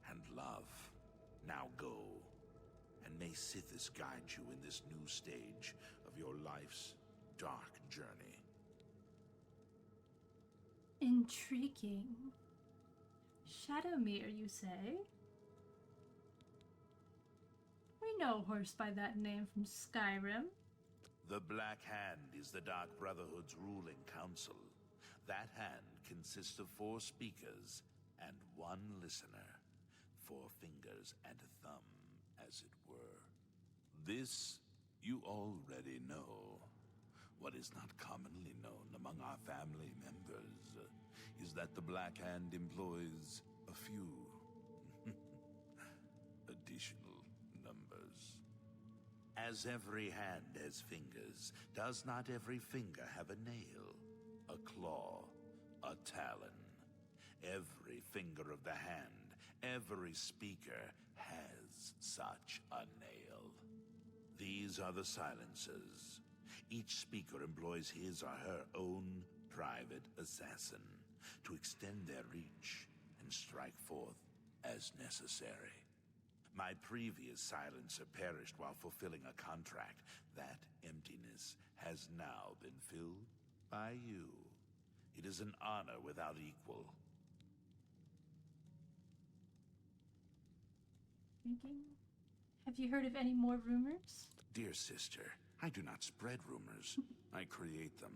and love. Now go, and may Sithis guide you in this new stage of your life's dark journey. Intriguing. Shadowmere, you say? We know a horse by that name from Skyrim. The Black Hand is the Dark Brotherhood's ruling council. That hand consists of 4 speakers and 1 listener. 4 fingers and a thumb, as it were. This you already know. What is not commonly known among our family members is that the Black Hand employs a few additional numbers. As every hand has fingers, does not every finger have a nail, a claw, a talon? Every finger of the hand, every speaker has such a nail. These are the silencers. Each speaker employs his or her own private assassin to extend their reach and strike forth as necessary. My previous silencer perished while fulfilling a contract. That emptiness has now been filled by you. It is an honor without equal. Thinking? Have you heard of any more rumors? Dear sister, I do not spread rumors. I create them.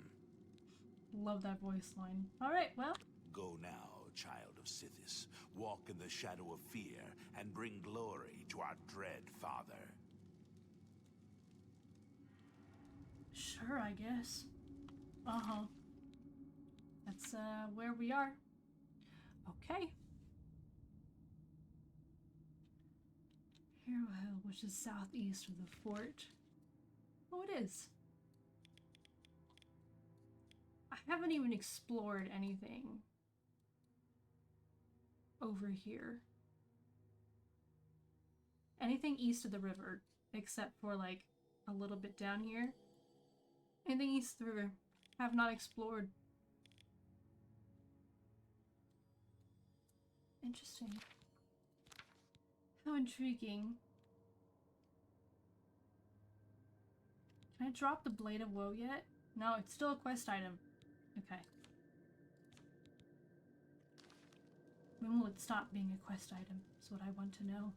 Love that voice line. Alright, well. Go now, child of Sithis. Walk in the shadow of fear and bring glory to our dread father. Sure, I guess. Uh-huh. That's, where we are. Okay. Hero Hill, which is southeast of the fort. Oh, it is. I haven't even explored anything over here. Anything east of the river, except for, like, a little bit down here. Anything east of the river, have not explored. Interesting. How intriguing. Can I drop the Blade of Woe yet? No, it's still a quest item. Okay. When will it stop being a quest item? Is what I want to know.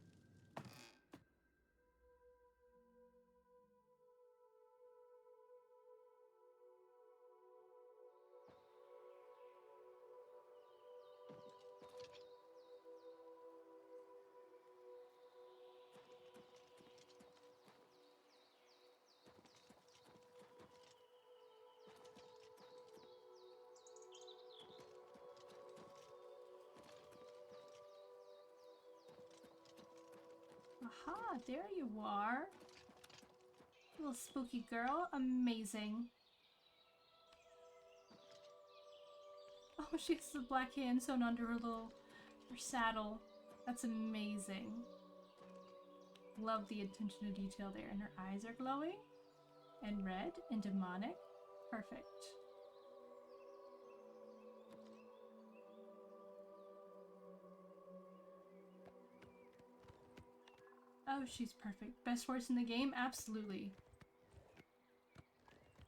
Aha, there you are. Little spooky girl. Amazing. Oh, she has the black hand sewn under her saddle. That's amazing. Love the attention to detail there. And her eyes are glowing. And red and demonic. Perfect. Oh, she's perfect. Best horse in the game? Absolutely.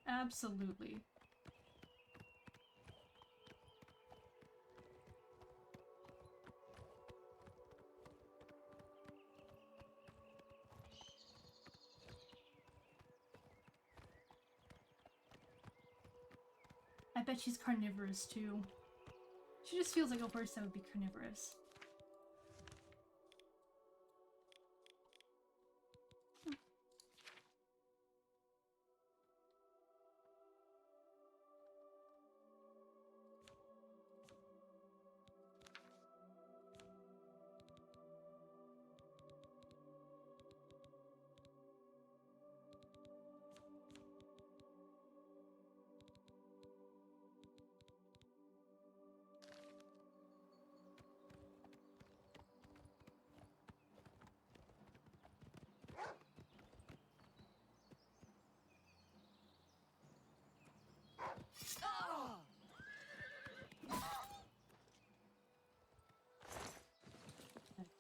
Absolutely. I bet she's carnivorous too. She just feels like a horse that would be carnivorous.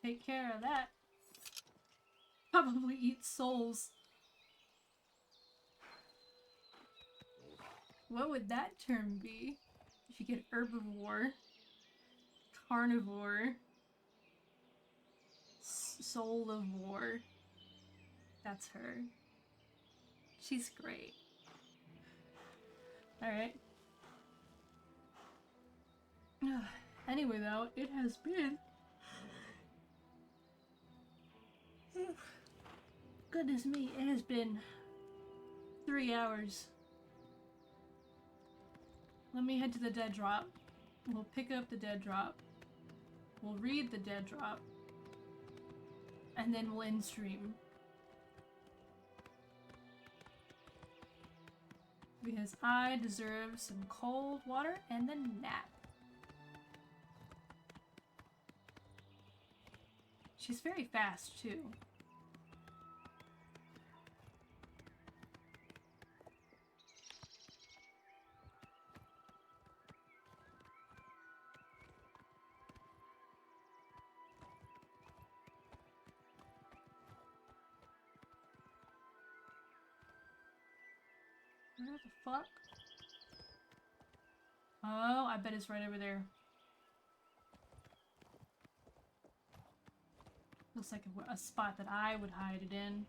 Take care of that. Probably eat souls. What would that term be? If you get herbivore, carnivore, soul of war. That's her. She's great. Alright. Anyway though, it has been... Goodness me, it has been 3 hours. Let me head to the dead drop. We'll pick up the dead drop. We'll read the dead drop. And then we'll end stream. Because I deserve some cold water and a nap. She's very fast too. Where the fuck? Oh, I bet it's right over there. Looks like a spot that I would hide it in.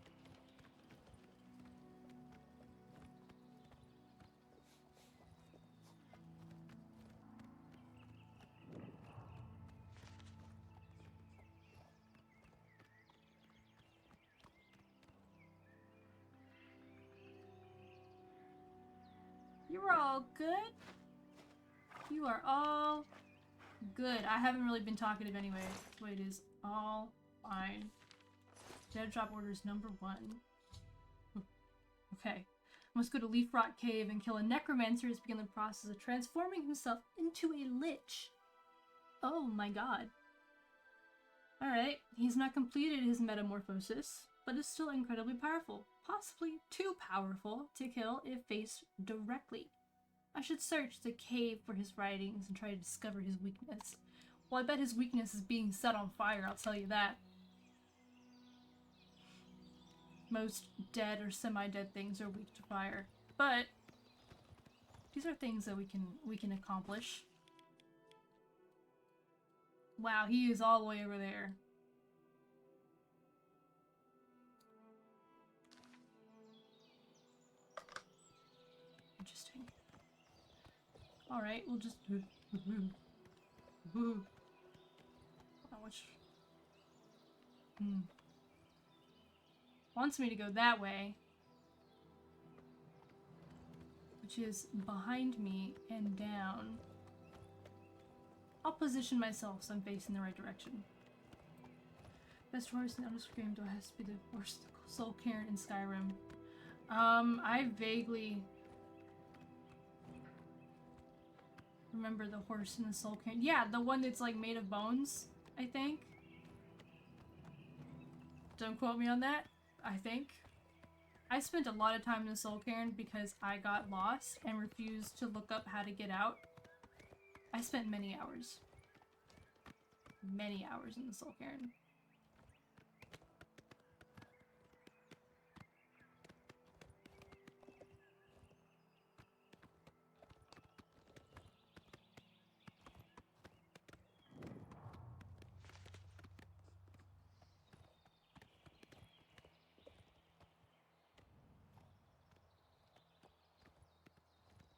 all good? You are all good. I haven't really been talkative anyway. So it is all fine. Dead drop orders number 1. Okay. I must go to Leaf Rot Cave and kill a necromancer to begin the process of transforming himself into a lich. Oh my god. Alright, he's not completed his metamorphosis, but is still incredibly powerful. Possibly too powerful to kill if faced directly. I should search the cave for his writings and try to discover his weakness. Well, I bet his weakness is being set on fire, I'll tell you that. Most dead or semi-dead things are weak to fire, but these are things that we can accomplish. Wow, he is all the way over there. Interesting. All right, we'll just wants me to go that way, which is behind me and down. I'll position myself so I'm facing the right direction. Best horse in Elder Scream has to be the horse Soul Cairn in Skyrim. I vaguely remember the horse in the Soul Cairn. Yeah, the one that's like made of bones, I think. Don't quote me on that. I think. I spent a lot of time in the Soul Cairn because I got lost and refused to look up how to get out. I spent many hours. Many hours in the Soul Cairn.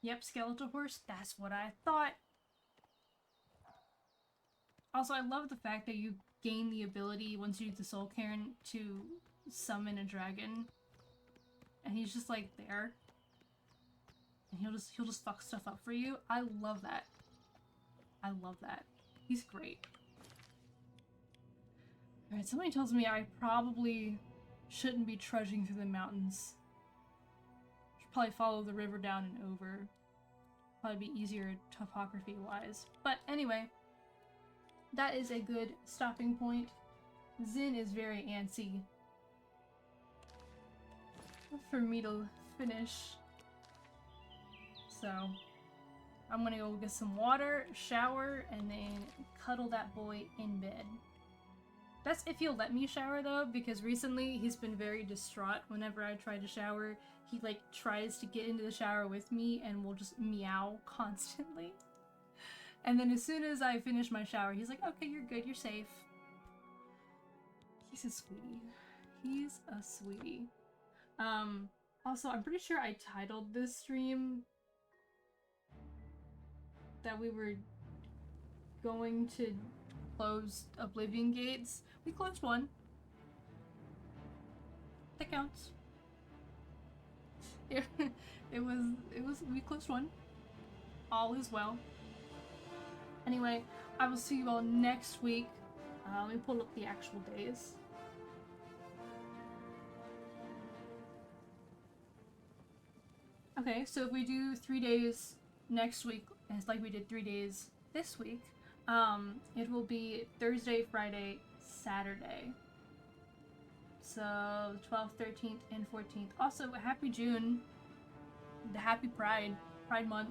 Yep, skeletal horse. That's what I thought. Also, I love the fact that you gain the ability once you do the Soul Cairn to summon a dragon, and he's just like there, and he'll just fuck stuff up for you. I love that. I love that. He's great. All right, somebody tells me I probably shouldn't be trudging through the mountains. Should probably follow the river down and over. Probably be easier topography-wise. But anyway. That is a good stopping point. Zin is very antsy for me to finish. So I'm gonna go get some water, shower, and then cuddle that boy in bed. That's if he'll let me shower though, because recently he's been very distraught whenever I try to shower. He like tries to get into the shower with me and will just meow constantly. And then as soon as I finish my shower, he's like, okay, you're good, you're safe. He's a sweetie. He's a sweetie. Also, I'm pretty sure I titled this stream that we were going to close Oblivion Gates. We closed one. That counts. We closed one. All is well. Anyway, I will see you all next week. Let me pull up the actual days. Okay, so if we do 3 days next week, it's like we did 3 days this week, it will be Thursday, Friday, Saturday. So 12th, 13th, and 14th. Also, happy June. The happy Pride Month.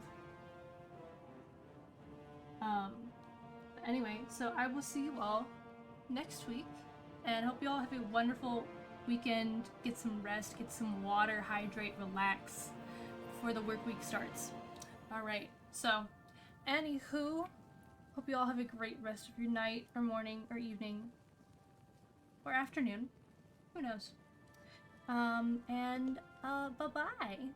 Anyway, so I will see you all next week, and hope you all have a wonderful weekend. Get some rest, get some water, hydrate, relax before the work week starts. Alright, so anywho, hope you all have a great rest of your night, or morning, or evening, or afternoon. Who knows? Bye-bye.